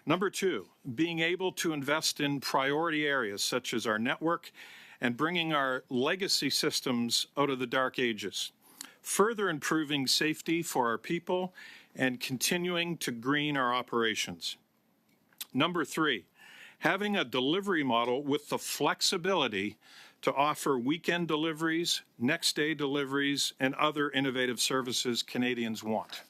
Number two, being able to invest in priority areas such as our network and bringing our legacy systems out of the dark ages, further improving safety for our people and continuing to green our operations. Number three, having a delivery model with the flexibility to offer weekend deliveries, next-day deliveries, and other innovative services Canadians want.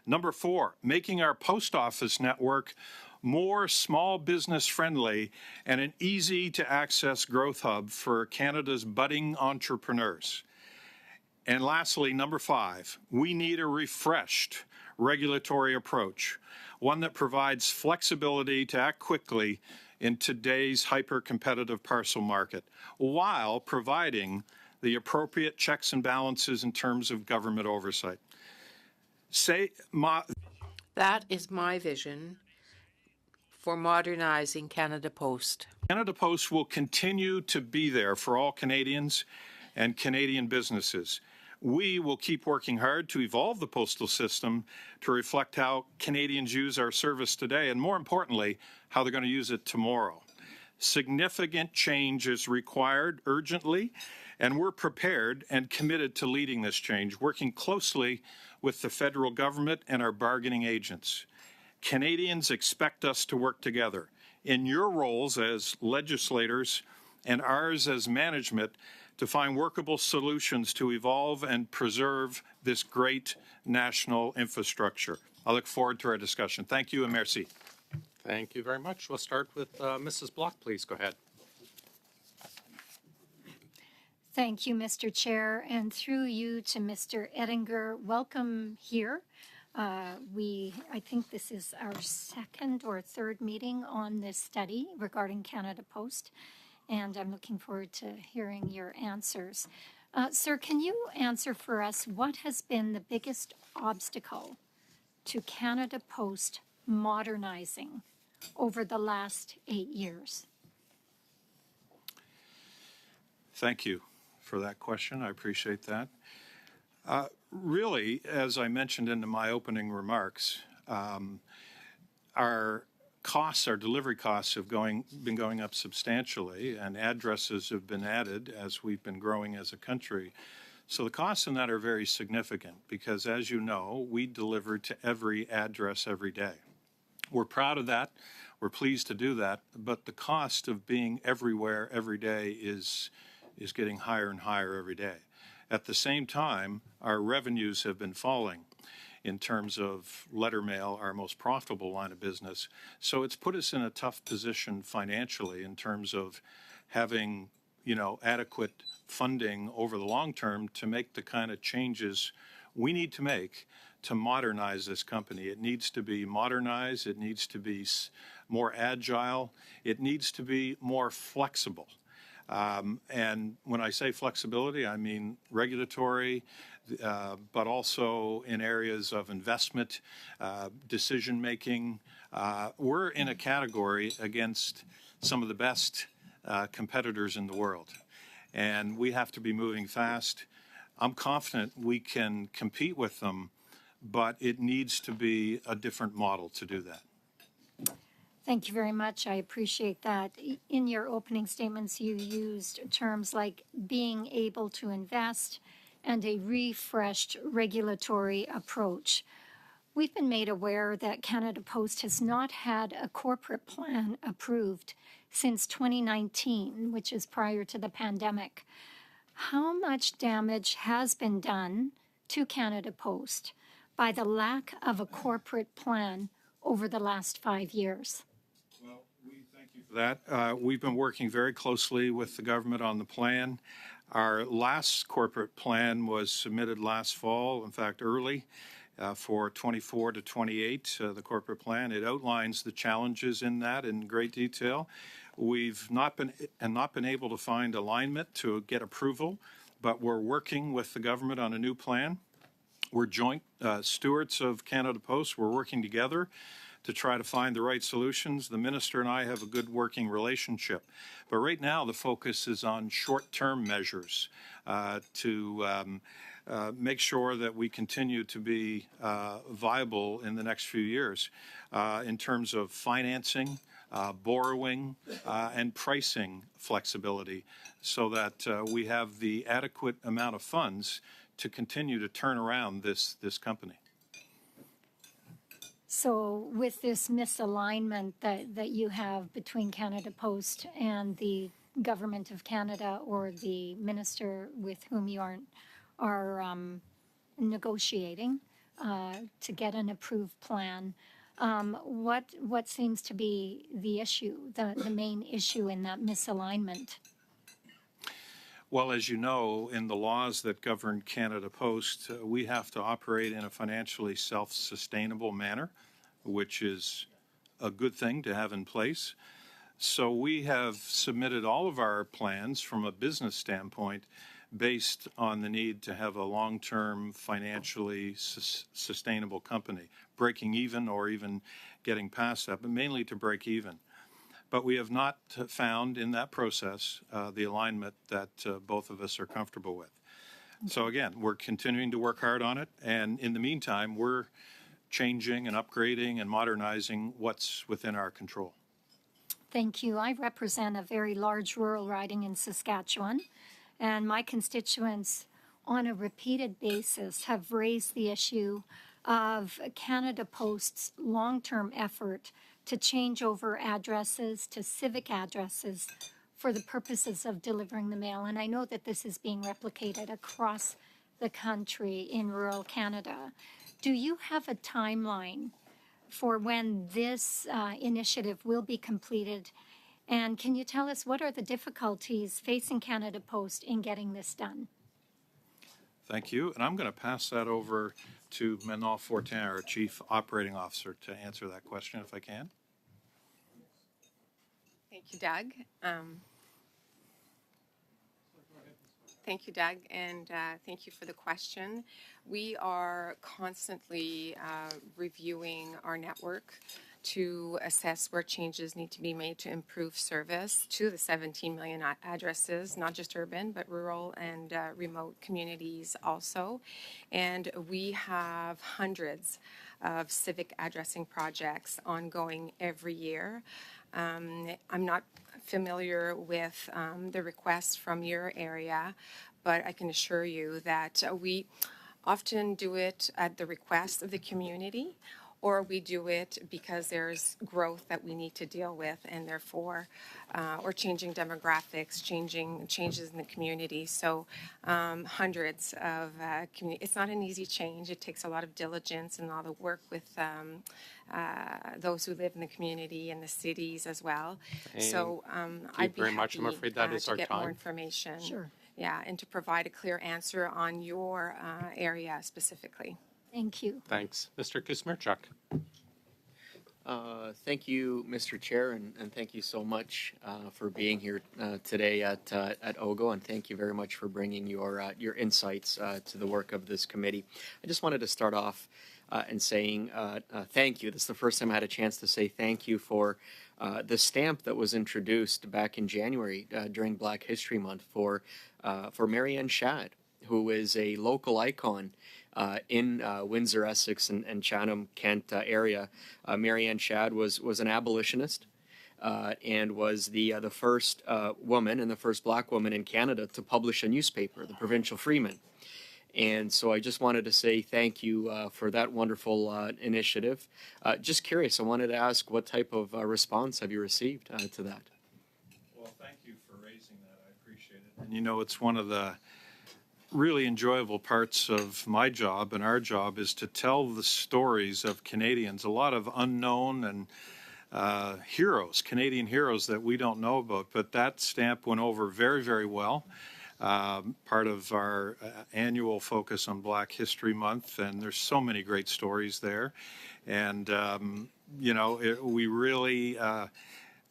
Number 4, making our post office network more small business friendly and an easy-to-access growth hub for Canada's budding entrepreneurs. And lastly, number 5, we need a refreshed regulatory approach, one that provides flexibility to act quickly in today's hyper-competitive parcel market, while providing the appropriate checks and balances in terms of government oversight. That is my vision for modernizing Canada Post. Canada Post will continue to be there for all Canadians and Canadian businesses. We will keep working hard to evolve the postal system to reflect how Canadians use our service today, and more importantly, how they're going to use it tomorrow. Significant change is required urgently, and we're prepared and committed to leading this change, working closely with the federal government and our bargaining agents. Canadians expect us to work together in your roles as legislators and ours as management to find workable solutions to evolve and preserve this great national infrastructure. I look forward to our discussion. Thank you and merci. Thank you very much. We'll start with Mrs. Block, please. Go ahead. Thank you, Mr. Chair, and through you to Mr. Ettinger. Welcome here. I think this is our second or third meeting on this study regarding Canada Post, and I'm looking forward to hearing your answers. Sir, can you answer for us what has been the biggest obstacle to Canada Post modernizing over the last 8 years? Thank you for that question. I appreciate that. Really, as I mentioned in my opening remarks, our costs, our delivery costs have been going up substantially, and addresses have been added as we've been growing as a country. So the costs in that are very significant because, as you know, we deliver to every address every day. We're proud of that. We're pleased to do that. But the cost of being everywhere every day is getting higher and higher every day. At the same time, our revenues have been falling in terms of letter mail, our most profitable line of business. So it's put us in a tough position financially in terms of having, adequate funding over the long term to make the kind of changes we need to make to modernize this company. It needs to be modernized. It needs to be more agile. It needs to be more flexible. And when I say flexibility, I mean regulatory, but also in areas of investment, decision-making. We're in a category against some of the best competitors in the world, and we have to be moving fast. I'm confident we can compete with them, but it needs to be a different model to do that. Thank you very much. I appreciate that. In your opening statements, you used terms like being able to invest and a refreshed regulatory approach. We've been made aware that Canada Post has not had a corporate plan approved since 2019, which is prior to the pandemic. How much damage has been done to Canada Post by the lack of a corporate plan over the last 5 years? Well, we thank you for that. We've been working very closely with the government on the plan. Our last corporate plan was submitted last fall, in fact, early, for 24 to 28, the corporate plan. It outlines the challenges in that in great detail. We've not been able to find alignment to get approval, but we're working with the government on a new plan. We're joint stewards of Canada Post. We're working together to try to find the right solutions. The minister and I have a good working relationship. But right now, the focus is on short-term measures to make sure that we continue to be viable in the next few years in terms of financing, borrowing, and pricing flexibility so that we have the adequate amount of funds to continue to turn around this company. So with this misalignment that you have between Canada Post and the Government of Canada or the minister with whom you are negotiating to get an approved plan. What seems to be the issue, the main issue in that misalignment? Well, as you know, in the laws that govern Canada Post, we have to operate in a financially self-sustainable manner, which is a good thing to have in place. So we have submitted all of our plans from a business standpoint based on the need to have a long-term financially sustainable company, breaking even or even getting past that, but mainly to break even. But we have not found in that process the alignment that both of us are comfortable with. So again, we're continuing to work hard on it, and in the meantime, we're changing and upgrading and modernizing what's within our control. Thank you. I represent a very large rural riding in Saskatchewan, and my constituents on a repeated basis have raised the issue of Canada Post's long-term effort to change over addresses to civic addresses for the purposes of delivering the mail. And I know that this is being replicated across the country in rural Canada. Do you have a timeline for when this initiative will be completed? And can you tell us what are the difficulties facing Canada Post in getting this done? Thank you. And I'm going to pass that over to Manon Fortin, our Chief Operating Officer, to answer that question if I can. Thank you, Doug. Thank you, Doug, and thank you for the question. We are constantly reviewing our network to assess where changes need to be made to improve service to the 17 million addresses, not just urban, but rural and remote communities also. And we have hundreds of civic addressing projects ongoing every year. I'm not familiar with the requests from your area, but I can assure you that we often do it at the request of the community, or we do it because there's growth that we need to deal with, and therefore, or changing demographics, changes in the community. So hundreds of it's not an easy change. It takes a lot of diligence and a lot of work with those who live in the community and the cities as well. So I'd be very much. I'm happy afraid that is to our get time. more information. Sure. Yeah, and to provide a clear answer on your area specifically. Thank you. Thanks. Mr. Kusmirchuk. Thank you, Mr. Chair, and thank you so much for being here today at OGO, and thank you very much for bringing your insights to the work of this committee. I just wanted to start off and saying thank you. This is the first time I had a chance to say thank you for the stamp that was introduced back in January during Black History Month for Marianne Shad, who is a local icon in Windsor, Essex, and Chatham, Kent area. Marianne Shad was an abolitionist and was the first woman and the first Black woman in Canada to publish a newspaper, the Provincial Freeman. And so I just wanted to say thank you for that wonderful initiative. Just curious, I wanted to ask what type of response have you received to that? Well, thank you for raising that. I appreciate it. And you know, it's one of the really enjoyable parts of my job and our job is to tell the stories of Canadians, a lot of unknown and heroes, Canadian heroes that we don't know about. But that stamp went over very, very well. Part of our annual focus on Black History Month, and there's so many great stories there. And, you know, we really,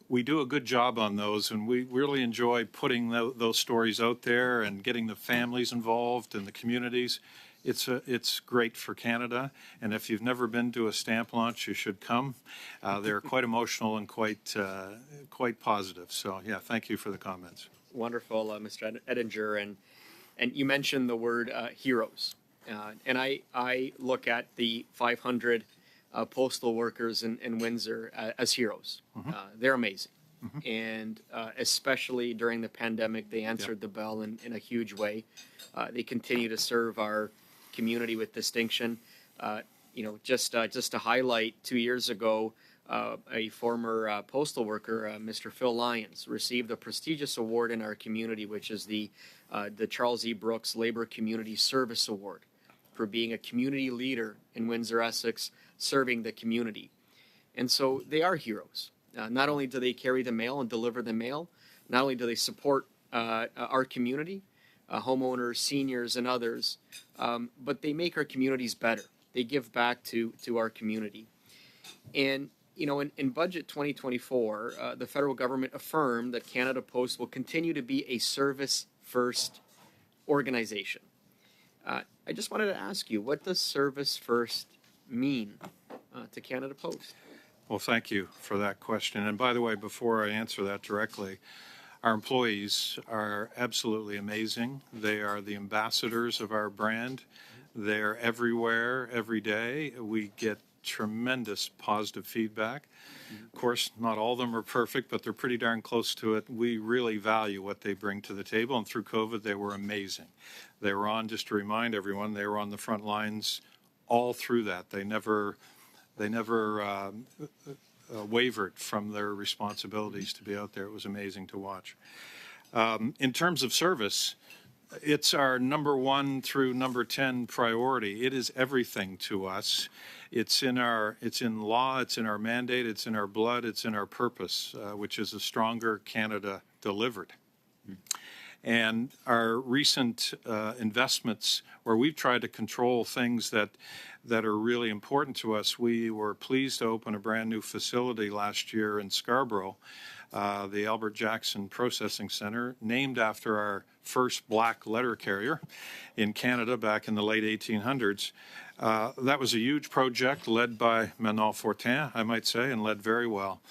we do a good job on those, and we really enjoy putting those stories out there and getting the families involved and the communities. It's great for Canada, and if you've never been to a stamp launch, you should come. They're quite emotional and quite positive. So, yeah, thank you for the comments. Wonderful, Mr. Ettinger, and you mentioned the word heroes, and I look at the 500 postal workers in Windsor as heroes. Mm-hmm. They're amazing, and especially during the pandemic, they answered the bell in a huge way. They continue to serve our community with distinction. You know, just to highlight, 2 years ago, a former postal worker, Mr. Phil Lyons, received a prestigious award in our community, which is the Charles E. Brooks Labor Community Service Award, for being a community leader in Windsor, Essex, serving the community. And so they are heroes. Not only do they carry the mail and deliver the mail, not only do they support our community, homeowners, seniors, and others, but they make our communities better. They give back to our community. And, you know, in Budget 2024, the federal government affirmed that Canada Post will continue to be a service-first organization. I just wanted to ask you, what does service first mean to Canada Post? Well, thank you for that question. And by the way, before I answer that directly, our employees are absolutely amazing. They are the ambassadors of our brand. They're everywhere, every day. We get tremendous positive feedback. Of course, not all of them are perfect, but they're pretty darn close to it. We really value what they bring to the table, and through COVID, they were amazing. They were on, just to remind everyone, they were on the front lines all through that. They never wavered from their responsibilities to be out there. It was amazing to watch. In terms of service, it's our number 1 through number 10 priority. It is everything to us. It's in law, it's in our mandate, it's in our blood, it's in our purpose, which is a stronger Canada delivered. And our recent investments, where we've tried to control things that are really important to us, we were pleased to open a brand new facility last year in Scarborough, the Albert Jackson Processing Center, named after our first black letter carrier in Canada back in the late 1800s. That was a huge project led by Manon Fortin, I might say, and led very well.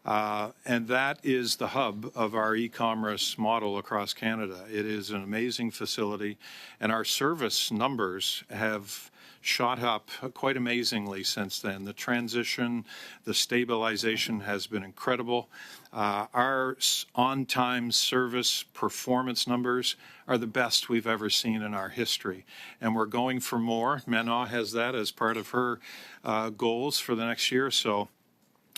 And that is the hub of our e-commerce model across Canada. It is an amazing facility, and our service numbers have shot up quite amazingly since then. The transition, the stabilization has been incredible. Our on-time service performance numbers are the best we've ever seen in our history, and we're going for more. Manon has that as part of her goals for the next year or so.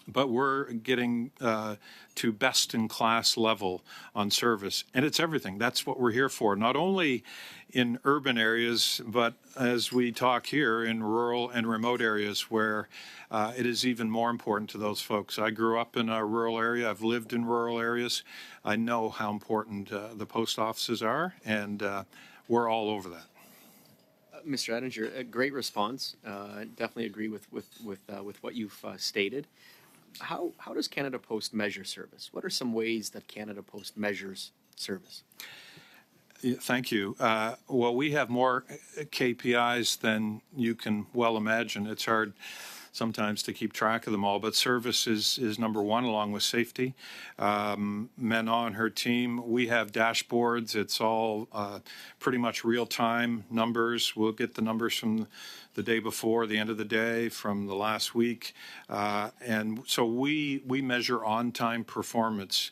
But we're getting to best-in-class level on service, and it's everything. That's what we're here for, not only in urban areas, but as we talk here, in rural and remote areas where it is even more important to those folks. I grew up in a rural area. I've lived in rural areas. I know how important the post offices are, and we're all over that. Mr. Ettinger, a great response. Definitely agree with what you've stated. How does Canada Post measure service? What are some ways that Canada Post measures service? Yeah, thank you. Well, we have more KPIs than you can well imagine. It's hard sometimes to keep track of them all, but service is number 1, along with safety. Manon and her team, we have dashboards. It's all pretty much real-time numbers. We'll get the numbers from the day before, the end of the day, from the last week. And so we measure on-time performance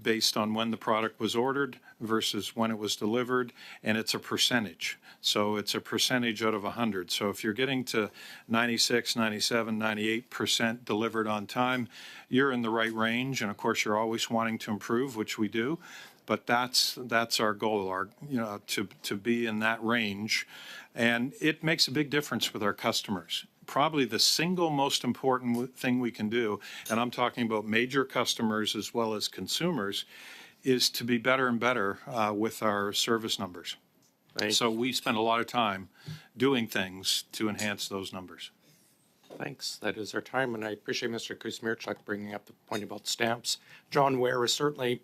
based on when the product was ordered versus when it was delivered, and it's a percentage. So it's a percentage out of 100. So if you're getting to 96, 97, 98% delivered on time, you're in the right range. And of course, you're always wanting to improve, which we do. But that's our goal, to be in that range. And it makes a big difference with our customers. Probably the single most important thing we can do, and I'm talking about major customers as well as consumers, is to be better and better with our service numbers. So we spend a lot of time doing things to enhance those numbers. Thanks. That is our time, and I appreciate Mr. Kuzmierczak bringing up the point about stamps. John Ware is certainly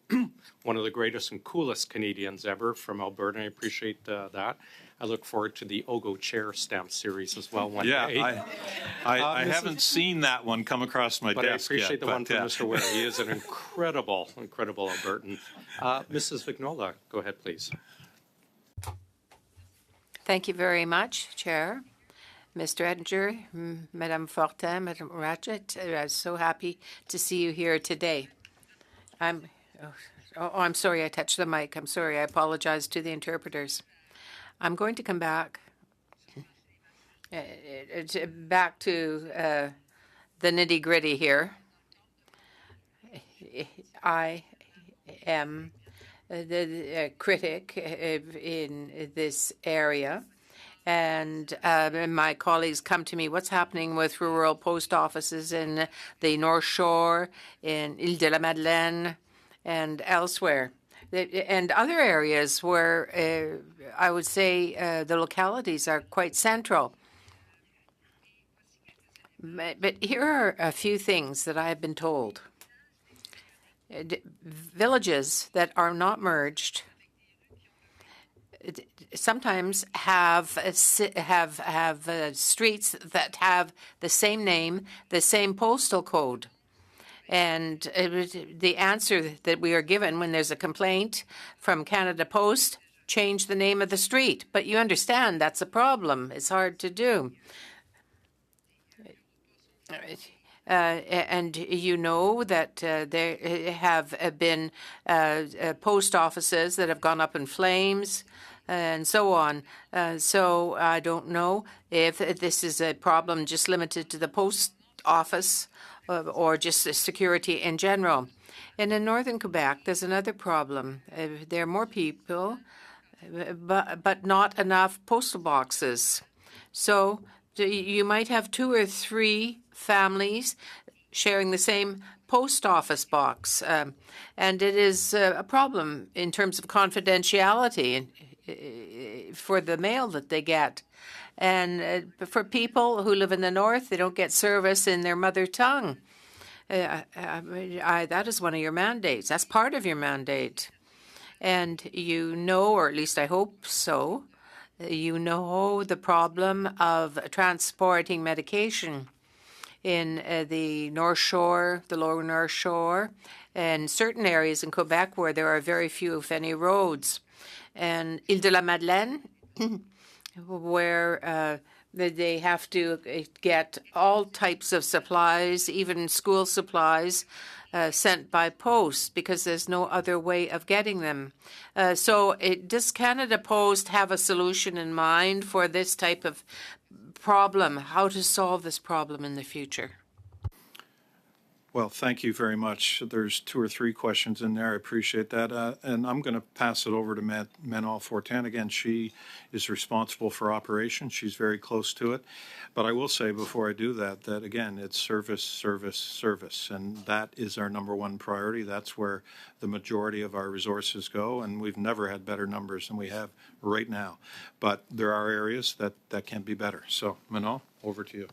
one of the greatest and coolest Canadians ever from Alberta. I appreciate that. I look forward to the Ogo Chair stamp series as well one day. I haven't seen that one come across my desk yet. But I appreciate the one from Mr. Ware. He is an incredible Albertan. Mrs. Vignola, go ahead, please. Thank you very much, Chair. Mr. Ettinger, Madame Fortin, Madame Ratchett, I'm so happy to see you here today. I'm sorry I touched the mic. I'm sorry. I apologize to the interpreters. I'm going to come back to the nitty-gritty here. I am the critic in this area, and my colleagues come to me, what's happening with rural post offices in the North Shore, in Île-de-la-Madeleine, and elsewhere, and other areas where I would say the localities are quite central. But here are a few things that I have been told. Villages that are not merged sometimes have streets that have the same name, the same postal code. And the answer that we are given when there's a complaint from Canada Post, change the name of the street. But you understand that's a problem. It's hard to do. And you know that there have been post offices that have gone up in flames and so on. So I don't know if this is a problem just limited to the post office or just the security in general. And in northern Quebec, there's another problem. There are more people, but not enough postal boxes. So you might have 2 or 3 families sharing the same post office box. And it is a problem in terms of confidentiality for the mail that they get. And for people who live in the north, they don't get service in their mother tongue. That is one of your mandates. That's part of your mandate. And you know, or at least I hope so, you know the problem of transporting medication in the North Shore, the Lower North Shore, and certain areas in Quebec where there are very few, if any, roads. And Île-de-la-Madeleine, where they have to get all types of supplies, even school supplies, sent by post because there's no other way of getting them. So does Canada Post have a solution in mind for this type of problem, how to solve this problem in the future? Well, thank you very much. There's 2 or 3 questions in there. I appreciate that. And I'm going to pass it over to Manon Fortin. Again, she is responsible for operations. She's very close to it. But I will say before I do that, that again, it's service, service, service. And that is our number one priority. That's where the majority of our resources go. And we've never had better numbers than we have right now. But there are areas that can be better. So Manon, over to you.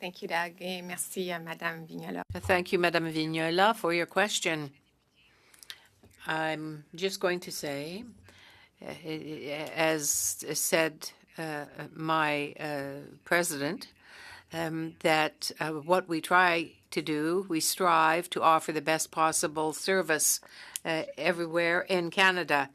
Thank you, Doug, et merci à Madame Vignola. Thank you, Madame Vignola, for your question. I'm just going to say, as said my president, that what we try to do, we strive to offer the best possible service everywhere in Canada,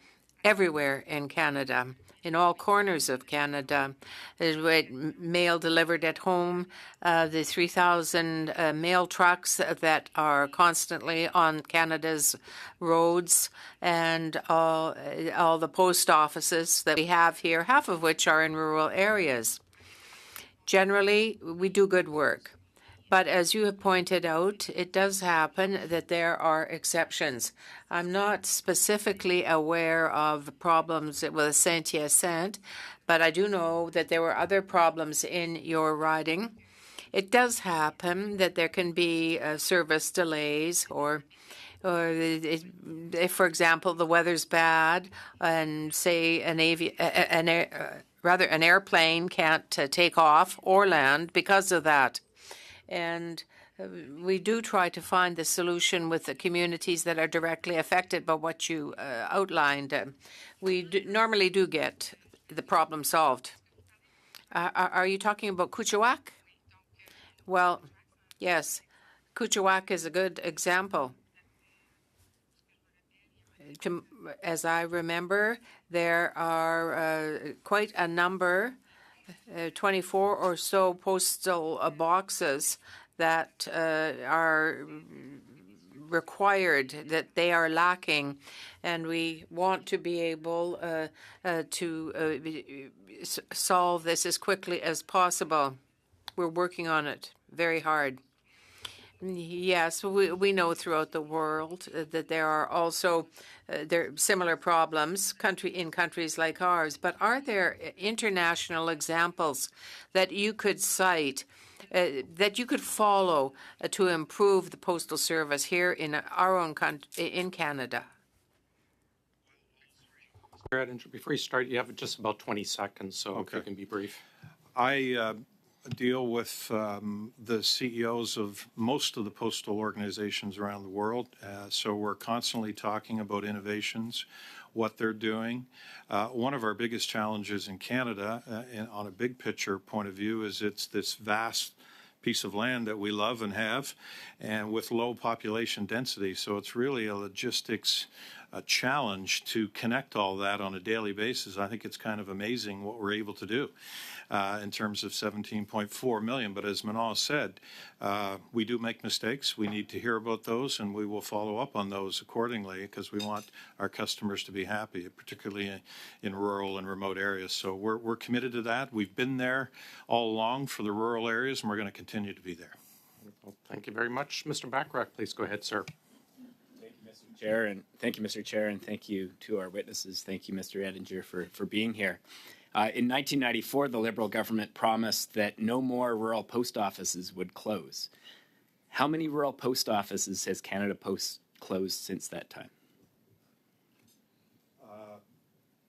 in all corners of Canada. Mail delivered at home, the 3,000 mail trucks that are constantly on Canada's roads, and all the post offices that we have here, half of which are in rural areas. Generally, we do good work. But as you have pointed out, it does happen that there are exceptions. I'm not specifically aware of problems with Saint-Hyacinthe, but I do know that there were other problems in your riding. It does happen that there can be service delays or if, for example, the weather's bad and, say, an airplane can't take off or land because of that. And we do try to find the solution with the communities that are directly affected by what you outlined. We normally do get the problem solved. Are you talking about Kuujjuaq? Well, yes, Kuujjuaq is a good example. As I remember, there are quite a number 24 or so postal boxes that are required, that they are lacking, and we want to be able to solve this as quickly as possible. We're working on it very hard. Yes, we know throughout the world that there are also there similar problems in countries like ours. But are there international examples that you could cite, that you could follow to improve the postal service here in our own country, in Canada? Before you start, you have just about 20 seconds, so if you can be brief. I deal with the CEOs of most of the postal organizations around the world. So we're constantly talking about innovations, what they're doing. One of our biggest challenges in Canada, on a big picture point of view, is it's this vast piece of land that we love and have, and with low population density. So it's really a logistics challenge to connect all that on a daily basis. I think it's kind of amazing what we're able to do in terms of 17.4 million. But as Manon said, we do make mistakes. We need to hear about those, and we will follow up on those accordingly because we want our customers to be happy, particularly in rural and remote areas. So we're committed to that. We've been there all along for the rural areas, and we're going to continue to be there. Well, thank you very much. Mr. Bachrach, please go ahead, sir. Chair, and thank you, Mr. Chair, and thank you to our witnesses. Thank you, Mr. Ettinger, for being here. In 1994, the Liberal government promised that no more rural post offices would close. How many rural post offices has Canada Post closed since that time?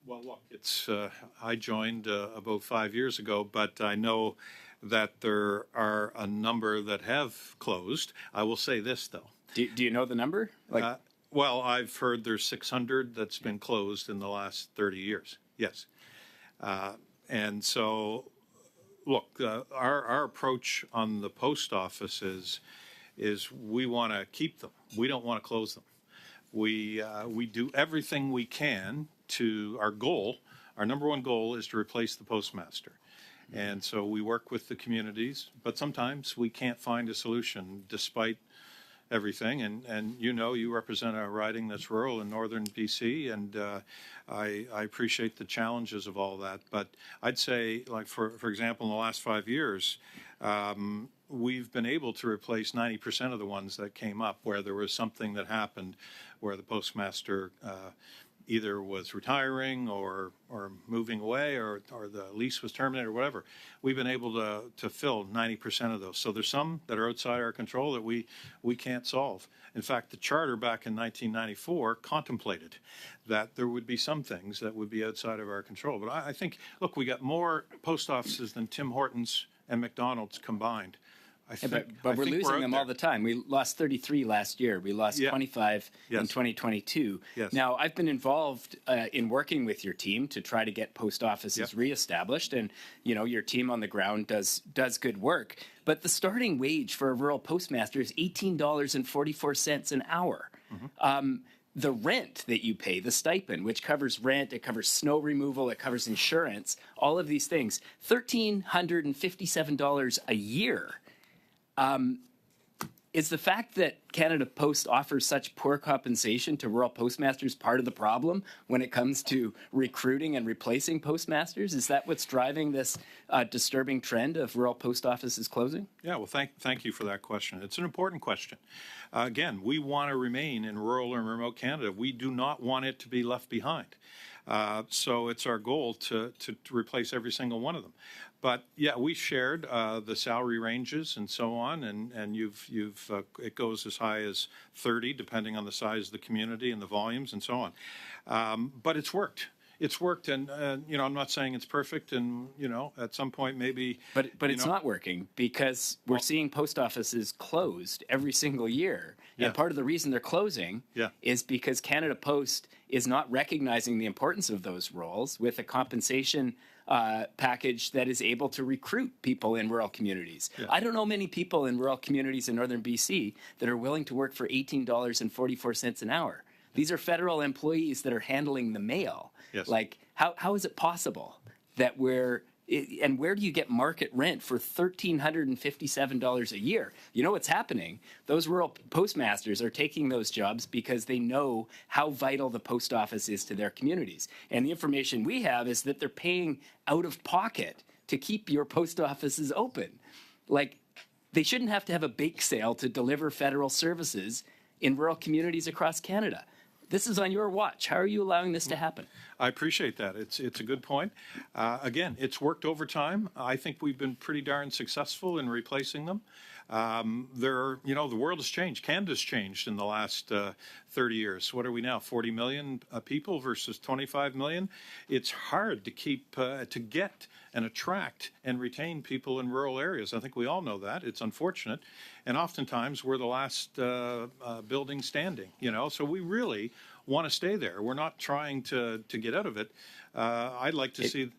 Well, look, I joined about 5 years ago, but I know that there are a number that have closed. I will say this, though. Do you know the number? Well, I've heard there's 600 that's been closed in the last 30 years. Yes. And so, look, our approach on the post office is we want to keep them. We don't want to close them. We do everything we can to our number one goal is to replace the postmaster. And so we work with the communities, but sometimes we can't find a solution despite everything, and you represent a riding that's rural in northern BC, and I appreciate the challenges of all that. But I'd say, like for example, in the last 5 years, we've been able to replace 90% of the ones that came up where there was something that happened, where the postmaster either was retiring or moving away or the lease was terminated or whatever. We've been able to fill 90% of those. So there's some that are outside our control that we can't solve. In fact, the charter back in 1994 contemplated that there would be some things that would be outside of our control. But I think, look, we got more post offices than Tim Hortons and McDonald's combined. But we're losing them all the time. We lost 33 last year. We lost 25 in 2022. Yes. Now, I've been involved in working with your team to try to get post offices reestablished, and your team on the ground does good work. But the starting wage for a rural postmaster is $18.44 an hour. Mm-hmm. The rent that you pay, the stipend, which covers rent, it covers snow removal, it covers insurance, all of these things, $1,357 a year. Is the fact that Canada Post offers such poor compensation to rural postmasters part of the problem when it comes to recruiting and replacing postmasters? Is that what's driving this disturbing trend of rural post offices closing? Yeah, well, thank you for that question. It's an important question. Again, we want to remain in rural and remote Canada. We do not want it to be left behind. So it's our goal to replace every single one of them. But yeah, we shared the salary ranges and so on, and it goes as high as 30, depending on the size of the community and the volumes and so on. But it's worked. It's worked, and I'm not saying it's perfect, and at some point maybe. But it's not working because we're seeing post offices closed every single year, and part of the reason they're closing is because Canada Post is not recognizing the importance of those roles with a compensation package that is able to recruit people in rural communities. Yeah. I don't know many people in rural communities in northern BC that are willing to work for $18.44 an hour. These are federal employees that are handling the mail. Yes. Like, how is it possible that and where do you get market rent for $1,357 a year? You know what's happening? Those rural postmasters are taking those jobs because they know how vital the post office is to their communities. And the information we have is that they're paying out of pocket to keep your post offices open. Like, They shouldn't have to have a bake sale to deliver federal services in rural communities across Canada. This is on your watch. How are you allowing this to happen? I appreciate that. It's a good point. Again, it's worked over time. I think we've been pretty darn successful in replacing them. The world has changed. Canada's changed in the last 30 years. What are we now? 40 million people versus 25 million. It's hard to keep to get and attract and retain people in rural areas. I think we all know that. It's unfortunate, and oftentimes we're the last building standing. So we really want to stay there. We're not trying to get out of it. I'd like to see.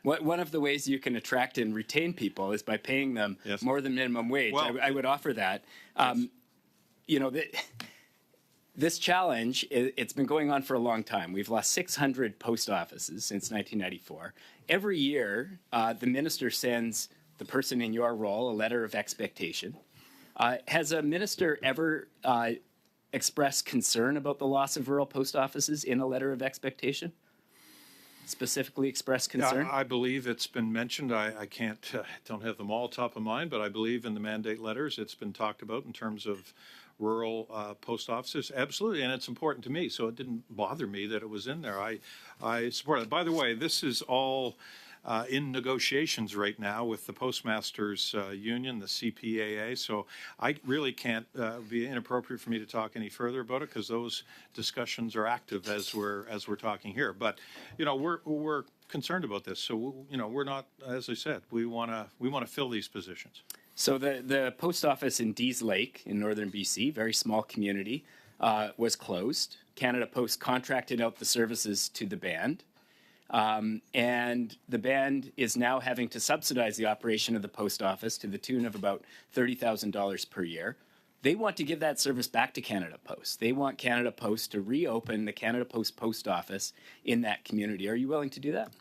One of the ways you can attract and retain people is by paying them more than minimum wage. Well, I would offer that. This challenge, it's been going on for a long time. We've lost 600 post offices since 1994. Every year, the minister sends the person in your role a letter of expectation. Has a minister ever expressed concern about the loss of rural post offices in a letter of expectation? Specifically express concern? I believe it's been mentioned. I can't, don't have them all top of mind, but I believe in the mandate letters it's been talked about in terms of rural post offices. Absolutely, and it's important to me, so it didn't bother me that it was in there. I support it. By the way, this is all in negotiations right now with the Postmasters Union, the CPAA, so I really can't be inappropriate for me to talk any further about it because those discussions are active as we're talking here. But we're concerned about this, so we're not, as I said, we want to fill these positions. So the post office in Dease Lake in northern BC, very small community, was closed. Canada Post contracted out the services to the band. And the band is now having to subsidize the operation of the post office to the tune of about $30,000 per year. They want to give that service back to Canada Post. They want Canada Post to reopen the Canada Post post office in that community. Are you willing to do that?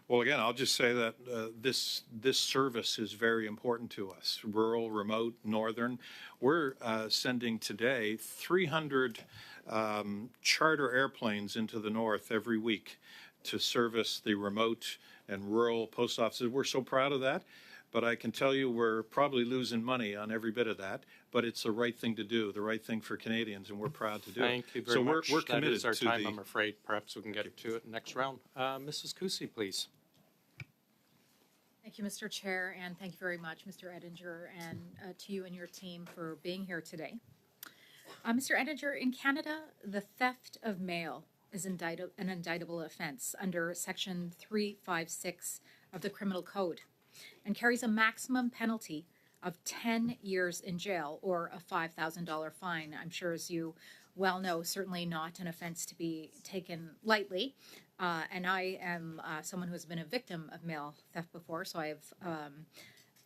Well, again, I'll just say that this service is very important to us. Rural, remote, northern. We're sending today 300 charter airplanes into the north every week to service the remote and rural post offices. We're so proud of that, but I can tell you we're probably losing money on every bit of that, but it's the right thing to do, the right thing for Canadians, and we're proud to do it. Thank you very much. We're committed that is our to time, I'm afraid. Perhaps we can get to it next round. Mrs. Cusi, please. Thank you, Mr. Chair, and thank you very much, Mr. Ettinger, and to you and your team for being here today. Mr. Ettinger, in Canada, the theft of mail is an indictable offense under Section 356 of the Criminal Code and carries a maximum penalty of 10 years in jail or a $5,000 fine. I'm sure, as you well know, certainly not an offense to be taken lightly. And I am someone who has been a victim of mail theft before, so I have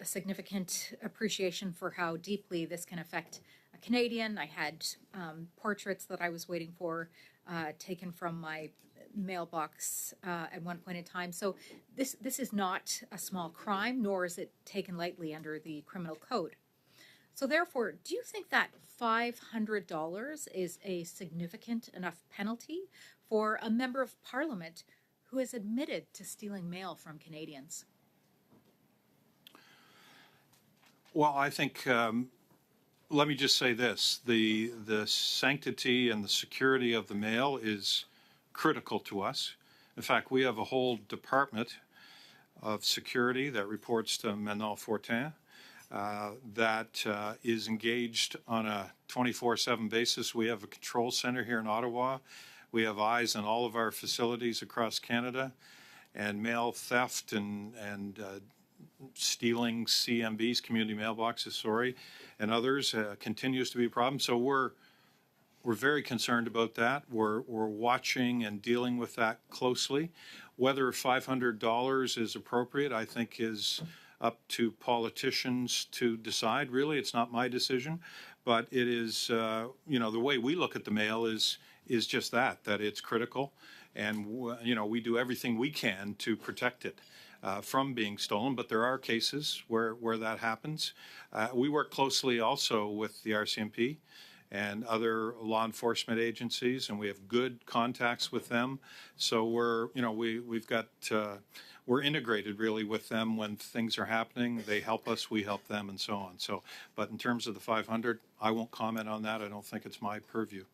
a significant appreciation for how deeply this can affect a Canadian. I had portraits that I was waiting for taken from my mailbox at one point in time. So this is not a small crime, nor is it taken lightly under the criminal code. So therefore, do you think that $500 is a significant enough penalty for a member of Parliament who has admitted to stealing mail from Canadians? Well, I think, let me just say this, the sanctity and the security of the mail is critical to us. In fact, we have a whole department of security that reports to Manon Fortin that is engaged on a 24/7 basis. We have a control center here in Ottawa. We have eyes on all of our facilities across Canada, and mail theft and stealing CMBs, community mailboxes, and others continues to be a problem. So we're very concerned about that. We're watching and dealing with that closely. Whether $500 is appropriate, I think, is up to politicians to decide. Really, it's not my decision, but it is. The way we look at the mail is just that it's critical, and we do everything we can to protect it from being stolen. But there are cases where that happens. We work closely also with the RCMP and other law enforcement agencies, and we have good contacts with them. So we're integrated really with them when things are happening. They help us, we help them, and so on. So, but in terms of the 500, I won't comment on that. I don't think it's my purview.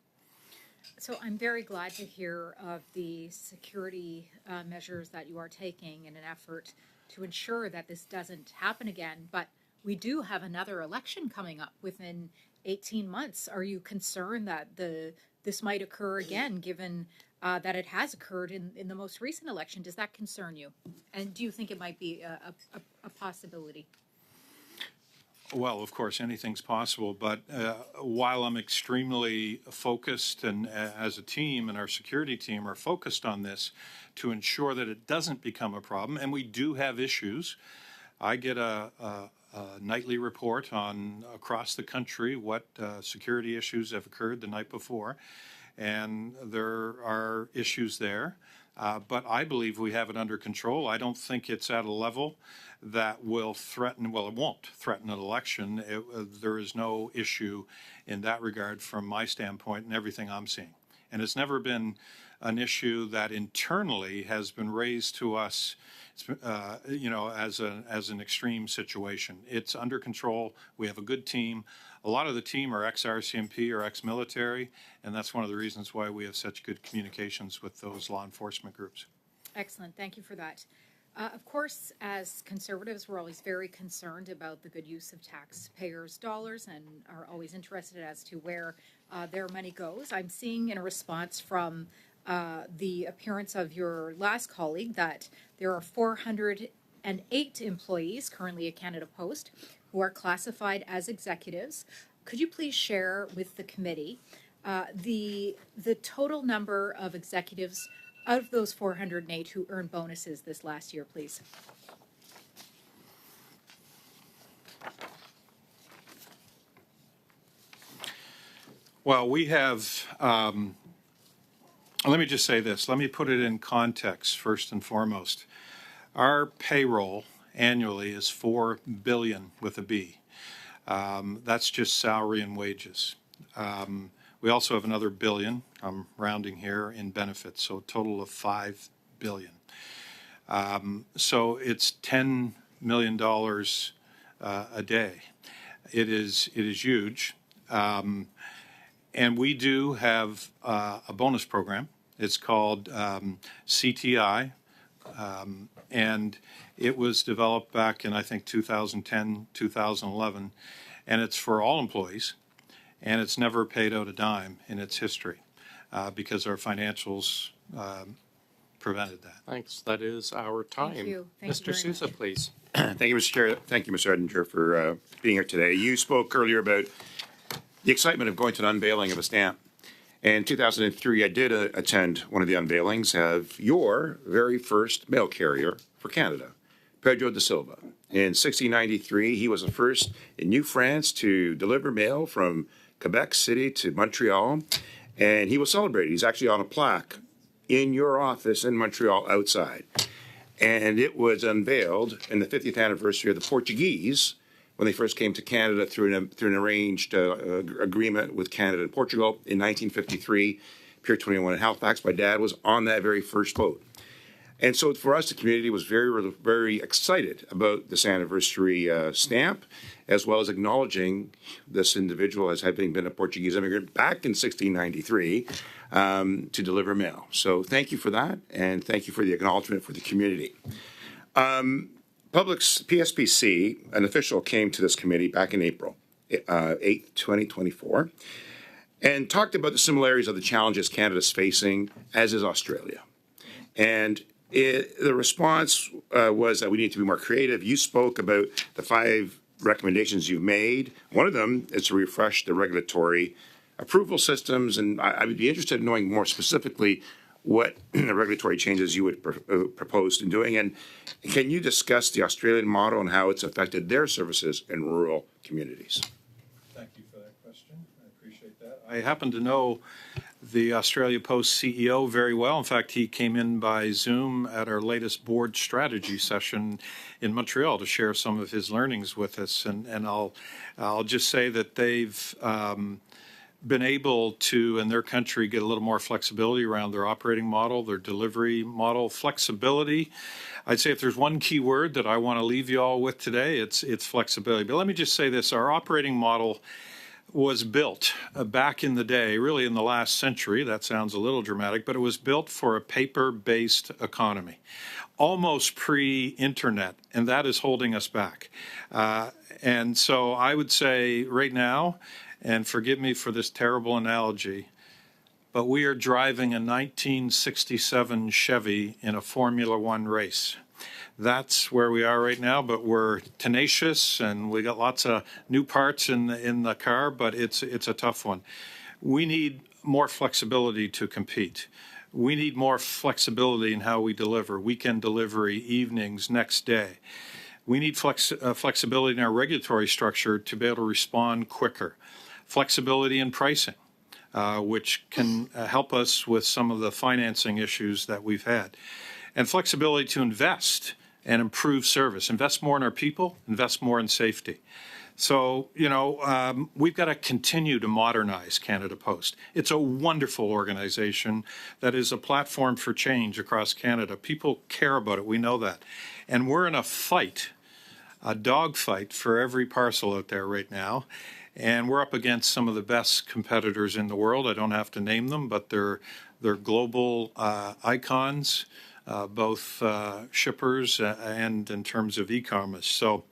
So I'm very glad to hear of the security measures that you are taking in an effort to ensure that this doesn't happen again. But we do have another election coming up within 18 months. Are you concerned that this might occur again, given that it has occurred in the most recent election? Does that concern you? And do you think it might be a possibility? Well, of course, anything's possible, but while I'm extremely focused, and as a team and our security team are focused on this to ensure that it doesn't become a problem, and we do have issues. I get a nightly report on across the country what security issues have occurred the night before, and there are issues there. But I believe we have it under control. I don't think it's at a level that will threaten, well, it won't threaten an election. There is no issue in that regard from my standpoint and everything I'm seeing. And it's never been an issue that internally has been raised to us, as an extreme situation. It's under control. We have a good team. A lot of the team are ex-RCMP or ex-military, and that's one of the reasons why we have such good communications with those law enforcement groups. Excellent. Thank you for that. Of course, as Conservatives, we're always very concerned about the good use of taxpayers' dollars and are always interested as to where their money goes. I'm seeing in a response from the appearance of your last colleague that there are 408 employees currently at Canada Post who are classified as executives. Could you please share with the committee the total number of executives out of those 408 who earned bonuses this last year, please? Well, we have, let me just say this. Let me put it in context first and foremost. Our payroll annually is $4 billion with a B. That's just salary and wages. We also have another billion, I'm rounding here, in benefits, so a total of $5 billion. So it's $10 million a day. It is huge. And we do have a bonus program. It's called CTI, and it was developed back in, I think, 2010, 2011, and it's for all employees. And it's never paid out a dime in its history because our financials prevented that. Thanks. That is our time. Thank you. Thank Mr. you very Sousa, much. please. Thank you, Mr. Chair. Thank you, Mr. Edinger, for being here today. You spoke earlier about the excitement of going to an unveiling of a stamp. In 2003, I did attend one of the unveilings of your very first mail carrier for Canada, Pedro da Silva. In 1693, he was the first in New France to deliver mail from Quebec City to Montreal, and he was celebrated. He's actually on a plaque in your office in Montreal outside. And it was unveiled in the 50th anniversary of the Portuguese when they first came to Canada through an arranged agreement with Canada and Portugal in 1953, Pier 21 in Halifax. My dad was on that very first boat. And so for us, the community was very, very excited about this anniversary stamp, as well as acknowledging this individual as having been a Portuguese immigrant back in 1693 to deliver mail. So thank you for that, and thank you for the acknowledgement for the community. Public's PSPC, an official, came to this committee back in April 8th, 2024, and talked about the similarities of the challenges Canada's facing, as is Australia. And the response was that we need to be more creative. You spoke about the 5 recommendations you've made. One of them is to refresh the regulatory approval systems, and I would be interested in knowing more specifically what regulatory changes you would propose in doing. And can you discuss the Australian model and how it's affected their services in rural communities? Thank you for that question. I appreciate that. I happen to know the Australia Post CEO very well. In fact, he came in by Zoom at our latest board strategy session in Montreal to share some of his learnings with us. And I'll just say that they've been able to, in their country, get a little more flexibility around their operating model, their delivery model. Flexibility, I'd say if there's one key word that I want to leave you all with today, it's flexibility. But let me just say this, our operating model was built back in the day, really in the last century. That sounds a little dramatic, but it was built for a paper-based economy, almost pre-internet, and that is holding us back. And so I would say right now, and forgive me for this terrible analogy, but we are driving a 1967 Chevy in a Formula One race. That's where we are right now, but we're tenacious and we got lots of new parts in the car, but it's a tough one. We need more flexibility to compete. We need more flexibility in how we deliver, weekend delivery, evenings, next day. We need flexibility in our regulatory structure to be able to respond quicker. Flexibility in pricing, which can help us with some of the financing issues that we've had. And flexibility to invest and improve service. Invest more in our people, invest more in safety. So, we've got to continue to modernize Canada Post. It's a wonderful organization that is a platform for change across Canada. People care about it. We know that. And we're in a fight, a dogfight for every parcel out there right now. And we're up against some of the best competitors in the world. I don't have to name them, but they're global icons, both shippers and in terms of e-commerce. So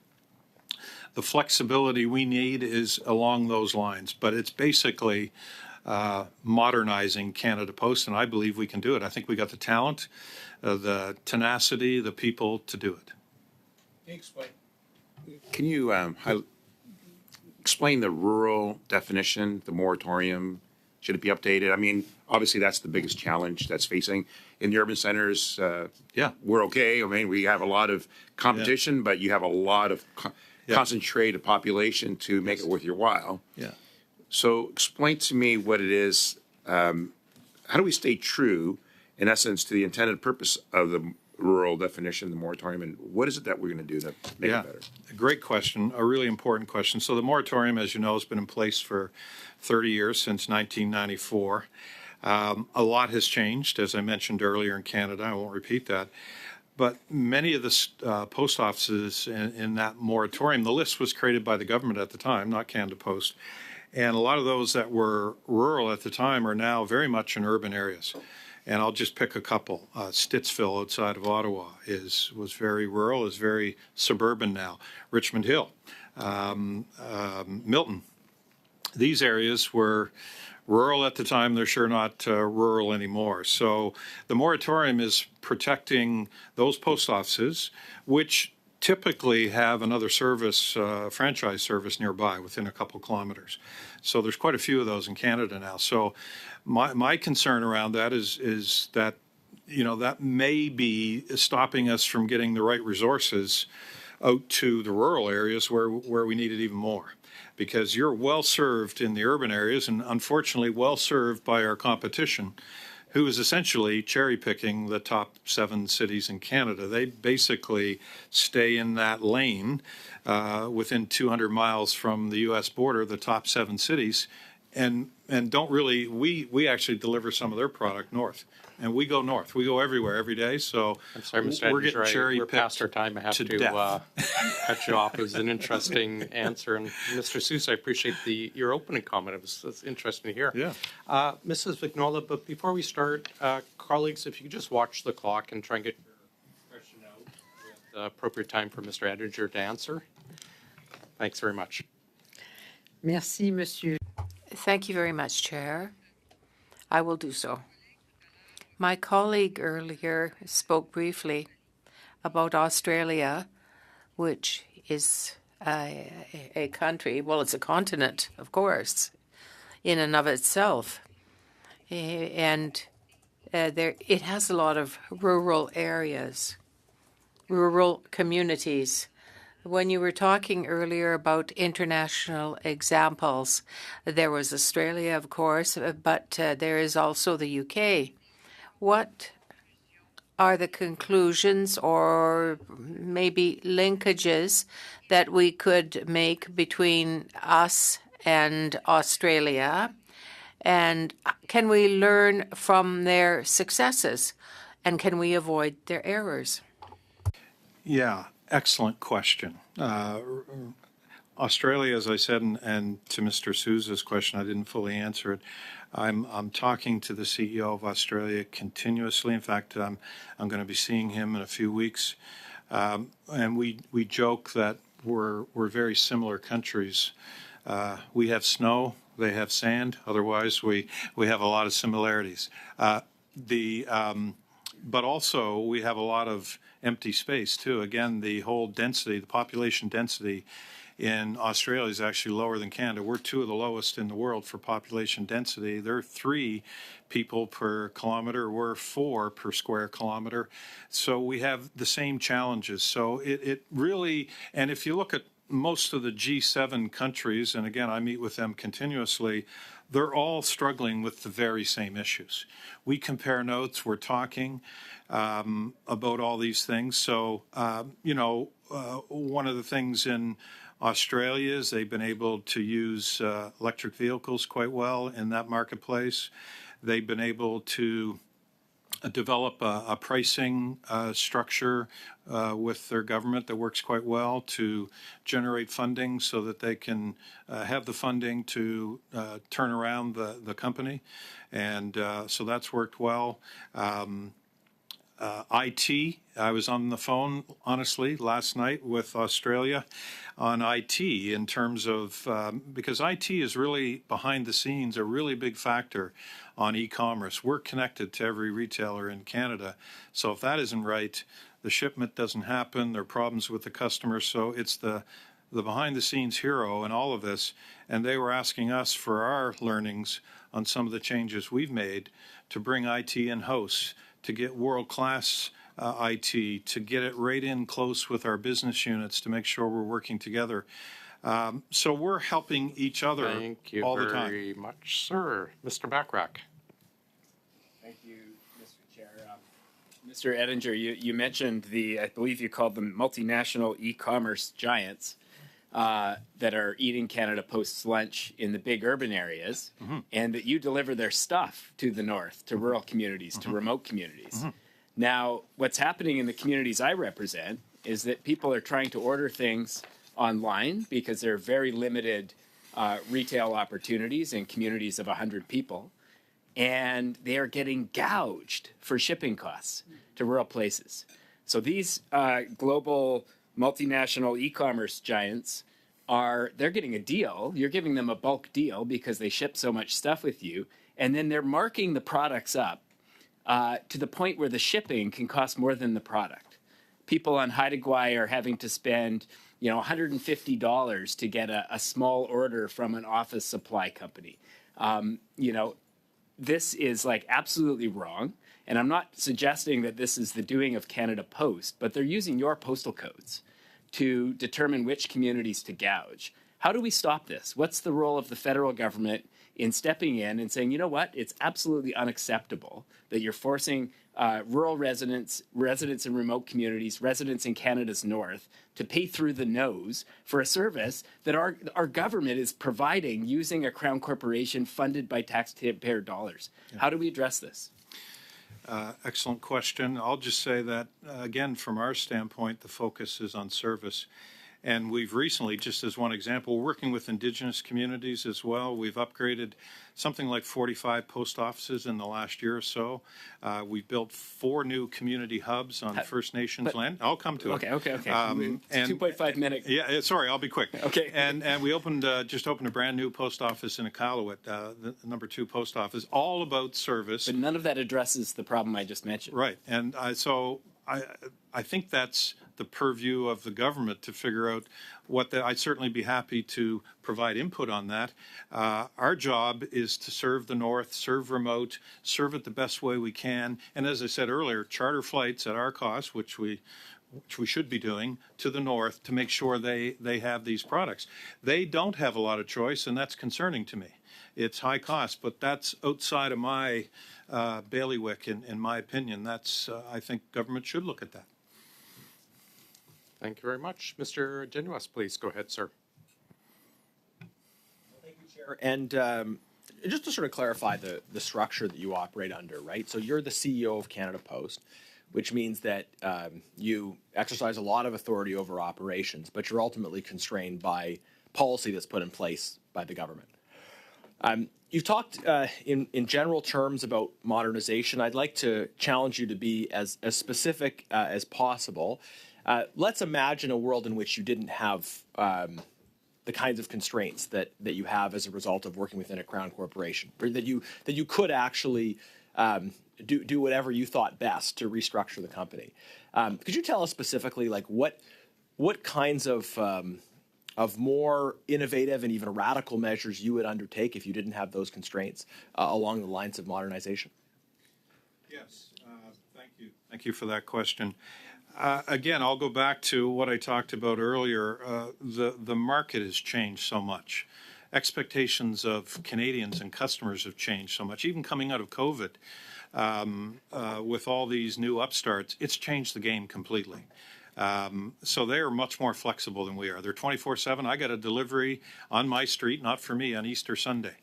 the flexibility we need is along those lines, but it's basically modernizing Canada Post, and I believe we can do it. I think we got the talent, the tenacity, the people to do it. Can you explain the rural definition, the moratorium? Should it be updated? I mean, obviously that's the biggest challenge that's facing. In the urban centers, we're okay. I mean, we have a lot of competition, but you have a lot of concentrated population to make it worth your while. Yeah. So explain to me what it is. How do we stay true, in essence, to the intended purpose of the rural definition, the moratorium, and what is it that we're going to do to make it better? A great question, a really important question. So the moratorium, as you know, has been in place for 30 years, since 1994. A lot has changed, as I mentioned earlier, in Canada. I won't repeat that. But many of the post offices in that moratorium, the list was created by the government at the time, not Canada Post. And a lot of those that were rural at the time are now very much in urban areas. And I'll just pick a couple. Stittsville outside of Ottawa was very rural, is very suburban now. Richmond Hill, Milton. These areas were rural at the time. They're sure not rural anymore. So the moratorium is protecting those post offices, which typically have another service, franchise service nearby within a couple kilometers. So there's quite a few of those in Canada now. So my concern around that is that, that may be stopping us from getting the right resources out to the rural areas where we need it even more. Because you're well served in the urban areas and unfortunately well served by our competition, who is essentially cherry picking the top 7 cities in Canada. They basically stay in that lane within 200 miles from the U.S. border, the top 7 cities, and don't really, we actually deliver some of their product north. And we go north. We go everywhere every day. So I'm sorry, Mr. we're getting cherry we're picked past our time. I have to cut you off. It was an interesting answer. And Mr. Seuss, I appreciate your opening comment. It was interesting to hear. Yeah. Mrs. Vignola, but before we start, colleagues, if you could just watch the clock and try and get your question out with the appropriate time for Mr. Edinger to answer. Thanks very much. Merci, Monsieur. Thank you very much, Chair. I will do so. My colleague earlier spoke briefly about Australia, which is a country, well, it's a continent, of course, in and of itself. And it has a lot of rural areas, rural communities. When you were talking earlier about international examples, there was Australia, of course, but there is also the UK. What are the conclusions or maybe linkages that we could make between us and Australia And can we learn from their successes? And can we avoid their errors? Yeah, excellent question. Australia, as I said, and to Mr. Souza's question, I didn't fully answer it. I'm talking to the CEO of Australia continuously. In fact, I'm going to be seeing him in a few weeks, and we joke that we're very similar countries. We have snow, they have sand. Otherwise, we have a lot of similarities. But also we have a lot of empty space too. Again, the whole density, the population density in Australia is actually lower than Canada. We're two of the lowest in the world for population density. They're 3 people per kilometer. We're 4 per square kilometer. So we have the same challenges. So it really, and if you look at most of the G7 countries, and again, I meet with them continuously, they're all struggling with the very same issues. We compare notes, we're talking about all these things. So, one of the things in Australia is they've been able to use electric vehicles quite well in that marketplace. They've been able to develop a pricing structure with their government that works quite well to generate funding so that they can have the funding to turn around the company. And so that's worked well. IT, I was on the phone, honestly, last night with Australia on IT in terms of, because IT is really behind the scenes a really big factor on e-commerce. We're connected to every retailer in Canada. So if that isn't right, the shipment doesn't happen, there are problems with the customer. So it's the behind the scenes hero in all of this. And they were asking us for our learnings on some of the changes we've made to bring IT in-house, to get world-class IT, to get it right in close with our business units to make sure we're working together. So we're helping each other all the time. Thank you very much, sir. Mr. Bachrach. Thank you, Mr. Chair. Mr. Ettinger, you mentioned I believe you called them multinational e-commerce giants that are eating Canada Post's lunch in the big urban areas, and that you deliver their stuff to the north, to rural communities, to remote communities. Now, what's happening in the communities I represent is that people are trying to order things online because there are very limited retail opportunities in communities of 100 people, and they are getting gouged for shipping costs to rural places. So these global multinational e-commerce giants they're getting a deal. You're giving them a bulk deal because they ship so much stuff with you, and then they're marking the products up to the point where the shipping can cost more than the product. People on Haida Gwaii are having to spend, $150 to get a small order from an office supply company. This is absolutely wrong. And I'm not suggesting that this is the doing of Canada Post, but they're using your postal codes to determine which communities to gouge. How do we stop this? What's the role of the federal government in stepping in and saying, you know what, it's absolutely unacceptable that you're forcing rural residents in remote communities, residents in Canada's north, to pay through the nose for a service that our government is providing using a Crown corporation funded by taxpayer dollars. Yeah. How do we address this? Excellent question. I'll just say that, again, from our standpoint, the focus is on service. And we've recently, just as one example, working with Indigenous communities as well. We've upgraded something like 45 post offices in the last year or so. We've built 4 new community hubs on First Nations land. I'll come to it. Okay. 2.5 minutes. Yeah, sorry, I'll be quick. Okay. And we just opened a brand new post office in Iqaluit, the number 2 post office, all about service. But none of that addresses the problem I just mentioned. Right. And so I think that's the purview of the government to figure out I'd certainly be happy to provide input on that. Our job is to serve the north, serve remote, serve it the best way we can. And as I said earlier, charter flights at our cost, which we should be doing, to the north to make sure they have these products. They don't have a lot of choice, and that's concerning to me. It's high cost, but that's outside of my bailiwick, in my opinion. I think government should look at that. Thank you very much. Mr. Genuas, please go ahead, sir. Thank you, Chair. And just to sort of clarify the structure that you operate under, right? So you're the CEO of Canada Post, which means that you exercise a lot of authority over operations, but you're ultimately constrained by policy that's put in place by the government. You've talked in general terms about modernization. I'd like to challenge you to be as specific as possible. Let's imagine a world in which you didn't have the kinds of constraints that you have as a result of working within a Crown corporation, or that you could actually do whatever you thought best to restructure the company. Could you tell us specifically, like what kinds of more innovative and even radical measures you would undertake if you didn't have those constraints along the lines of modernization? Yes, thank you. Thank you for that question. Again, I'll go back to what I talked about earlier. The market has changed so much. Expectations of Canadians and customers have changed so much. Even coming out of COVID, with all these new upstarts, it's changed the game completely. So they are much more flexible than we are. They're 24/7. I got a delivery on my street, not for me, on Easter Sunday,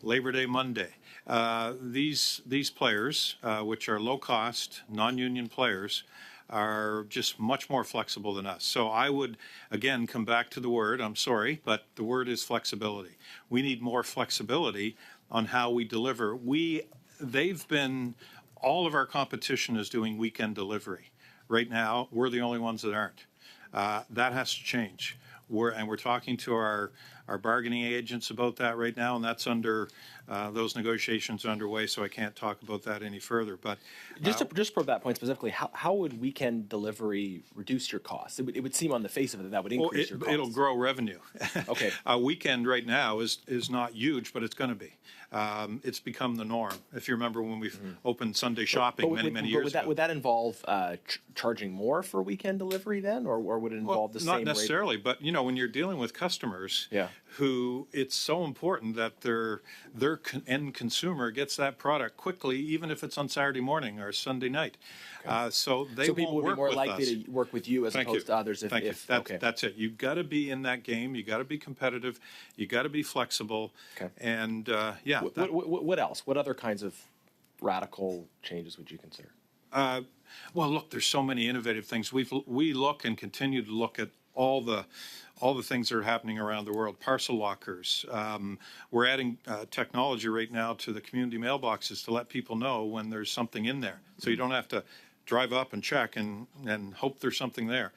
Labor Day Monday. These players, which are low-cost, non-union players, are just much more flexible than us. So I would, again, come back to the word. I'm sorry, but the word is flexibility. We need more flexibility on how we deliver. All of our competition is doing weekend delivery. Right now, we're the only ones that aren't. That has to change. We're talking to our bargaining agents about that right now, and that's those negotiations are underway, so I can't talk about that any further. But just for that point specifically, how would weekend delivery reduce your costs? It would seem on the face of it that would increase your costs. It'll grow revenue. Okay. Weekend right now is not huge, but it's going to be. It's become the norm. If you remember when we opened Sunday shopping many years ago. Would that involve charging more for weekend delivery then, or would it involve the same rate? Not necessarily, but when you're dealing with customers who it's so important that their end consumer gets that product quickly, even if it's on Saturday morning or Sunday night. So people would be more likely to work with you as opposed to others. That's it. You've got to be in that game. You got to be competitive. You got to be flexible. Okay. And what else? What other kinds of radical changes would you consider? Well, look, there's so many innovative things. We look and continue to look at all the things that are happening around the world. Parcel lockers. We're adding technology right now to the community mailboxes to let people know when there's something in there, so you don't have to drive up and check and hope there's something there.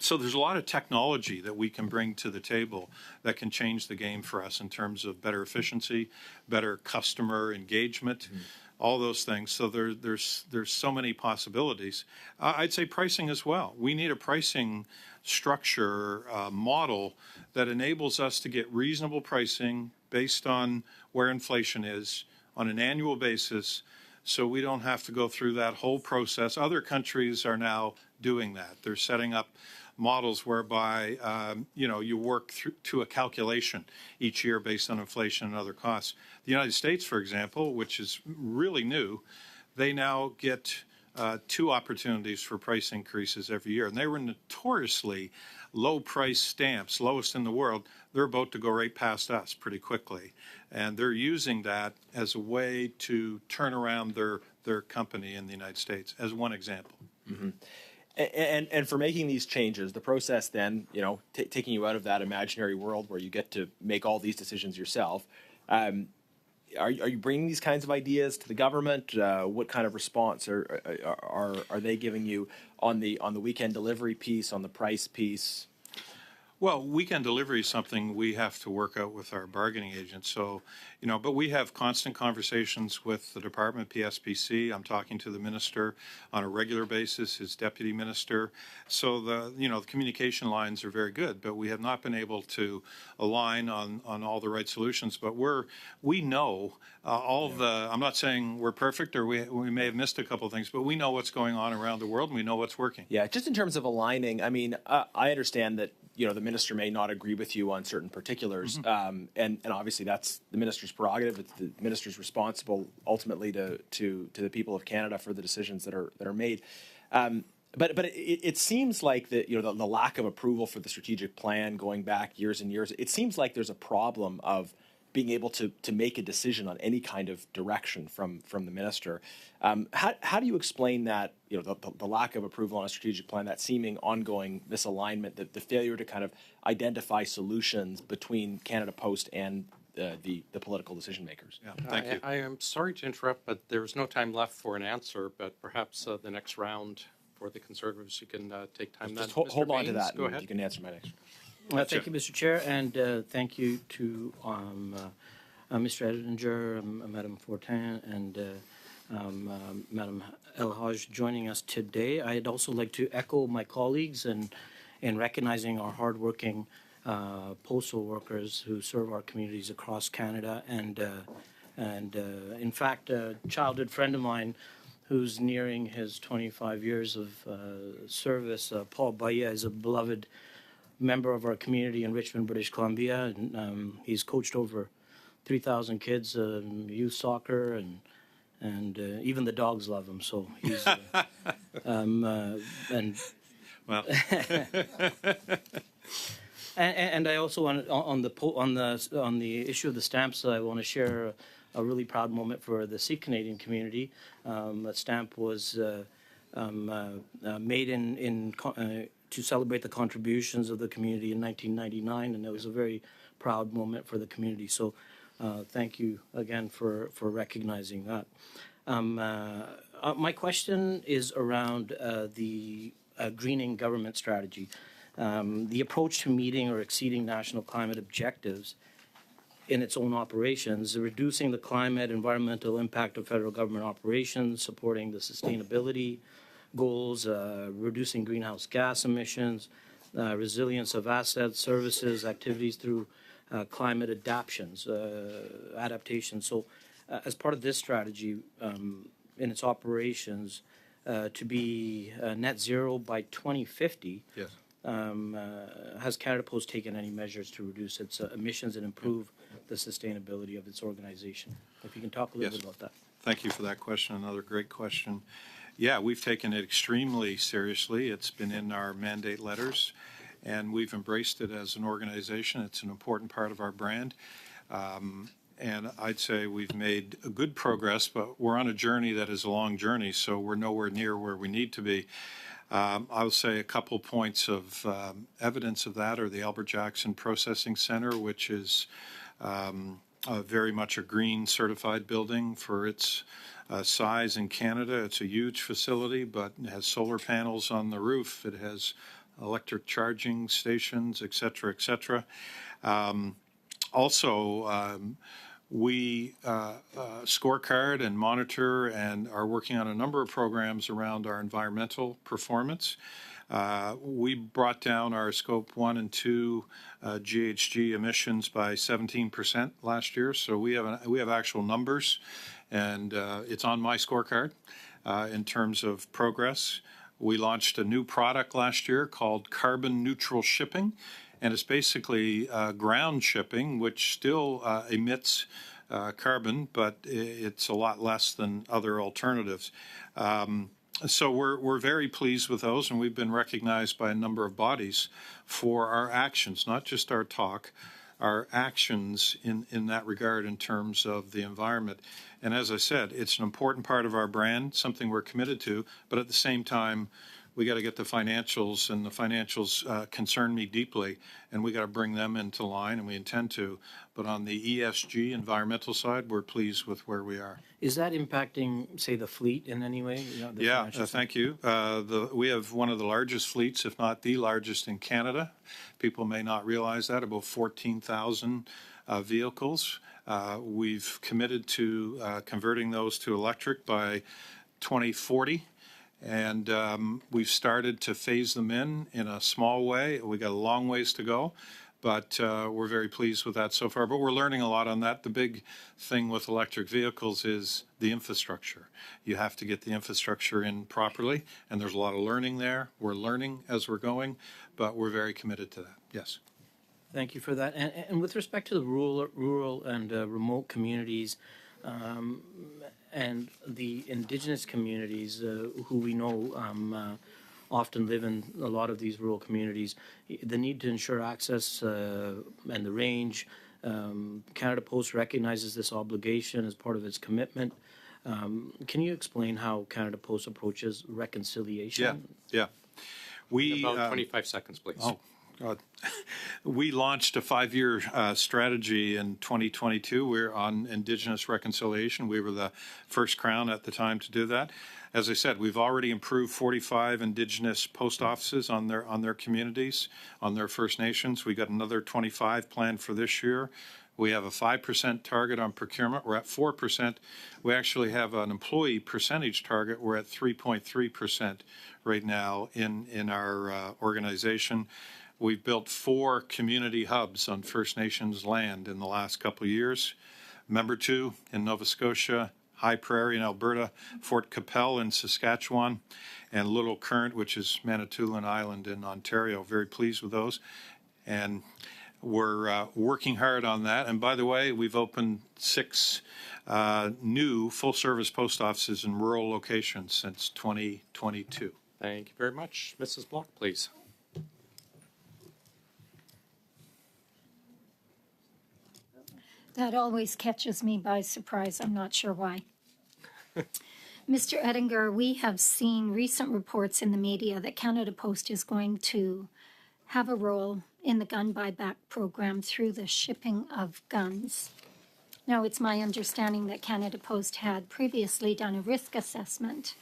So there's a lot of technology that we can bring to the table that can change the game for us in terms of better efficiency, better customer engagement, all those things. So there's so many possibilities. I'd say pricing as well. We need a pricing structure model that enables us to get reasonable pricing based on where inflation is on an annual basis, so we don't have to go through that whole process. Other countries are now doing that. They're setting up models whereby you work to a calculation each year based on inflation and other costs. The United States, for example, which is really new, they now get 2 opportunities for price increases every year, and they were notoriously low price stamps, lowest in the world. They're about to go right past us pretty quickly, and they're using that as a way to turn around their company in the United States, as one example. Mm-hmm. And for making these changes, the process then, taking you out of that imaginary world where you get to make all these decisions yourself, are you bringing these kinds of ideas to the government? What kind of response are they giving you on the weekend delivery piece, on the price piece? Well, weekend delivery is something we have to work out with our bargaining agents. So, but we have constant conversations with the department, PSPC. I'm talking to the minister on a regular basis, his deputy minister. So the communication lines are very good, but we have not been able to align on all the right solutions. But we know I'm not saying we're perfect or we may have missed a couple of things, but we know what's going on around the world and we know what's working. Yeah, just in terms of aligning, I mean, I understand that the minister may not agree with you on certain particulars, and obviously that's the minister's prerogative. It's the minister's responsible ultimately to the people of Canada for the decisions that are made. But it seems like the lack of approval for the strategic plan going back years and years. It seems like there's a problem of being able to make a decision on any kind of direction from the minister. How do you explain that, the lack of approval on a strategic plan, that seeming ongoing misalignment, the failure to kind of identify solutions between Canada Post and the political decision makers? Yeah, thank you. I am sorry to interrupt, but there's no time left for an answer, but perhaps the next round for the Conservatives, you can take time then. Just hold on to that, Go and ahead. you can answer my next. Thank you, Mr. Chair, and thank you to Mr. Edinger, Madam Fortin, and Madam El-Haj joining us today. I'd also like to echo my colleagues in recognizing our hardworking postal workers who serve our communities across Canada. And in fact, a childhood friend of mine who's nearing his 25 years of service, Paul Baya, is a beloved member of our community in Richmond, British Columbia. And he's coached over 3,000 kids, youth soccer, and even the dogs love him. So he's and well. And I also want on the issue of the stamps, I want to share a really proud moment for the Sikh Canadian community. A stamp was made to celebrate the contributions of the community in 1999, and it was a very proud moment for the community. So thank you again for recognizing that. My question is around the greening government strategy. The approach to meeting or exceeding national climate objectives in its own operations, reducing the climate environmental impact of federal government operations, supporting the sustainability goals, reducing greenhouse gas emissions, resilience of assets, services, activities through climate adaptations. So as part of this strategy in its operations, to be net zero by 2050, yes. Has Canada Post taken any measures to reduce its emissions and improve the sustainability of its organization? If you can talk a little bit about that. Thank you for that question. Another great question. Yeah, we've taken it extremely seriously. It's been in our mandate letters, and we've embraced it as an organization. It's an important part of our brand. And I'd say we've made a good progress, but we're on a journey that is a long journey, so we're nowhere near where we need to be. I'll say a couple points of evidence of that are the Albert Jackson Processing Center, which is very much a green certified building for its size in Canada. It's a huge facility, but it has solar panels on the roof. It has electric charging stations, et cetera, et cetera. We scorecard and monitor and are working on a number of programs around our environmental performance. We brought down our Scope 1 and 2 GHG emissions by 17% last year, so we have actual numbers, and it's on my scorecard in terms of progress. We launched a new product last year called Carbon Neutral Shipping, and it's basically ground shipping, which still emits carbon, but it's a lot less than other alternatives. So we're very pleased with those, and we've been recognized by a number of bodies for our actions, not just our talk, our actions in that regard in terms of the environment. And as I said, it's an important part of our brand, something we're committed to, but at the same time, we got to get the financials, and the financials concern me deeply, and we got to bring them into line, and we intend to. But on the ESG environmental side, we're pleased with where we are. Is that impacting, say, the fleet in any way? Thank you. We have one of the largest fleets, if not the largest in Canada. People may not realize that, about 14,000 vehicles. We've committed to converting those to electric by 2040. And we've started to phase them in a small way. We got a long ways to go, but we're very pleased with that so far. But we're learning a lot on that. The big thing with electric vehicles is the infrastructure. You have to get the infrastructure in properly, and there's a lot of learning there. We're learning as we're going, but we're very committed to that. Yes. Thank you for that. And with respect to the rural and remote communities, and the Indigenous communities who we know often live in a lot of these rural communities, the need to ensure access and the range Canada Post recognizes this obligation as part of its commitment. Can you explain how Canada Post approaches reconciliation? Yeah. We About 25 seconds, please. Oh, God. We launched a 5-year strategy in 2022. We're on Indigenous reconciliation. We were the first Crown at the time to do that. As I said, we've already improved 45 Indigenous post offices on their communities, on their First Nations. We got another 25 planned for this year. We have a 5% target on procurement. We're at 4%. We actually have an employee percentage target. We're at 3.3% right now in our organization. We've built 4 community hubs on First Nations land in the last couple of years. Membertou in Nova Scotia, High Prairie in Alberta, Fort Capel in Saskatchewan, and Little Current, which is Manitoulin Island in Ontario. Very pleased with those. And we're working hard on that. And by the way, we've opened 6 new full-service post offices in rural locations since 2022. Thank you very much. Mrs. Block, please. That always catches me by surprise. I'm not sure why. Mr. Ettinger, we have seen recent reports in the media that Canada Post is going to have a role in the gun buyback program through the shipping of guns. Now, it's my understanding that Canada Post had previously done a risk assessment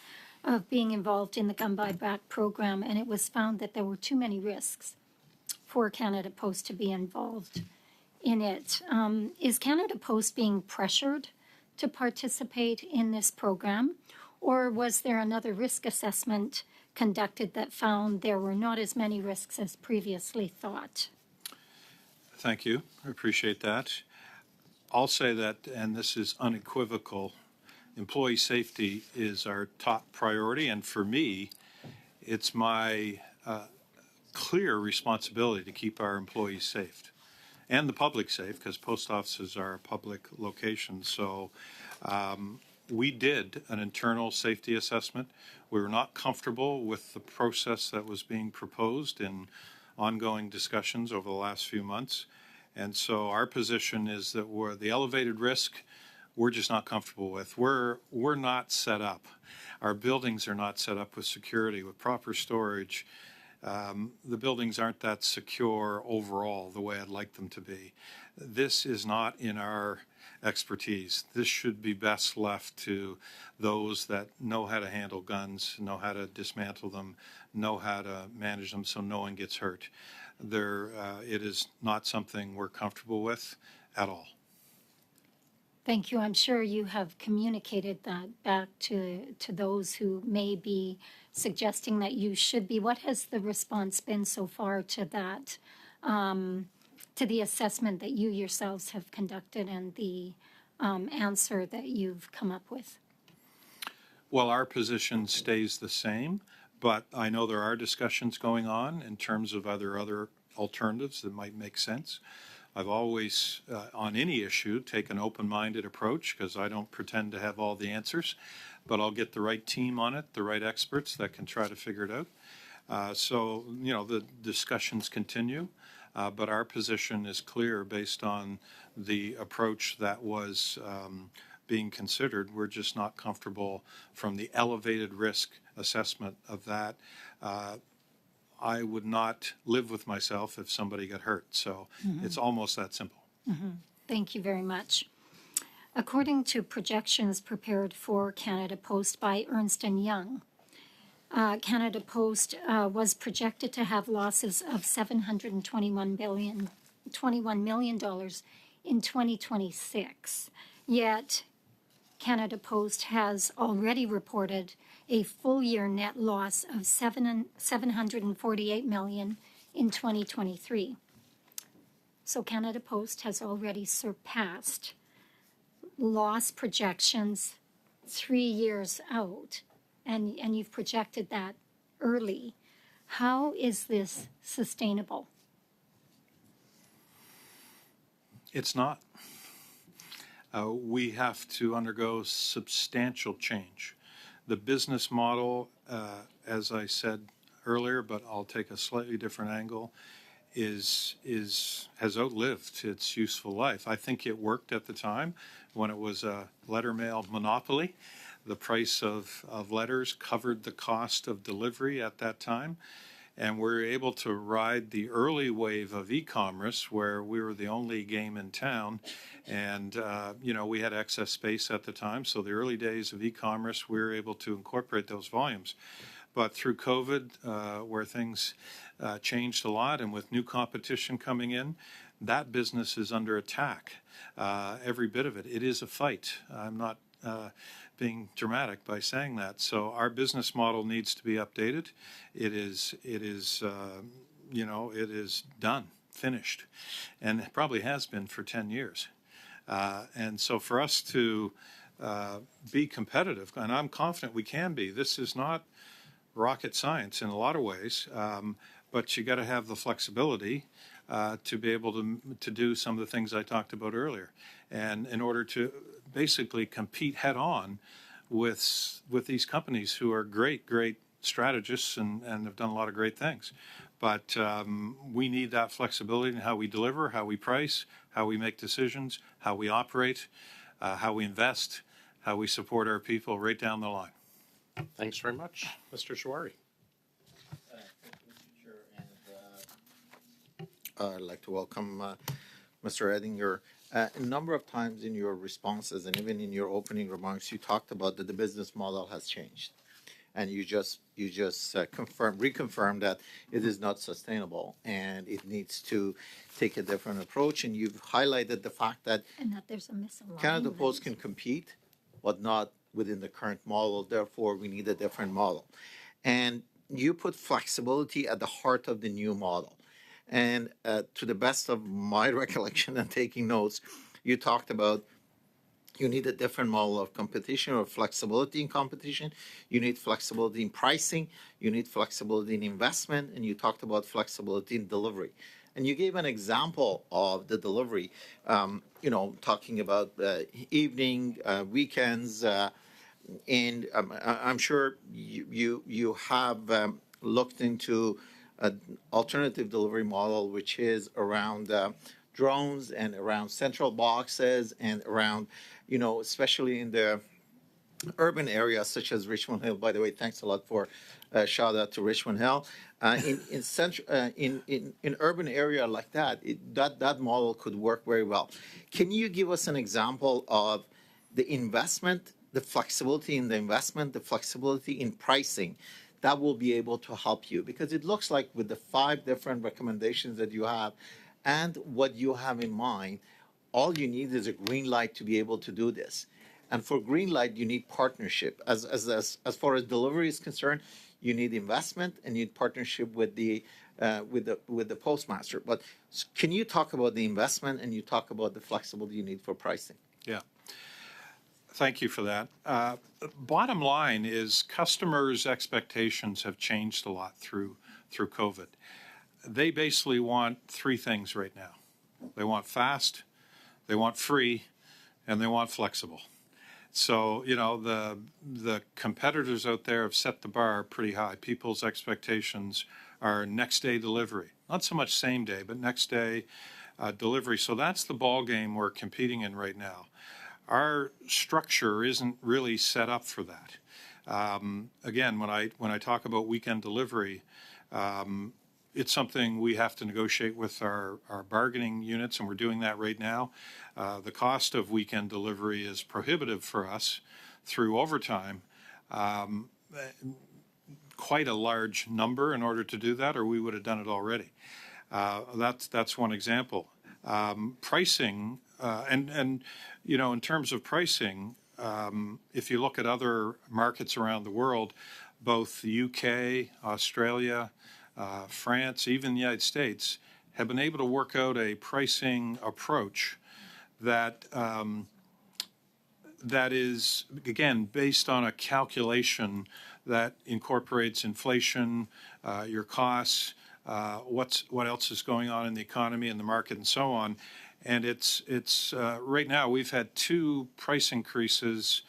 of being involved in the gun buyback program, and it was found that there were too many risks for Canada Post to be involved in it. Is Canada Post being pressured to participate in this program, or was there another risk assessment conducted that found there were not as many risks as previously thought? Thank you. I appreciate that. I'll say that, and this is unequivocal, employee safety is our top priority, and for me, it's my clear responsibility to keep our employees safe and the public safe, because post offices are a public location. So we did an internal safety assessment. We were not comfortable with the process that was being proposed in ongoing discussions over the last few months. And so our position is that the elevated risk, we're just not comfortable with. We're not set up. Our buildings are not set up with security, with proper storage. The buildings aren't that secure overall the way I'd like them to be. This is not in our expertise. This should be best left to those that know how to handle guns, know how to dismantle them, know how to manage them so no one gets hurt. It is not something we're comfortable with at all. Thank you. I'm sure you have communicated that back to those who may be suggesting that you should be. What has the response been so far to that, to the assessment that you yourselves have conducted and the answer that you've come up with? Well, our position stays the same, but I know there are discussions going on in terms of other alternatives that might make sense. I've always, on any issue, taken an open-minded approach because I don't pretend to have all the answers, but I'll get the right team on it, the right experts that can try to figure it out. So, the discussions continue, but our position is clear based on the approach that was being considered. We're just not comfortable from the elevated risk assessment of that. I would not live with myself if somebody got hurt. So it's almost that simple. Thank you very much. According to projections prepared for Canada Post by Ernst & Young, Canada Post was projected to have losses of $721 million in 2026. Yet Canada Post has already reported a full-year net loss of $748 million in 2023. So Canada Post has already surpassed loss projections 3 years out, and you've projected that early. How is this sustainable? It's not. We have to undergo substantial change. The business model, as I said earlier, but I'll take a slightly different angle, has outlived its useful life. I think it worked at the time when it was a letter mail monopoly. The price of letters covered the cost of delivery at that time. And we're able to ride the early wave of e-commerce where we were the only game in town. And, we had excess space at the time. So the early days of e-commerce, we were able to incorporate those volumes. But through COVID, where things changed a lot and with new competition coming in, that business is under attack. Every bit of it. It is a fight. I'm not being dramatic by saying that. So our business model needs to be updated. It is done, finished, and it probably has been for 10 years. And so for us to be competitive, and I'm confident we can be, this is not rocket science in a lot of ways, but you got to have the flexibility to be able to do some of the things I talked about earlier. And in order to basically compete head on with these companies who are great strategists and have done a lot of great things. But we need that flexibility in how we deliver, how we price, how we make decisions, how we operate, how we invest, how we support our people right down the line. Thanks very much. Mr. Shawari. I'd like to welcome Mr. Ettinger. A number of times in your responses and even in your opening remarks, you talked about that the business model has changed, and you just reconfirmed that it is not sustainable and it needs to take a different approach. And you've highlighted the fact that there's a misalignment. Canada Post can compete, but not within the current model. Therefore, we need a different model. And you put flexibility at the heart of the new model. And to the best of my recollection and taking notes, you talked about you need a different model of competition or flexibility in competition. You need flexibility in pricing. You need flexibility in investment. And you talked about flexibility in delivery. And you gave an example of the delivery, talking about evening, weekends. And I'm sure you have looked into an alternative delivery model, which is around drones and around central boxes and around, especially in the urban areas such as Richmond Hill. By the way, thanks a lot for shout out to Richmond Hill. In urban area like that, that model could work very well. Can you give us an example of the investment, the flexibility in the investment, the flexibility in pricing that will be able to help you? Because it looks like with the 5 different recommendations that you have and what you have in mind, all you need is a green light to be able to do this. And for green light, you need partnership. As far as delivery is concerned, you need investment and you need partnership with the postmaster. But can you talk about the investment and you talk about the flexibility you need for pricing? Yeah. Thank you for that. Bottom line is customers' expectations have changed a lot through COVID. They basically want 3 things right now. They want fast, they want free, and they want flexible. So, the competitors out there have set the bar pretty high. People's expectations are next day delivery. Not so much same day, but next day delivery. So that's the ball game we're competing in right now. Our structure isn't really set up for that. Again, when I talk about weekend delivery, it's something we have to negotiate with our bargaining units, and we're doing that right now. The cost of weekend delivery is prohibitive for us through overtime. Quite a large number in order to do that, or we would have done it already. That's one example. Pricing, and in terms of pricing, if you look at other markets around the world, both the UK, Australia, France, even the United States, have been able to work out a pricing approach that is, again, based on a calculation that incorporates inflation, your costs, what else is going on in the economy and the market and so on. And it's right now we've had 2 price increases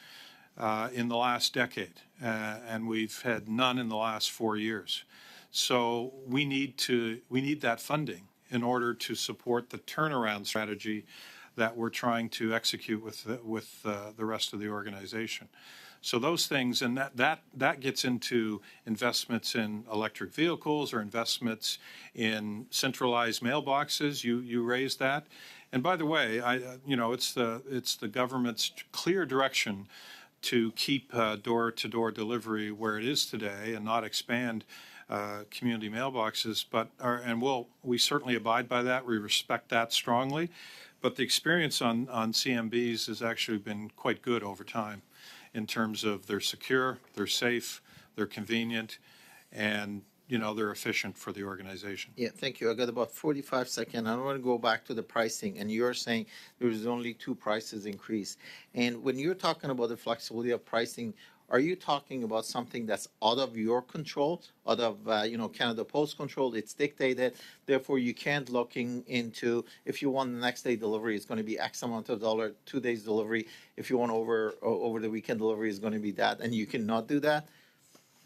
in the last decade, and we've had none in the last 4 years. So we need that funding, in order to support the turnaround strategy that we're trying to execute with the rest of the organization. So those things, and that gets into investments in electric vehicles or investments in centralized mailboxes. You raised that, and by the way, it's the government's clear direction to keep door-to-door delivery where it is today and not expand community mailboxes. We certainly abide by that. We respect that strongly. But the experience on CMBs has actually been quite good over time in terms of they're secure, they're safe, they're convenient, and they're efficient for the organization. Yeah, thank you. I got about 45 seconds. I want to go back to the pricing, and you're saying there's only 2 prices increase. And when you're talking about the flexibility of pricing, are you talking about something that's out of your control, out of Canada Post control? It's dictated. Therefore, you can't looking into if you want the next day delivery, it's going to be X amount of dollar. 2 days delivery, if you want over the weekend delivery, is going to be that, and you cannot do that.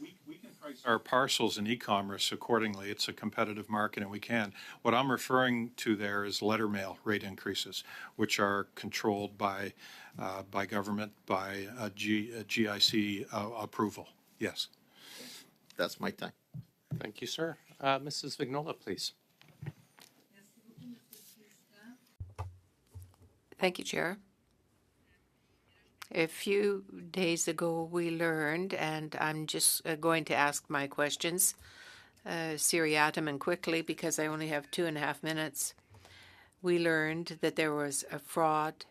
We can price our parcels in e-commerce accordingly. It's a competitive market, and we can. What I'm referring to there is letter mail rate increases, which are controlled by government, by GIC approval. Yes. That's my time. Thank you, sir. Mrs. Vignola, please. Thank you, Chair. A few days ago, we learned, and I'm just going to ask my questions seriatim and quickly because I only have 2.5 minutes. We learned that there was a fraud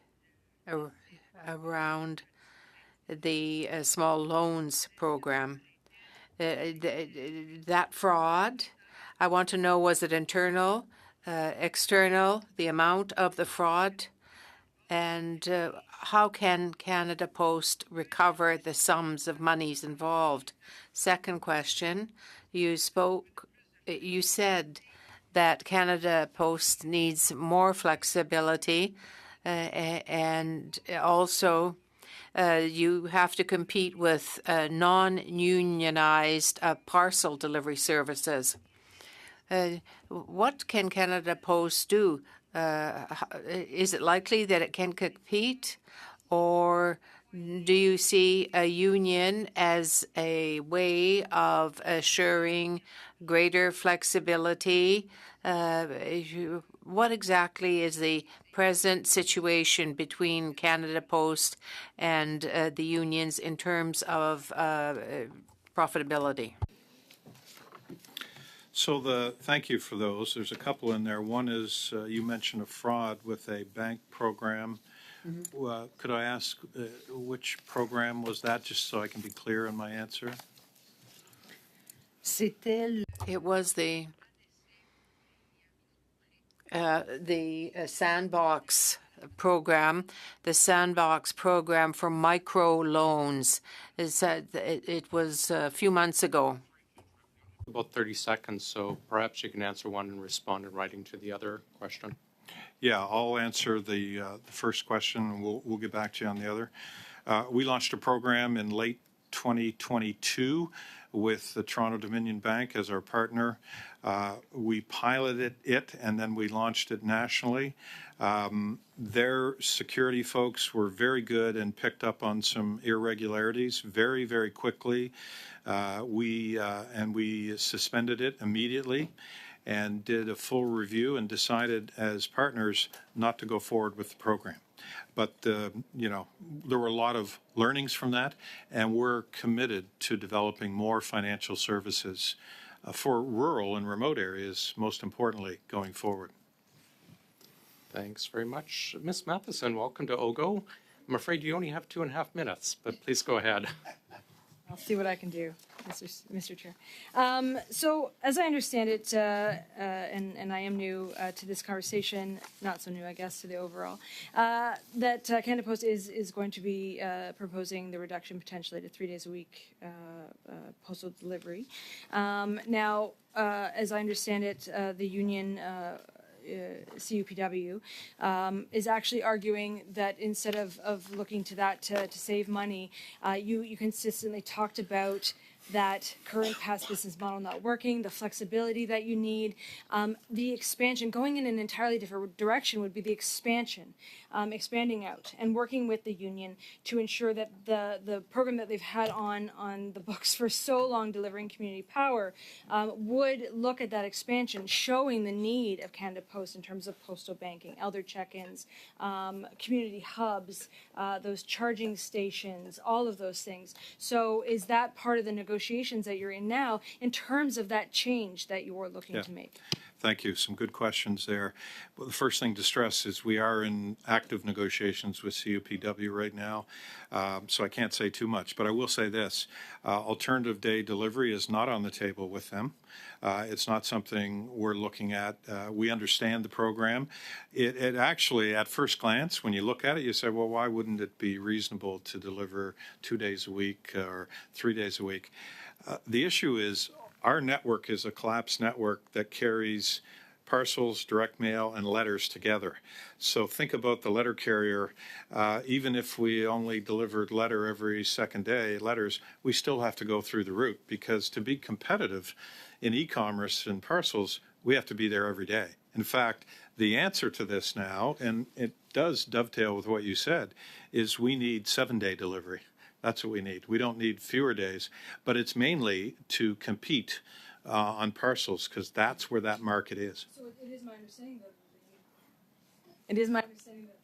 around the small loans program. That fraud, I want to know, was it internal, external, the amount of the fraud, and how can Canada Post recover the sums of monies involved? Second question, you said that Canada Post needs more flexibility and also you have to compete with non-unionized parcel delivery services. What can Canada Post do? Is it likely that it can compete, or do you see a union as a way of assuring greater flexibility? What exactly is the present situation between Canada Post and the unions in terms of profitability? So thank you for those. There's a couple in there. One is you mentioned a fraud with a bank program. Mm-hmm. Could I ask which program was that, just so I can be clear in my answer? It was the Sandbox program, the Sandbox program for micro loans. It was a few months ago. About 30 seconds, so perhaps you can answer one and respond in writing to the other question. Yeah, I'll answer the first question, and we'll get back to you on the other. We launched a program in late 2022 with the Toronto Dominion Bank as our partner. We piloted it, and then we launched it nationally. Their security folks were very good and picked up on some irregularities very, very quickly. We suspended it immediately and did a full review and decided as partners not to go forward with the program. But, there were a lot of learnings from that, and we're committed to developing more financial services for rural and remote areas, most importantly, going forward. Thanks very much. Ms. Matheson, welcome to OGO. I'm afraid you only have 2.5 minutes, but please go ahead. I'll see what I can do, Mr. Chair. So, as I understand it, and I am new to this conversation, not so new, I guess, to the overall, that Canada Post is going to be proposing the reduction potentially to 3 days a week postal delivery. Now, as I understand it, the union CUPW is actually arguing that instead of looking to that to save money, you consistently talked about that current past business model not working, the flexibility that you need, the expansion, going in an entirely different direction would be the expansion, expanding out and working with the union to ensure that the program that they've had on the books for so long, delivering community power, would look at that expansion, showing the need of Canada Post in terms of postal banking, elder check-ins, community hubs, those charging stations, all of those things. So is that part of the negotiations that you're in now in terms of that change that you're looking to make? Thank you. Some good questions there. Well, the first thing to stress is we are in active negotiations with CUPW right now, so I can't say too much, but I will say this. Alternative day delivery is not on the table with them. It's not something we're looking at. We understand the program. It actually, at first glance, when you look at it, you say, well, why wouldn't it be reasonable to deliver 2 days a week or 3 days a week? The issue is our network is a collapsed network that carries parcels, direct mail, and letters together. So think about the letter carrier. Even if we only delivered letter every second day, letters, we still have to go through the route, because to be competitive in e-commerce and parcels, we have to be there every day. In fact, the answer to this now, and it does dovetail with what you said, is we need 7-day delivery. That's what we need. We don't need fewer days, but it's mainly to compete on parcels, because that's where that market is. So it is my understanding that it is my understanding that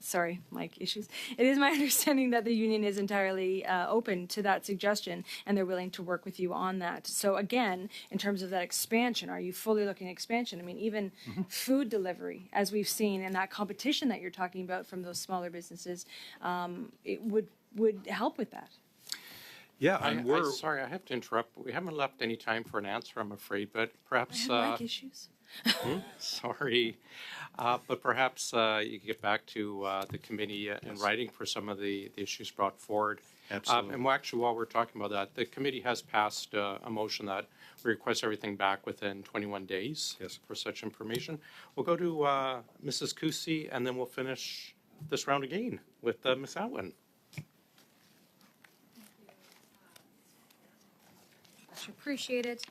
sorry, mic issues. It is my understanding that the union is entirely open to that suggestion, and they're willing to work with you on that. So again, in terms of that expansion, are you fully looking at expansion? I mean, even food delivery, as we've seen, and that competition that you're talking about from those smaller businesses, it would help with that. Yeah, sorry, I have to interrupt. We haven't left any time for an answer, I'm afraid, but perhaps... I have mic issues. Sorry. But perhaps you could get back to the committee in writing for some of the issues brought forward. Absolutely. And actually, while we're talking about that, the committee has passed a motion that requests everything back within 21 days for such information. We'll go to Mrs. Kusi, and then we'll finish this round again with Ms. Atwin. Much appreciated.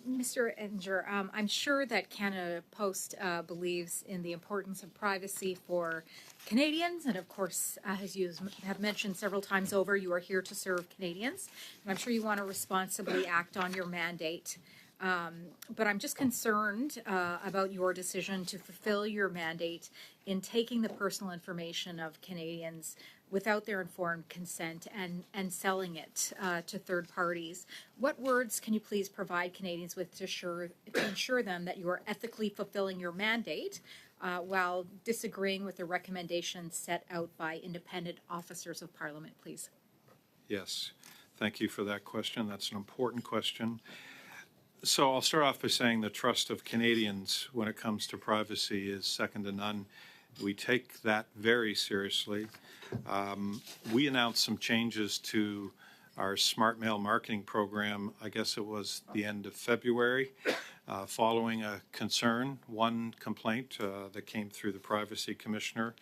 Mr. Ettinger, I'm sure that Canada Post believes in the importance of privacy for Canadians, and of course, as you have mentioned several times over, you are here to serve Canadians, and I'm sure you want to responsibly act on your mandate. But I'm just concerned about your decision to fulfill your mandate in taking the personal information of Canadians without their informed consent and selling it to third parties. What words can you please provide Canadians with to ensure them that you are ethically fulfilling your mandate while disagreeing with the recommendations set out by independent officers of Parliament, please? Yes, thank you for that question. That's an important question. So I'll start off by saying the trust of Canadians when it comes to privacy is second to none. We take that very seriously. We announced some changes to our Smart Mail marketing program, I guess it was the end of February, following a concern, one complaint that came through the Privacy Commissioner.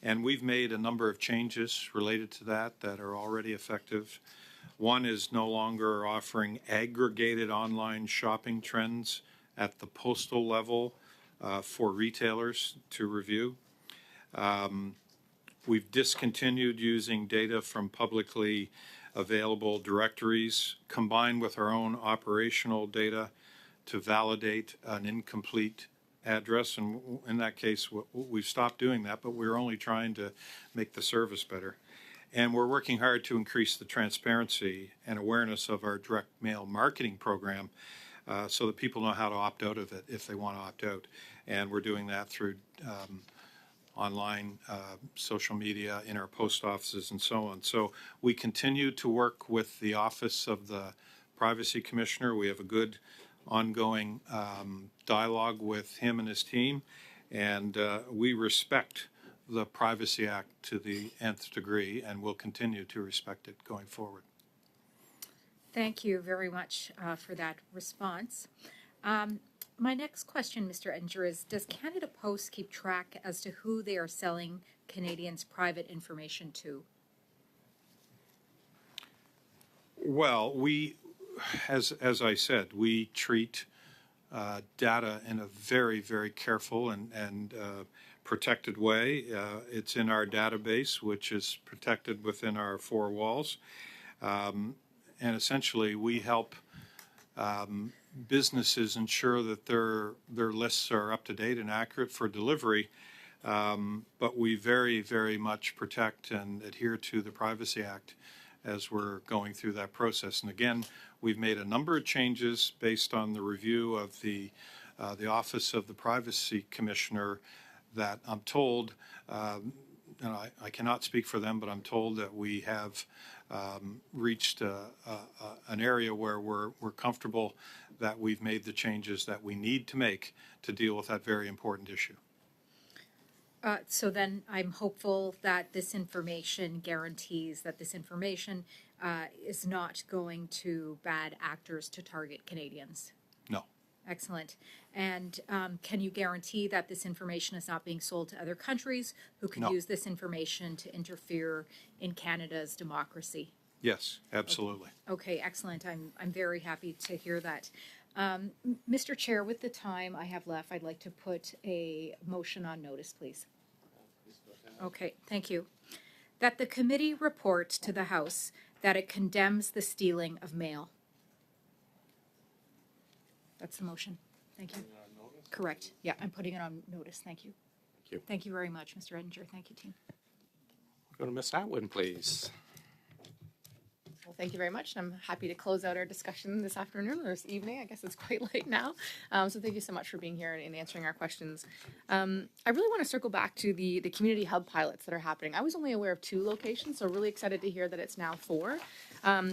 And we've made a number of changes related to that are already effective. One is no longer offering aggregated online shopping trends at the postal level for retailers to review. We've discontinued using data from publicly available directories combined with our own operational data to validate an incomplete address. And in that case, we've stopped doing that, but we're only trying to make the service better. And we're working hard to increase the transparency and awareness of our direct mail marketing program so that people know how to opt out of it if they want to opt out. And we're doing that through online, social media, in our post offices, and so on. So we continue to work with the Office of the Privacy Commissioner. We have a good ongoing dialogue with him and his team, and we respect the Privacy Act to the nth degree, and will continue to respect it going forward. Thank you very much for that response. My next question, Mr. Ettinger, is does Canada Post keep track as to who they are selling Canadians' private information to? Well, as I said, we treat data in a very, very careful and protected way. It's in our database, which is protected within our four walls. And essentially, we help businesses ensure that their lists are up to date and accurate for delivery. But we very, very much protect and adhere to the Privacy Act as we're going through that process. And again, we've made a number of changes based on the review of the Office of the Privacy Commissioner that I'm told, and I cannot speak for them, but I'm told that we have reached an area where we're comfortable that we've made the changes that we need to make to deal with that very important issue. So then I'm hopeful that this information guarantees that this information is not going to bad actors to target Canadians. No. Excellent. And can you guarantee that this information is not being sold to other countries who could No. use this information to interfere in Canada's democracy? Yes, absolutely. Okay, excellent. I'm very happy to hear that. Mr. Chair, with the time I have left, I'd like to put a motion on notice, please. Okay, thank you. That the committee report to the House that it condemns the stealing of mail. That's the motion. Thank you. Correct. Yeah, I'm putting it on notice. Thank you. Thank you. Thank you very much, Mr. Edinger. Thank you, team. Go to Ms. Atwood, please. Well, thank you very much. I'm happy to close out our discussion this afternoon or this evening. I guess it's quite late now. So thank you so much for being here and answering our questions. I really want to circle back to the community hub pilots that are happening. I was only aware of 2 locations, so really excited to hear that it's now 4.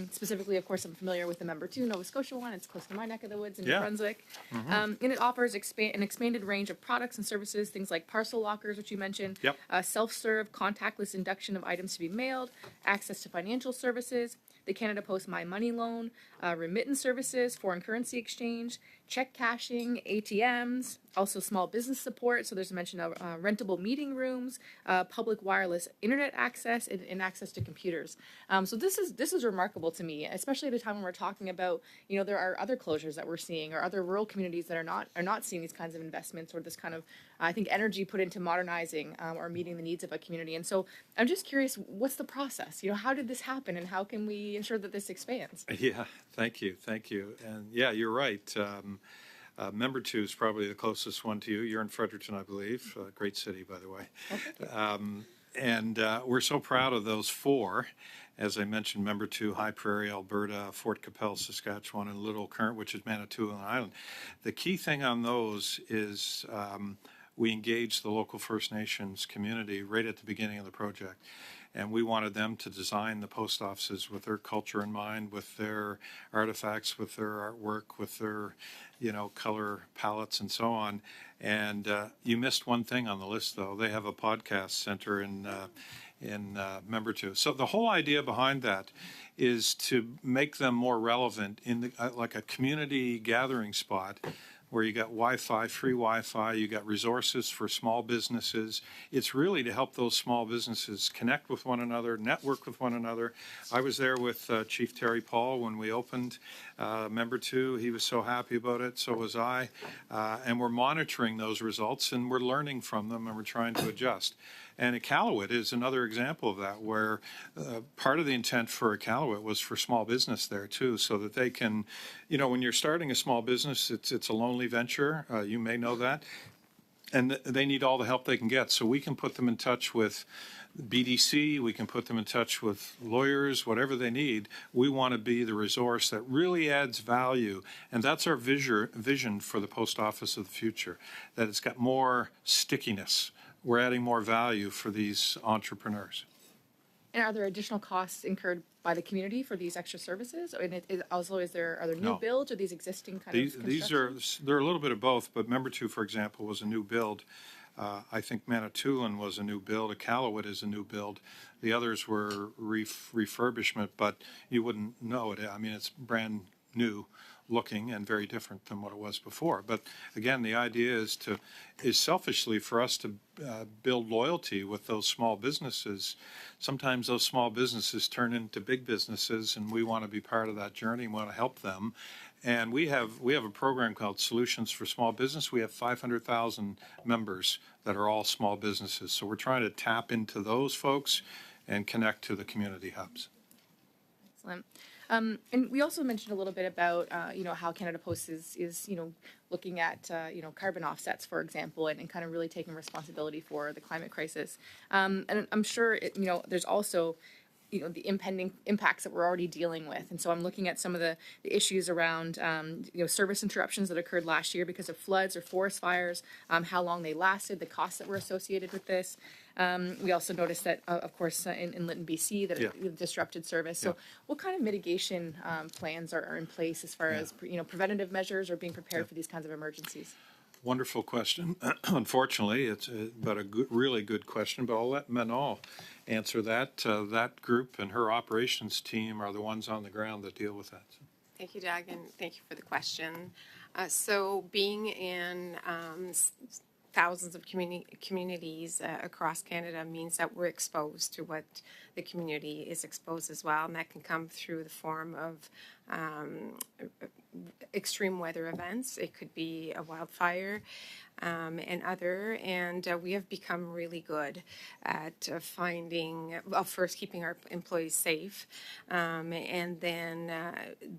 Specifically, of course, I'm familiar with the Member 2 Nova Scotia one. It's close to my neck of the woods in New Brunswick. And it offers an expanded range of products and services, things like parcel lockers, which you mentioned, self-serve, contactless induction of items to be mailed, access to financial services, the Canada Post My Money loan, remittance services, foreign currency exchange, check cashing, ATMs, also small business support. So there's a mention of rentable meeting rooms, public wireless internet access, and access to computers. So this is remarkable to me, especially at a time when we're talking about, there are other closures that we're seeing or other rural communities that are not seeing these kinds of investments or this kind of, I think, energy put into modernizing or meeting the needs of a community. And so I'm just curious, what's the process? How did this happen, and how can we ensure that this expands? Yeah, thank you. And yeah, you're right. Member 2 is probably the closest one to you. You're in Fredericton, I believe. Great city, by the way. And we're so proud of those 4. As I mentioned, Member 2, High Prairie, Alberta, Fort Capel, Saskatchewan, and Little Current, which is Manitoulin Island. The key thing on those is we engaged the local First Nations community right at the beginning of the project. And we wanted them to design the post offices with their culture in mind, with their artifacts, with their artwork, with their, color palettes and so on. And you missed one thing on the list, though. They have a podcast center in Member 2. So the whole idea behind that is to make them more relevant in like a community gathering spot, where you got Wi-Fi, free Wi-Fi, you got resources for small businesses. It's really to help those small businesses connect with one another, network with one another. I was there with Chief Terry Paul when we opened Member 2. He was so happy about it, so was I. And we're monitoring those results, and we're learning from them, and we're trying to adjust. And Iqaluit is another example of that, where part of the intent for Iqaluit was for small business there too, so that they can, when you're starting a small business, it's a lonely venture. You may know that. And they need all the help they can get. So we can put them in touch with BDC, we can put them in touch with lawyers, whatever they need. We want to be the resource that really adds value. And that's our vision for the post office of the future, that it's got more stickiness. We're adding more value for these entrepreneurs. And are there additional costs incurred by the community for these extra services? And are there new builds or these existing kind of they're a little bit of both, but Member 2, for example, was a new build. I think Manitoulin was a new build. Iqaluit is a new build. The others were refurbishment, but you wouldn't know it. I mean, it's brand new looking and very different than what it was before. But again, the idea is selfishly for us to build loyalty with those small businesses. Sometimes those small businesses turn into big businesses, and we want to be part of that journey and want to help them. And we have a program called Solutions for Small Business. We have 500,000 members that are all small businesses. So we're trying to tap into those folks and connect to the community hubs. Excellent. And we also mentioned a little bit about, how Canada Post is looking at, carbon offsets, for example, and kind of really taking responsibility for the climate crisis. And I'm sure, there's also, the impending impacts that we're already dealing with. And so I'm looking at some of the issues around, service interruptions that occurred last year because of floods or forest fires, how long they lasted, the costs that were associated with this. We also noticed that, of course, in Lytton, BC, that it disrupted service. So what kind of mitigation plans are in place as far as, preventative measures or being prepared for these kinds of emergencies? Wonderful question. Unfortunately, it's really good question, but I'll let Manon answer that. That group and her operations team are the ones on the ground that deal with that. Thank you, Doug, and thank you for the question. So being in thousands of communities across Canada means that we're exposed to what the community is exposed as well, and that can come through the form of extreme weather events. It could be a wildfire and other, and we have become really good at first keeping our employees safe, and then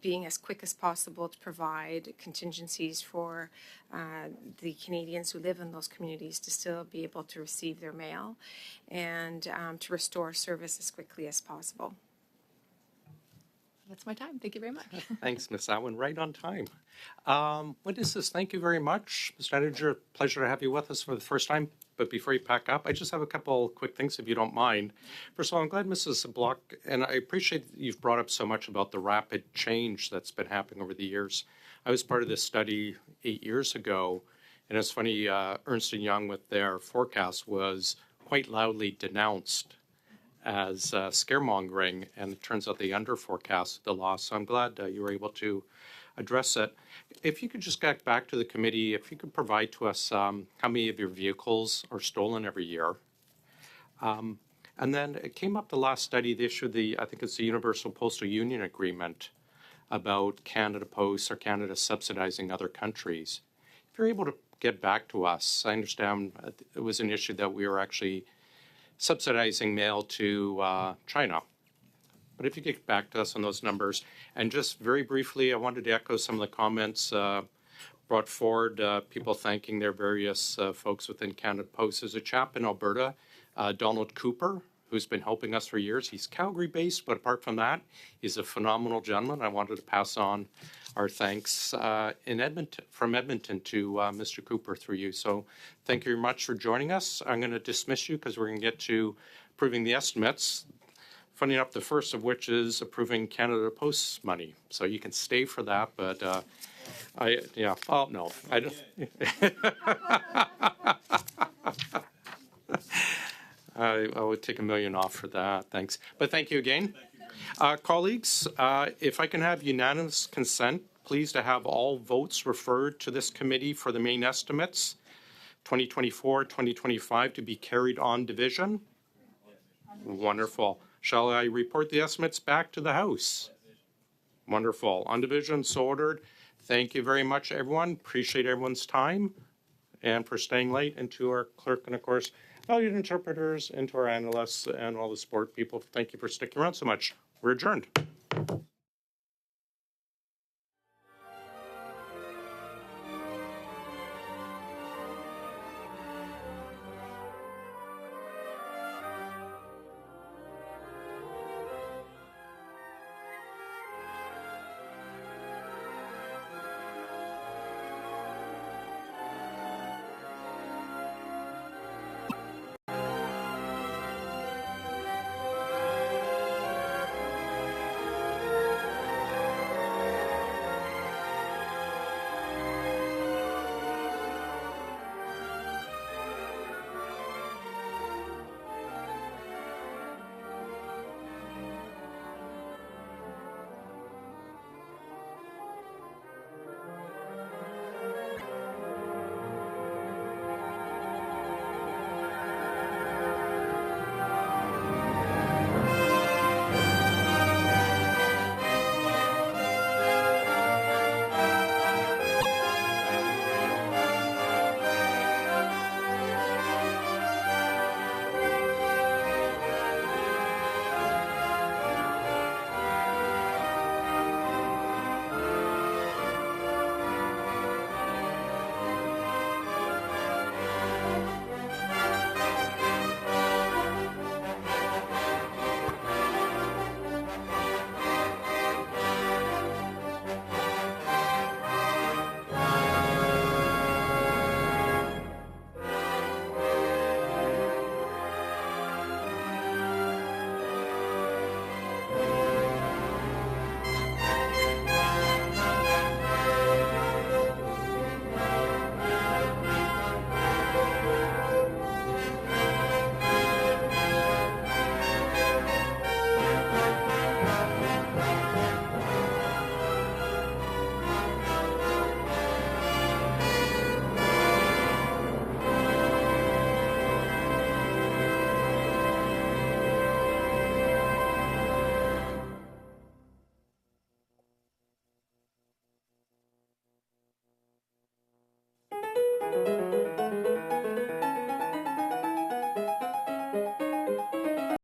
being as quick as possible to provide contingencies for the Canadians who live in those communities to still be able to receive their mail and to restore service as quickly as possible. That's my time. Thank you very much. Thanks, Ms. Alwyn. Right on time. What is this? Thank you very much. Mr. Manager, pleasure to have you with us for the first time. But before you pack up, I just have a couple quick things, if you don't mind. First of all, I'm glad Mrs. Block, and I appreciate that you've brought up so much about the rapid change that's been happening over the years. I was part of this study 8 years ago, and it's funny, Ernst & Young with their forecast was quite loudly denounced as scaremongering, and it turns out they under-forecast the loss. So I'm glad you were able to address it. If you could just get back to the committee, if you could provide to us how many of your vehicles are stolen every year. And then it came up the last study, they issued I think it's the Universal Postal Union Agreement about Canada Post or Canada subsidizing other countries. If you're able to get back to us, I understand it was an issue that we were actually subsidizing mail to China. But if you get back to us on those numbers. And just very briefly, I wanted to echo some of the comments brought forward, people thanking their various folks within Canada Post. There's a chap in Alberta, Donald Cooper, who's been helping us for years. He's Calgary-based, but apart from that, he's a phenomenal gentleman. I wanted to pass on our thanks from Edmonton to Mr. Cooper through you. So thank you very much for joining us. I'm going to dismiss you because we're going to get to approving the estimates. Funny enough, the first of which is approving Canada Post's money. So you can stay for that, but no, I don't. I would take $1 million off for that. Thanks. But thank you again. Colleagues, if I can have unanimous consent, please to have all votes referred to this committee for the main estimates, 2024-2025, to be carried on division. Wonderful. Shall I report the estimates back to the House? Wonderful. On division, so ordered. Thank you very much, everyone. Appreciate everyone's time and for staying late. And to our clerk and, of course, valued interpreters, and to our analysts and all the support people, thank you for sticking around so much. We're adjourned.